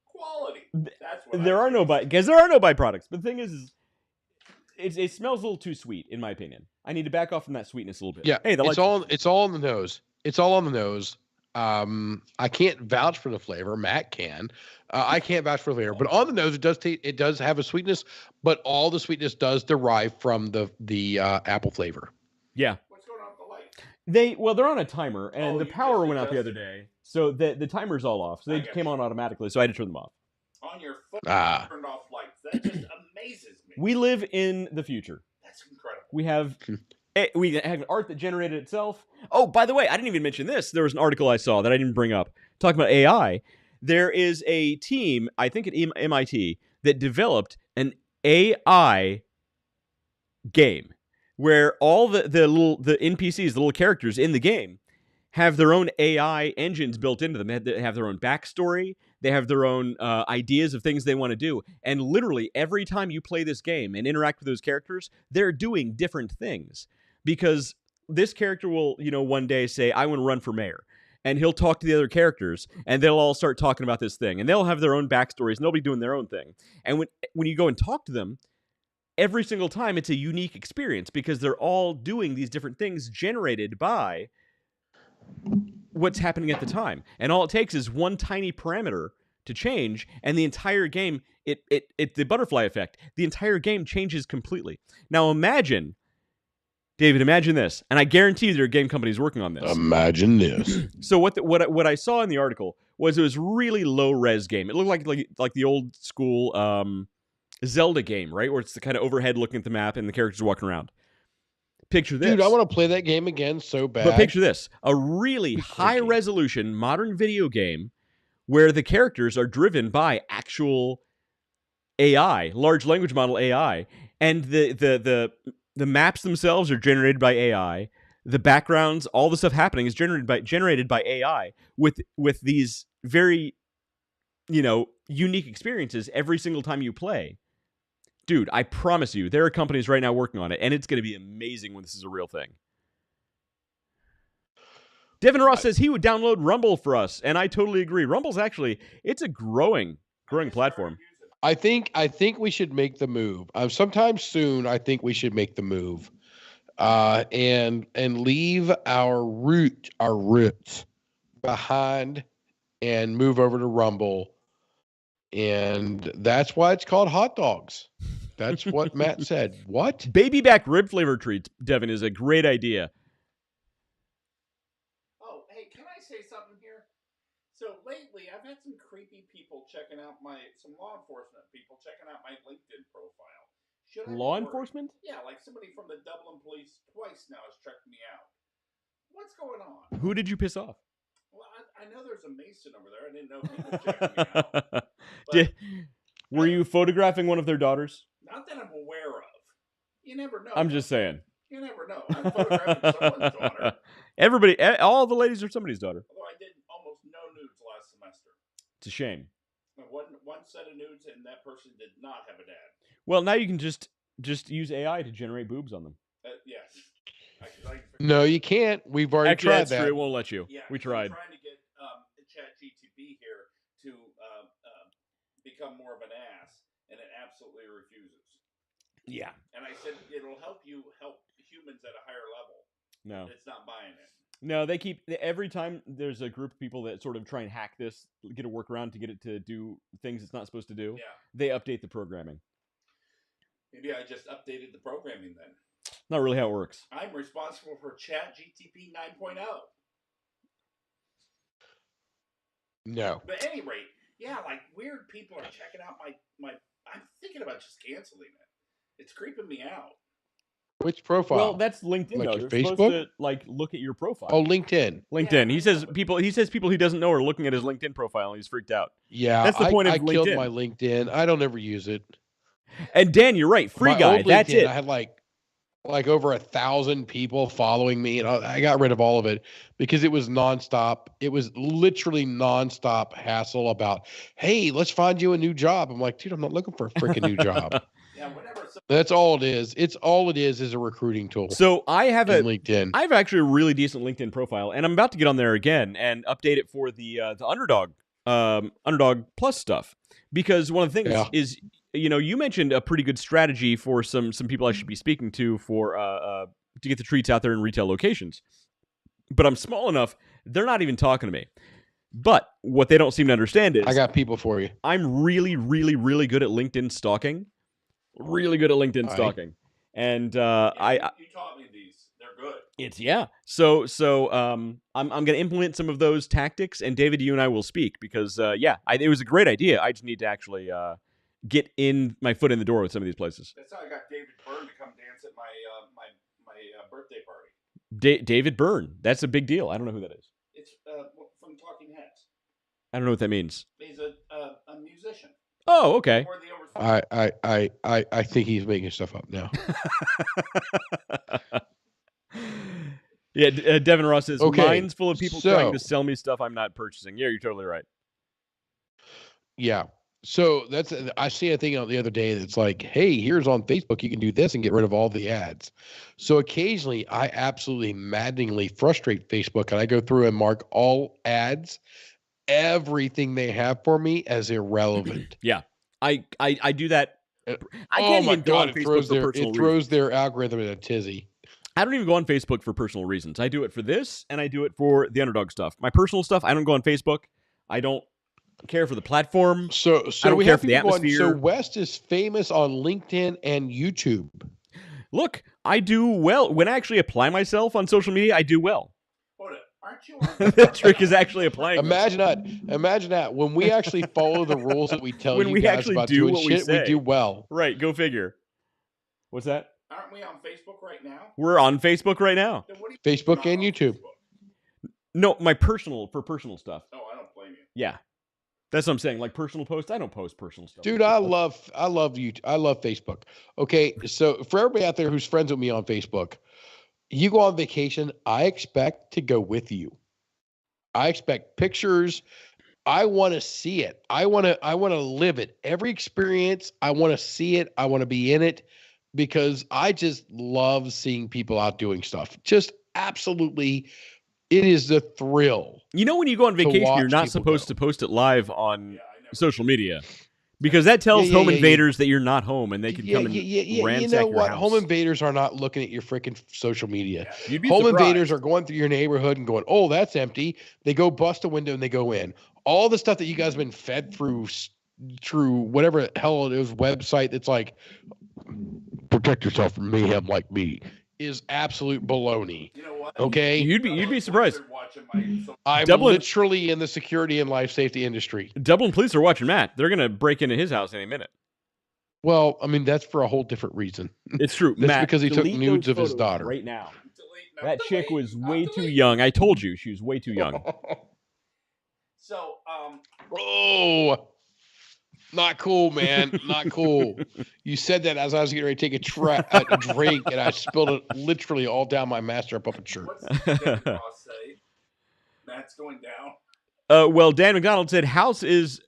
Quality. That's what there are no byproducts. But the thing is it smells a little too sweet, in my opinion. I need to back off from that sweetness a little bit. Yeah. Hey, it's all on the nose. It's all on the nose. I can't vouch for the flavor. Matt can. I can't vouch for the flavor, but on the nose, it does have a sweetness, but all the sweetness does derive from the apple flavor. Yeah. What's going on with the light? They're on a timer, and the power went out the other day, so the timer's all off. So they came on automatically, so I had to turn them off. On your phone, turned off lights. That just amazes me. We live in the future. That's incredible. We have art that generated itself. Oh, by the way, I didn't even mention this. There was an article I saw that I didn't bring up talking about AI. There is a team, I think at MIT, that developed an AI game where all the NPCs, the little characters in the game, have their own AI engines built into them. They have their own backstory. They have their own ideas of things they want to do. And literally every time you play this game and interact with those characters, they're doing different things. Because this character will, one day say, I want to run for mayor. And he'll talk to the other characters, and they'll all start talking about this thing. And they'll have their own backstories, and they'll be doing their own thing. And when you go and talk to them, every single time it's a unique experience because they're all doing these different things generated by what's happening at the time. And all it takes is one tiny parameter to change, and the entire game, it the butterfly effect. The entire game changes completely. Now imagine, David, imagine this, and I guarantee there are game companies working on this. Imagine this. So what I saw in the article was it was really low res game. It looked like the old school Zelda game, right, where it's the kind of overhead looking at the map and the characters walking around. Picture this. Dude, I want to play that game again so bad. But picture this, a really high resolution modern video game where the characters are driven by actual AI, large language model AI, and the maps themselves are generated by AI. The backgrounds, all the stuff happening is generated by AI with these very, unique experiences every single time you play. Dude, I promise you, there are companies right now working on it, and it's going to be amazing when this is a real thing. Devin Ross says he would download Rumble for us, and I totally agree. Rumble's actually, it's a growing platform. I think we should make the move. Sometime soon, I think we should make the move, and leave our roots behind, and move over to Rumble, and that's why it's called hot dogs. That's what Matt said. What? Baby back rib flavor treats, Devin, is a great idea. Oh, hey, can I say something here? So lately, I've had some creepy people checking out some law enforcement people checking out my LinkedIn profile. Should I Law enforcement? Yeah, like somebody from the Dublin police twice now has checked me out. What's going on? Who did you piss off? Well, I know there's a Mason over there. I didn't know he was checking me out. Were you photographing one of their daughters? Not that I'm aware of. You never know. I'm just saying. You never know. I'm photographing someone's daughter. Everybody, all the ladies are somebody's daughter. Although I did almost no nudes last semester. It's a shame. One set of nudes, and that person did not have a dad. Well, now you can just use AI to generate boobs on them. Yes. No, you can't. We've already tried that. True. It won't let you. Yeah, we tried. I'm trying to get ChatGTP here to become more of an ass, and it absolutely refuses. Yeah. And I said it'll help humans at a higher level. No. It's not buying it. No, every time there's a group of people that sort of try and hack this, get a workaround to get it to do things it's not supposed to do, they update the programming. Maybe I just updated the programming then. Not really how it works. I'm responsible for ChatGTP 9.0. No. But at any rate, yeah, like weird people are checking out my I'm thinking about just canceling it. It's creeping me out. Which profile? Well, that's LinkedIn. Like though. your You're Facebook? supposed to look at your profile. Oh, LinkedIn. LinkedIn. Yeah, He says people he doesn't know are looking at his LinkedIn profile and he's freaked out. Yeah, That's the point of I LinkedIn. killed my LinkedIn. I don't ever use it. And Dan, you're right. Free My guy. old That's LinkedIn, it. I had like over 1,000 people following me, and I got rid of all of it because it was nonstop. It was literally nonstop hassle about, hey, let's find you a new job. I'm like, dude, I'm not looking for a freaking new job. Yeah, whatever. That's all it is. It's all it is a recruiting tool. So I have LinkedIn. I have actually a really decent LinkedIn profile, and I'm about to get on there again and update it for the Underdog Plus stuff, because one of the things is, you mentioned a pretty good strategy for some people I should be speaking to for to get the treats out there in retail locations. But I'm small enough; they're not even talking to me. But what they don't seem to understand is I got people for you. I'm really, really, really good at LinkedIn stalking. Really good at LinkedIn stalking. And you taught me these. They're good. So I'm going to implement some of those tactics, and David, you and I will speak because it was a great idea. I just need to actually get my foot in the door with some of these places. That's how I got David Byrne to come dance at my birthday party. David Byrne. That's a big deal. I don't know who that is. It's from Talking Heads. I don't know what that means. He's a musician. Oh, okay. I think he's making stuff up now. Yeah, Devin Ross says, okay, mine's full of people trying to sell me stuff I'm not purchasing. Yeah, you're totally right. Yeah. So I see a thing out the other day that's like, hey, here's on Facebook, you can do this and get rid of all the ads. So occasionally I absolutely maddeningly frustrate Facebook, and I go through and mark all ads, everything they have for me, as irrelevant. Yeah. I do that. I oh can't my even go on God, Facebook it throws their algorithm in a tizzy. I don't even go on Facebook for personal reasons. I do it for this, and I do it for the Underdog stuff. My personal stuff, I don't go on Facebook. I don't care for the platform. So I don't we care have for the people going, atmosphere. so West is famous on LinkedIn and YouTube. Look, I do well. When I actually apply myself on social media, I do well. Hold it. Aren't you on The trick is actually applying. Imagine that. When we actually follow the rules that we tell When you we guys actually about do doing what we shit, we say. do well. Right, go figure. What's that? Aren't we on Facebook right now? We're on Facebook right now. Then what are you Facebook doing and on YouTube. Facebook? No, my personal stuff. Oh, I don't blame you. Yeah. That's what I'm saying. Like personal posts, I don't post personal stuff. Dude, I love you. I love Facebook. Okay, so for everybody out there who's friends with me on Facebook, you go on vacation, I expect to go with you. I expect pictures. I want to see it. I want to live it. Every experience, I want to see it. I want to be in it because I just love seeing people out doing stuff. Just absolutely, it is the thrill. You know, when you go on vacation, watch you're not people supposed go. to post it live on Yeah, I never. social media because that tells home yeah. invaders that you're not home and they can come and ransack You know your what? house. Home invaders are not looking at your freaking social media. You'd be Home surprised. invaders are going through your neighborhood and going, "Oh, that's empty." They go bust a window and they go in. All the stuff that you guys have been fed through whatever the hell it is website that's like protect yourself from mayhem like me is absolute baloney. You know what? Okay, You'd be surprised. I'm Dublin- literally in the security and life safety industry. Dublin police are watching Matt. They're gonna break into his house any minute. Well, I mean that's for a whole different reason. It's true. That's Matt, because he took delete nudes those of his photos daughter. right now. That chick was way too young. I told you she was way too young. So, Oh, not cool, man. Not cool. You said that as I was getting ready to take a drink, and I spilled it literally all down my Master Puppet shirt. what's David Ross say? Matt's going down. Well, Dan McDonald said house is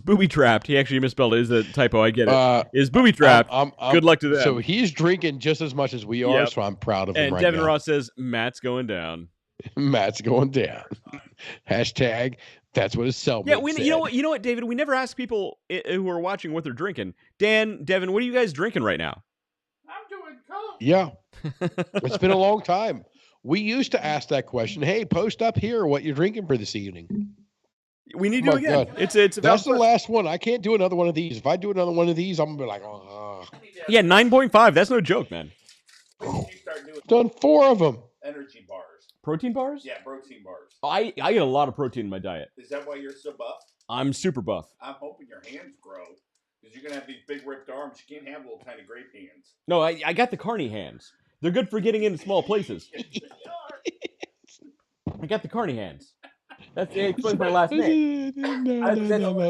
booby trapped. He actually misspelled it. Is a typo. I get it. Is booby trapped. Good luck to them. So he's drinking just as much as we are, Yep. so I'm proud of him And right Devin now. Ross says Matt's going down. Matt's going down. Hashtag. That's what his cellmate Yeah, said. you know what, David? We never ask people who are watching what they're drinking. Dan, Devin, what are you guys drinking right now? I'm doing coke. Yeah, it's been a long time. We used to ask that question. Hey, post up here what you're drinking for this evening. We need Oh to my again. God. It's a That's valid the question. last one. I can't do another one of these. If I do another one of these, I'm gonna be like, oh. Yeah, 9.5. That's no joke, man. When did you start doing Done 4 of them. energy bars? Protein bars? Yeah, protein bars. I get a lot of protein in my diet. Is that why you're so buff? I'm super buff. I'm hoping your hands grow because you're gonna have these big ripped arms. You can't have little tiny grape hands. No, I got the carny hands. They're good for getting into small places. I got the carny hands. That's the explains my last name.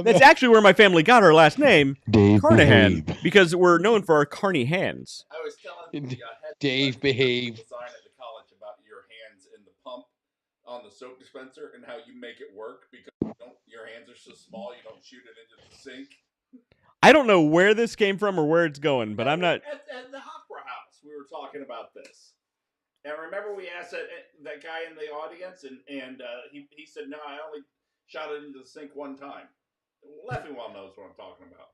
That's actually where my family got our last name, Dave Carnahan, behave. because we're known for our carny hands. I was telling the head Dave, behave. design at the college about your hands in the pump on the soap dispenser and how you make it work because your hands are so small you don't shoot it into the sink. I don't know where this came from or where it's going, but I'm not. At the Opera House, we were talking about this. And remember, we asked that guy in the audience, and he said, "No, I only shot it into the sink one time." Leffingwell knows what I'm talking about.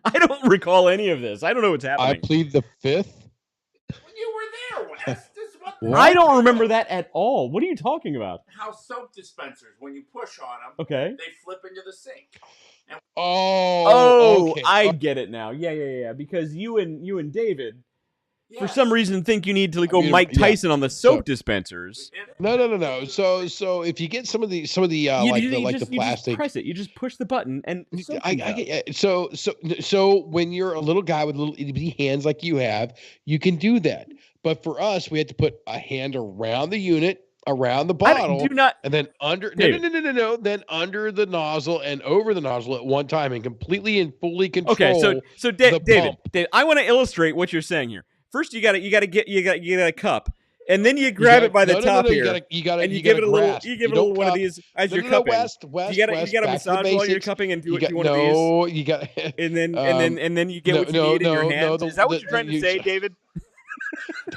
I don't recall any of this. I don't know what's I happening. plead the 5th. You were there, Wes. This is what What? I don't remember that at all. What are you talking about? how soap dispensers, when you push on them, Okay. they flip into the sink. Oh, okay. I get it now. Yeah. Because you and David, Yeah. for some reason, think you need to go mean, Mike yeah. Tyson on the soap So- dispensers. No. So if you get some of the You the just plastic. press it. You just push the button and soap I comes out. get so when you're a little guy with little itty bitty hands like you have, you can do that. But for us, we had to put a hand around the unit, around the I bottle, do not. and then under David. no, then under the nozzle and over the nozzle at one time, and completely and fully control. Okay, so the David, pump. I want to illustrate what you're saying here. First, you got a cup, and then you grab it by the top here, You got and you give it a little, one of these as you're cupping. West, you got to massage while you're cupping and do one of these, No, you got. and then you get what you need in your hands. Is that what you're trying to say, David?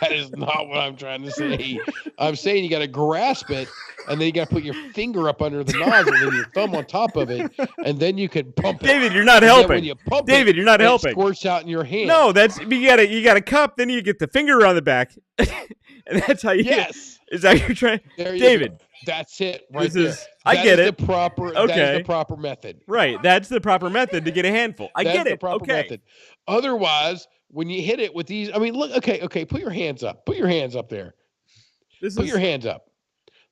That is not what I'm trying to say. I'm saying you got to grasp it, and then you got to put your finger up under the nozzle, and your thumb on top of it, and then you can pump it. David, you're not And then helping. when you pump David, you're not it helping. squirts out in your hand. No, you got a cup, then you get the finger around the back, and that's how you. Yes. Is that you're trying? There you David, go. That's it, right there. I That get is it. The proper. Okay. That is the proper method. Right. That's the proper method to get a handful. I get That's it. the proper Okay. method. Otherwise, when you hit it with these, I mean, look. Okay. Put your hands up. Put your hands up there. Put your hands up.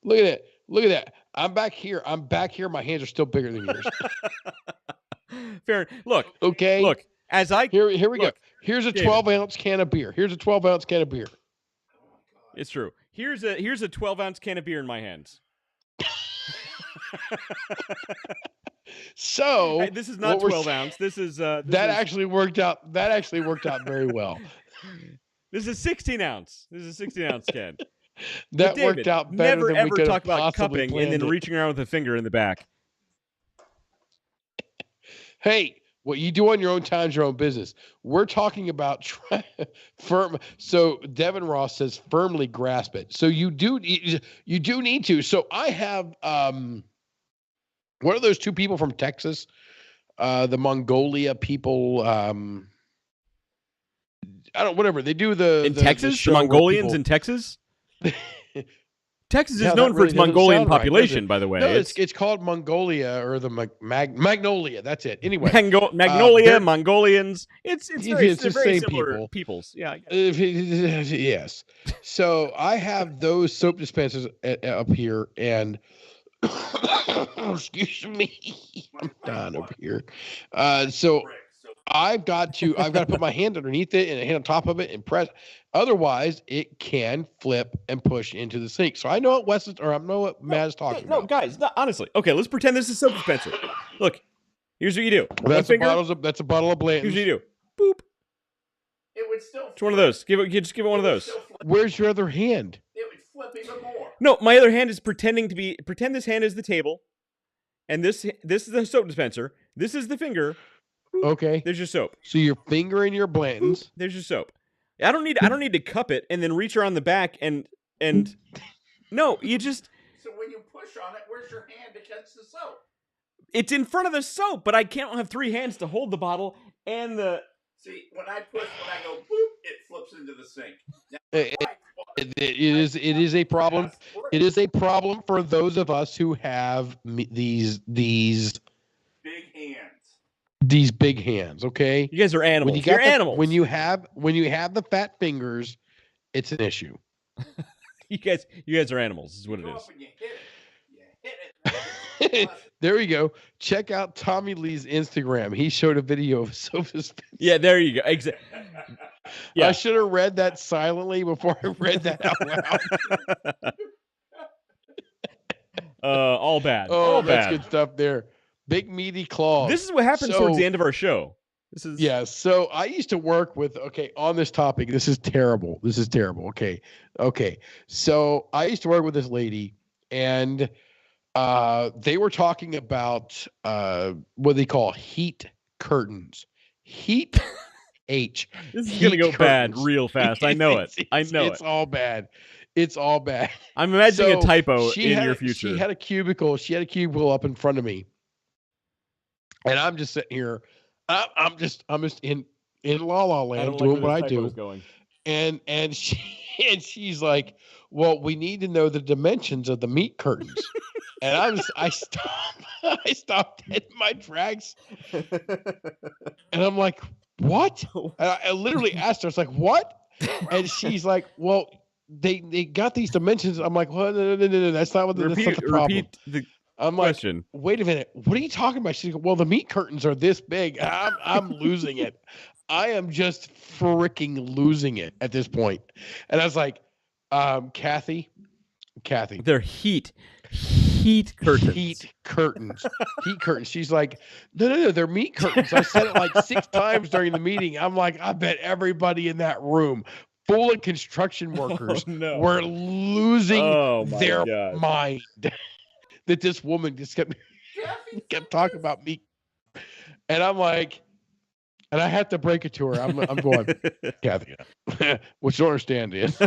Look at it. Look at that. I'm back here. My hands are still bigger than yours. Fair. Look. Okay. Look. As I here we look, go. Here's a David. 12-ounce can of beer. Here's a 12-ounce can of beer. It's true. Here's a 12-ounce can of beer in my hands. So hey, this is not 12-ounce. This is actually worked out. That actually worked out very well. This is 16-ounce. This is a 16-ounce can. That David, worked out better never than ever we could talk have about possibly cupping and then planned it. reaching around with a finger in the back. Hey, what you do on your own time is your own business. We're talking about firm. So Devin Ross says firmly grasp it. So you do need to. So I have what are those two people from Texas? The Mongolia people. I don't. Whatever they do. In Texas, the Mongolians in Texas. Texas is known for its really Mongolian sound right, population, by the way. No, it's called Mongolia or the Magnolia. That's it. Anyway, Magnolia, Mongolians. It's very the very same similar peoples. Yeah. I yes. So I have those soap dispensers up here, and excuse me, I'm dying over here. So I've got to put my hand underneath it and a hand on top of it and press. Otherwise, it can flip and push into the sink. So I know what I know what Matt is talking about. No, guys, honestly. Okay, let's pretend this is soap dispenser. Look, here's what you do. That's a bottle of Blanton's. Here's what you do. Boop. It would still. It's one of those. Just give it one of those. Where's your other hand? It would flip even more. No, my other hand is pretend this hand is the table, and this is the soap dispenser. This is the finger. Okay. There's your soap. So your finger in your Blanton's. There's your soap. I don't need to cup it and then reach around the back and no, you just. So when you push on it, where's your hand to catch the soap? It's in front of the soap, but I can't have three hands to hold the bottle and the. See, when I go boop, it flips into the sink. Now, It is a problem. It is a problem for those of us who have these big hands. These big hands, okay? You guys are animals. You're animals. When you have the fat fingers, it's an issue. you guys are animals. Is what it is. Up and you hit it. There you go. Check out Tommy Lee's Instagram. He showed a video of soap dispenser. Yeah, there you go. Exactly. Yeah. I should have read that silently before I read that out loud. All bad. Oh, all that's bad. good stuff there. Big meaty claws. This is what happens towards the end of our show. Yeah. So I used to work with, on this topic. This is terrible. Okay. So I used to work with this lady, and they were talking about what they call heat curtains. Heat H. This is going to go bad real fast. I know it. It's all bad. It's all bad. I'm imagining a typo in your future. She had a cubicle up in front of me. And I'm just sitting here. I'm just in La La Land doing what I do. And she's like, "Well, we need to know the dimensions of the meat curtains." And I stopped in my tracks. And I'm like, "What?" And I literally asked her. I was like, "What?" And she's like, "Well, they got these dimensions." I'm like, "Well, no, that's not what that's not the problem." Repeat the I'm question. Like, "Wait a minute, what are you talking about?" She's like, "Well, the meat curtains are this big." I'm losing it. I am just freaking losing it at this point. And I was like, Kathy. They're heat curtains. Heat curtains. She's like, no, they're meat curtains. I said it like 6 times during the meeting. I'm like, I bet everybody in that room, full of construction workers, were losing their mind that this woman just kept talking about meat. And I'm like, and I had to break it to her. I'm going, Kathy, what you don't understand is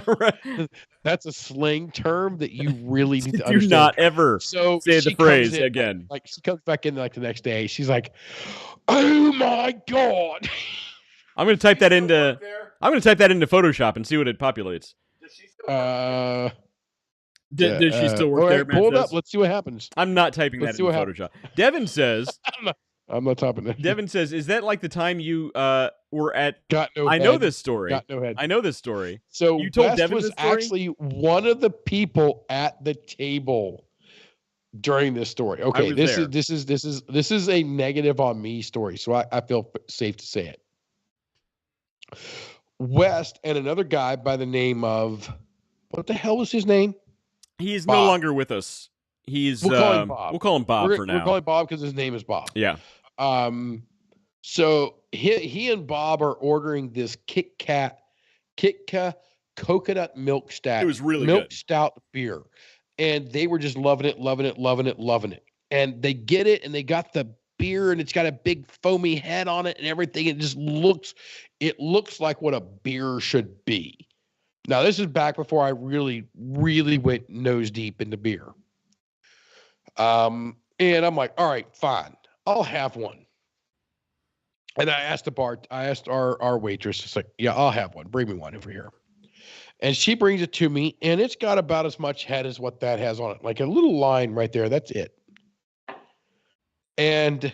that's a slang term that you really need to understand. Do not ever say the phrase again. Like she comes back in like the next day. She's like, "Oh my God." I'm going to type that into Photoshop and see what it populates. Does she still work all there? right, Matt pull it says? up. Let's see what happens. I'm not typing Let's that see in what Photoshop. Devin says, I'm not typing that. Devin says, is that like the time you were at? Got no I head. know this story. Got no head. I know this story. So You told West Devin was this story? actually one of the people at the table during this story. Okay, was this there. is a negative on me story, so I feel safe to say it. West and another guy by the name of, what the hell was his name? He's Bob. no longer with us. We'll call him Bob. We'll call him Bob for We're now. calling Bob because his name is Bob. Yeah. So he and Bob are ordering this Kitka coconut milk stout. It was really milk good. Stout beer, and they were just loving it. And they get it, and they got the beer, and it's got a big foamy head on it, and everything. It just looks like what a beer should be. Now, this is back before I really went nose deep into beer. And I'm like, all right, fine, I'll have one. And I asked our waitress, it's like, yeah, I'll have one. Bring me one over here. And she brings it to me, and it's got about as much head as what that has on it. Like a little line right there. That's it. And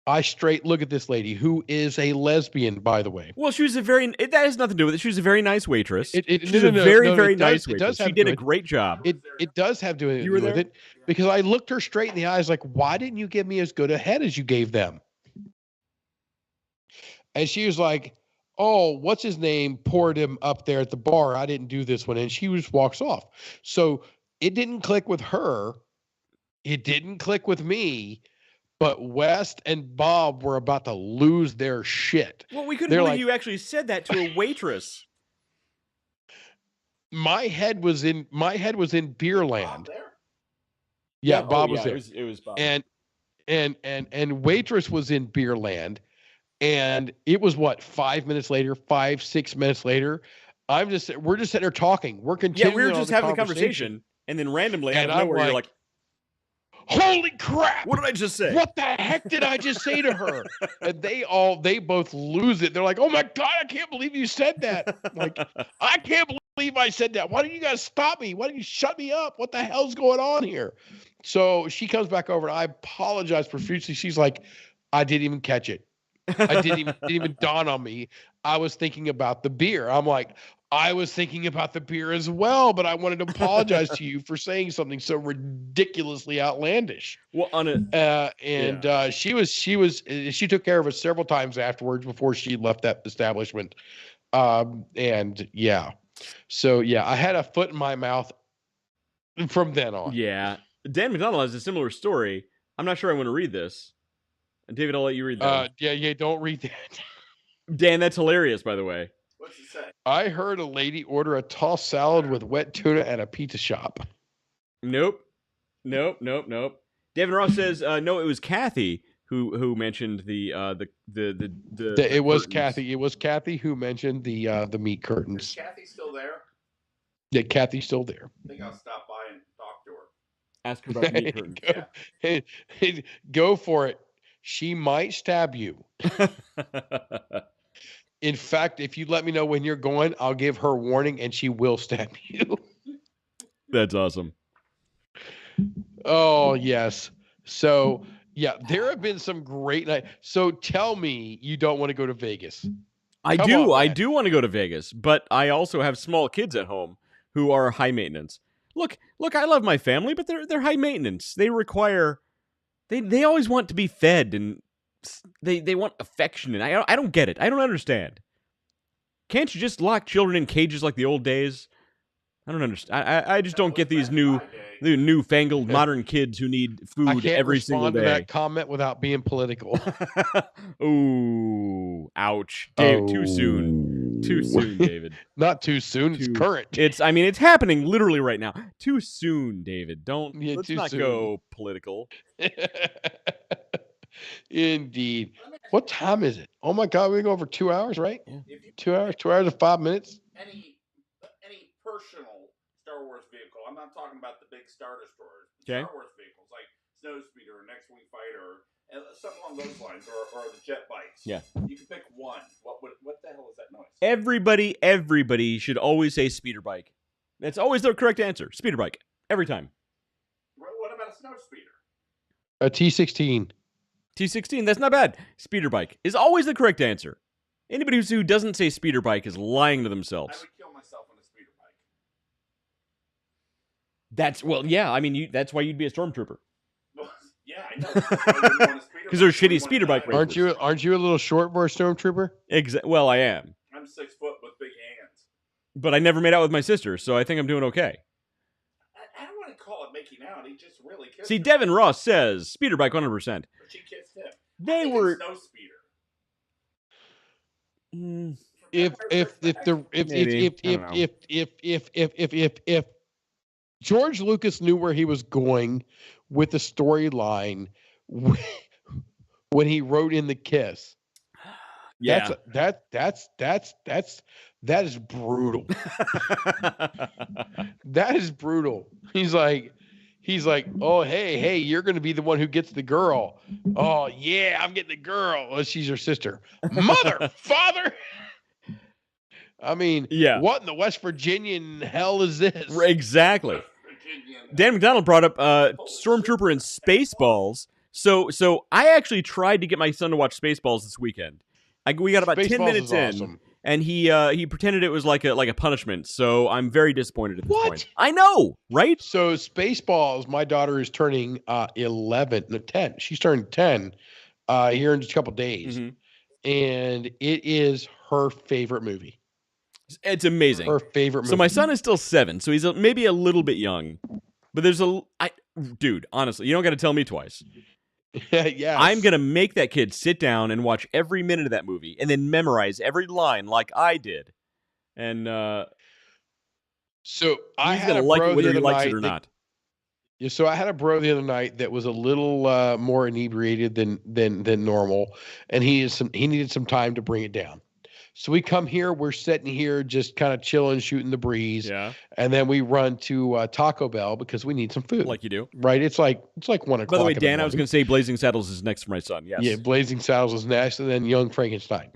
I straight look at this lady, who is a lesbian, by the way. Well, she was that has nothing to do with it. She was a very nice waitress. She's No, a very it nice does waitress. have She did to a do great job. It does have to do You were with there? it, because I looked her straight in the eyes like, why didn't you give me as good a head as you gave them? And she was like, oh, what's his name poured him up there at the bar. I didn't do this one. And she just walks off. So it didn't click with her. It didn't click with me. But West and Bob were about to lose their shit. Well, we couldn't They're believe like, you actually said that to a waitress. my head was in Beerland. There. Yeah, Bob was there. It was Bob. And waitress was in Beerland. And it was what, 6 minutes later. We're just sitting there talking. We're continuing. We were just having a conversation, and then randomly out of nowhere, you're like, holy crap! what did I just say? What the heck did I just say to her? And they both lose it. They're like, oh my God, I can't believe you said that. I'm like, I can't believe I said that. Why don't you guys stop me? Why don't you shut me up? What the hell's going on here? So she comes back over, and I apologize profusely. She's like, I didn't even catch it. I didn't even dawn on me. I was thinking about the beer. I'm like, I was thinking about the beer as well, but I wanted to apologize to you for saying something so ridiculously outlandish. Well, on it, she took care of us several times afterwards before she left that establishment. And yeah, so yeah, I had a foot in my mouth from then on. Yeah, Dan McDonald has a similar story. I'm not sure I want to read this. David, I'll let you read that. Yeah, don't read that. Dan, that's hilarious, by the way. What's it say? I heard a lady order a tossed salad with wet tuna at a pizza shop. Nope. David Ross says, no, it was Kathy who mentioned the It was curtains. Kathy. It was Kathy who mentioned the meat curtains. Is Kathy still there? Yeah, Kathy's still there. I think I'll stop by and talk to her. Ask her about the meat curtains. Go for it. She might stab you. In fact, if you let me know when you're going, I'll give her warning and she will stab you. That's awesome. Oh, yes. So, yeah, there have been some great nights. So tell me you don't want to go to Vegas. I do want to go to Vegas, but I also have small kids at home who are high maintenance. Look, I love my family, but they're high maintenance. They require they always want to be fed, and they want affection, and I don't get it. I don't understand. Can't you just lock children in cages like the old days? I don't understand. I just don't get these newfangled modern kids who need food every single day. I can't respond to that comment without being political. Ooh, ouch. David, too soon. Too soon, David. Not too soon. It's current. It's happening literally right now. Too soon, David. Let's not go political. Indeed. What time is it? Oh my God, we're going over 2 hours, right? Yeah. 2 hours, 2 hours and 5 minutes. Any personal Star Wars vehicle. I'm not talking about the big Star Destroyers. Okay. Star Wars vehicles like Snowspeeder, or X-Wing Fighter, and something along those lines, or the jet bikes. Yeah. You can pick one. What the hell is that noise? Everybody should always say speeder bike. That's always the correct answer. Speeder bike. Every time. What about a snow speeder? A T16. T16, that's not bad. Speeder bike is always the correct answer. Anybody who doesn't say speeder bike is lying to I themselves. would kill myself on a speeder bike. That's why you'd be a stormtrooper. Yeah, I know. Because they're shitty speeder bike races. Aren't you a little short for a stormtrooper? Well, I am. I'm 6 foot with big hands. But I never made out with my sister, so I think I'm doing okay. I don't want to call it making out. He just really kissed See, her. Devin Ross says speeder bike 100%. But she kissed him. They were Snow speeder. If George Lucas knew where he was going with the storyline when he wrote in the kiss, yeah. that is brutal. That is brutal. He's like, oh hey, you're gonna be the one who gets the girl. Oh yeah, I'm getting the girl. Oh, she's your sister. Mother, father. I mean, yeah. What in the West Virginian hell is this? Exactly. Dan McDonald brought up Stormtrooper and Spaceballs. So I actually tried to get my son to watch Spaceballs this weekend. We got about 10 minutes in, awesome. And he pretended it was like a punishment. So I'm very disappointed at this What? point. I know, right? So Spaceballs, my daughter is turning 10. She's turning 10 here in just a couple days, and it is her favorite movie. It's amazing. Her favorite movie. So my son is still 7, so he's maybe a little bit young. But dude, honestly, you don't got to tell me twice. Yeah, I'm going to make that kid sit down and watch every minute of that movie and then memorize every line like I did. And so I he's had going to a like bro it whether the he other likes night it or not. Yeah, so I had a bro the other night that was a little more inebriated than normal, and he needed some time to bring it down. So we come here, we're sitting here just kind of chilling, shooting the breeze. Yeah. And then we run to Taco Bell because we need some food. Like you do. Right? It's like 1 o'clock. By the way, Dan, I was going to say Blazing Saddles is next for my son. Yes. Yeah, Blazing Saddles is next, and then Young Frankenstein.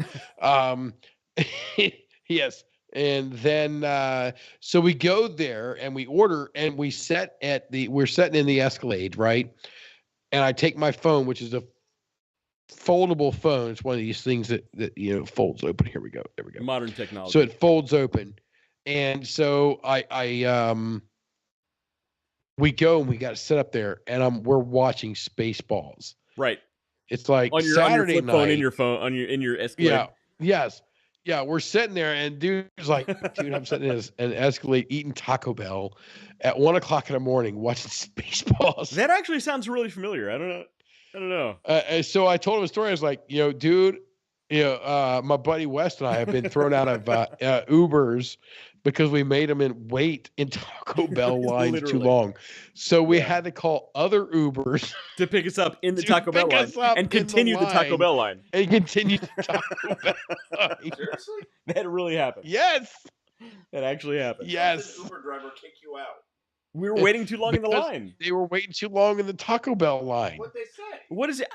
Yes. And then so we go there and we order and we're sitting in the Escalade, right? And I take my phone, which is a foldable phone. It's one of these things that folds open. Here we go. There we go. Modern technology. So it folds open. And so we go and we got to sit up there and we're watching Spaceballs. Right. It's like on your Saturday flip night. phone in your phone in your Escalade. Yeah. Yes. Yeah, we're sitting there, and dude's like, dude, I'm sitting in an Escalade eating Taco Bell at 1 o'clock in the morning watching Spaceballs. That actually sounds really familiar. I don't know. So I told him a story. I was like, dude, my buddy West and I have been thrown out of Ubers because we made them wait in Taco Bell lines too long. So we had to call other Ubers to pick us up in the Taco Bell line and continue the Taco Bell line. And continue the Taco Bell line. Seriously? That really happened. Yes. That actually happened. Yes. Did the Uber driver kick you out? We were waiting too long in the line. They were waiting too long in the Taco Bell line. What'd they say? What is it?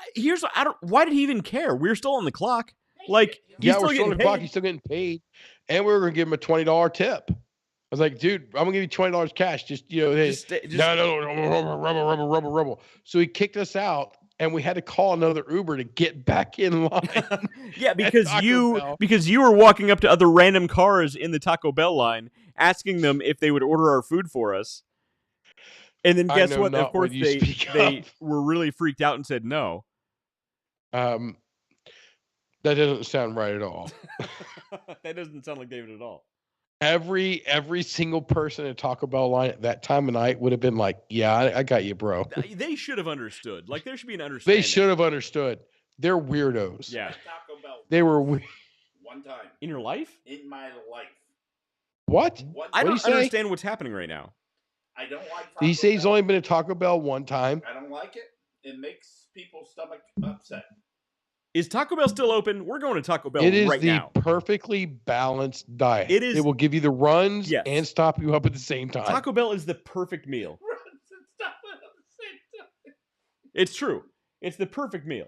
Why did he even care? We're still on the clock. Like, we're still on the clock. He's still getting paid. And we were going to give him a $20 tip. I was like, dude, I'm going to give you $20 cash. Just rubble. So he kicked us out, and we had to call another Uber to get back in line. Yeah, because you were walking up to other random cars in the Taco Bell line, asking them if they would order our food for us. And then guess what? Of course, they were really freaked out and said no. That doesn't sound right at all. That doesn't sound like David at all. Every single person at Taco Bell line at that time of night would have been like, yeah, I got you, bro. They should have understood. Like, there should be an understanding. They should have understood. They're weirdos. Yeah. Taco Bell. They were one time. In your life? In my life. What? I don't understand what's happening right now. I don't like Taco Did he say he's Bell. only been at Taco Bell one time? I don't like it. It makes people's stomach upset. Is Taco Bell still open? We're going to Taco Bell It is right the now. perfectly balanced diet. It is. It will give you the runs and stop you up at the same time. Taco Bell is the perfect meal. Runs and stop at the same time. It's true. It's the perfect meal.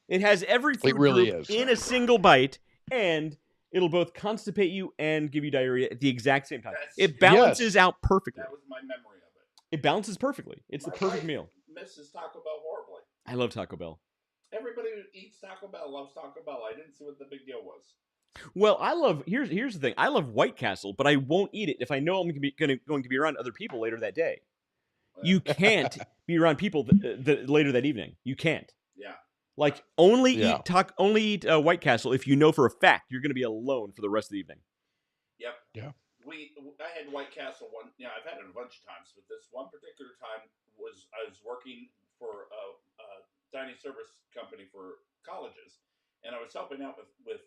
It has every food really group is. in a single bite, and it'll both constipate you and give you diarrhea at the exact same time. It balances out perfectly. That was my memory of It balances perfectly. It's My the perfect wife meal. misses Taco Bell horribly. I love Taco Bell. Everybody who eats Taco Bell loves Taco Bell. I didn't see what the big deal was. Well, here's the thing. I love White Castle, but I won't eat it if I know I'm going to be around other people later that day. You can't be around people later that evening. You can't. Yeah. Like only Yeah. eat White Castle if you know for a fact you're going to be alone for the rest of the evening. Yep. Yeah. I had White Castle one. Yeah, I've had it a bunch of times, but this one particular time I was working for a dining service company for colleges, and I was helping out with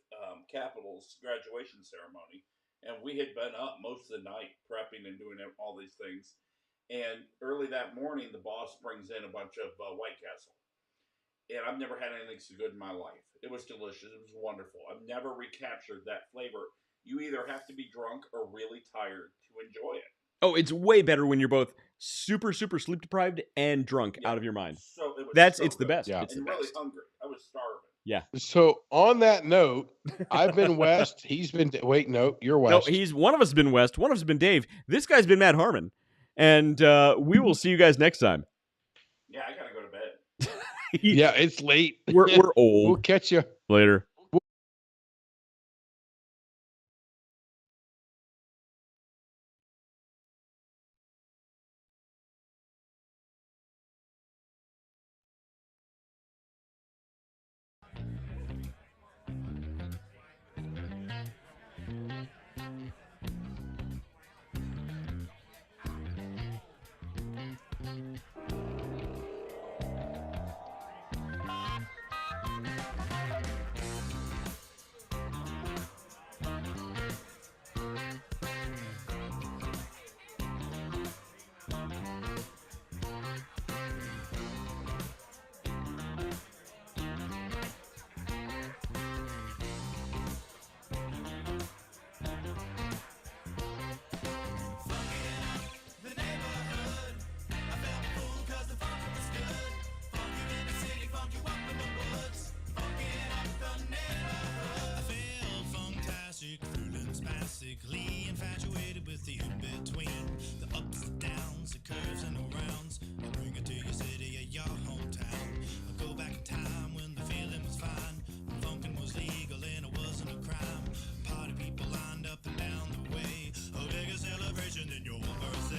Capital's graduation ceremony, and we had been up most of the night prepping and doing all these things. And early that morning, the boss brings in a bunch of White Castle. And I've never had anything so good in my life. It was delicious. It was wonderful. I've never recaptured that flavor. You either have to be drunk or really tired to enjoy it. Oh, it's way better when you're both super, super sleep deprived and drunk out of your mind. So it was It's the good. best. Yeah. It's the And best. really hungry. I was starving. Yeah. So on that note, I've been West. He's been. Wait, no, you're West. No, one of us has been West. One of us has been Dave. This guy's been Matt Harmon. And we will see you guys next time. Yeah, I gotta go to bed. Yeah, it's late. We're old. We'll catch you Later. Fantastically infatuated with the in-between, the ups and downs, the curves and the rounds. I'll bring it to your city or your hometown. I'll go back in time when the feeling was fine, when funkin' was legal and it wasn't a crime. Party people lined up and down the way, a bigger celebration than your birthday.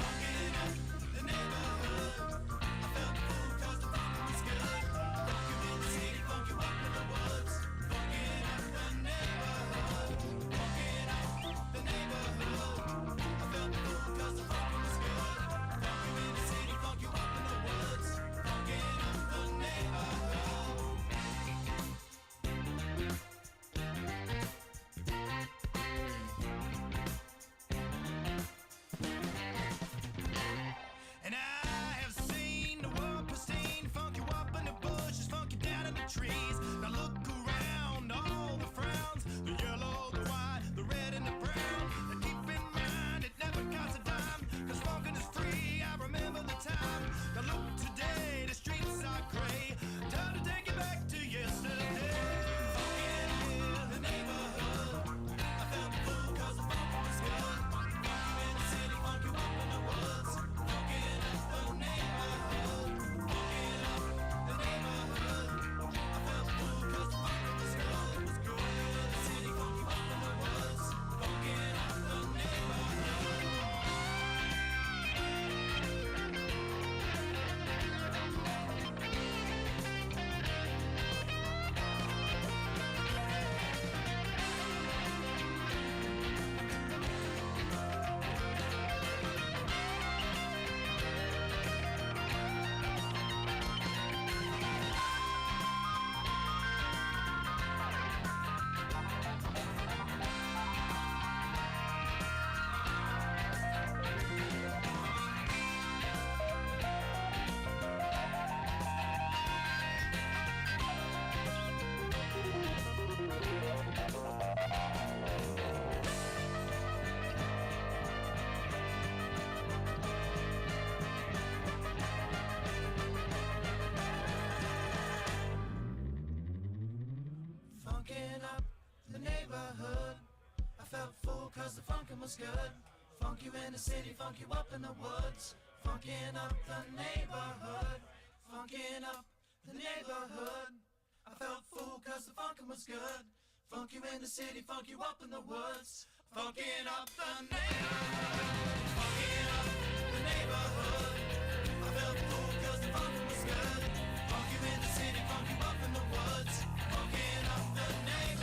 Funkin' up the neighborhood, I felt the fool 'cause the funk was good. Funk you in the city, funk you up in the woods. Funkin' up the neighborhood. The neighborhood, I felt the fool 'cause the funk was good. Funk you in the city, funk you up in the woods. Funkin' up the neighborhood. And I have seen the world pristine, funk you up in the bushes, funk you down in the trees. Now look around, all the frowns, the yellow, the white, the red and the brown. And keep in mind, it never costs a dime, 'cause funkin' is free, I remember the time. Now look today, the streets are gray, time to take it back to yesterday. Funkin' in the neighborhood, I felt the fool 'cause the funk was good. Funk you in the city, funk you up in the woods. Funkin' up the neighborhood, funkin' up the neighborhood. I felt the fool 'cause the funk was good. It was good in the city, funk you up in the woods. Funkin' up the neighborhood. Funkin' up the neighborhood. I felt full 'cause the funkin' was good. Funk you in the city, funk you up in the woods. Funkin' up the neighborhood, funkin' up the neighborhood. I felt fool cause the funkin' was good. Funk you in the city, funk you up in the woods. Funkin' up the neighborhood, funkin' up the neighborhood. I felt fool cause the funkin' was good. Funk you in the city, funk you up in the woods. Funkin' up the neighborhood.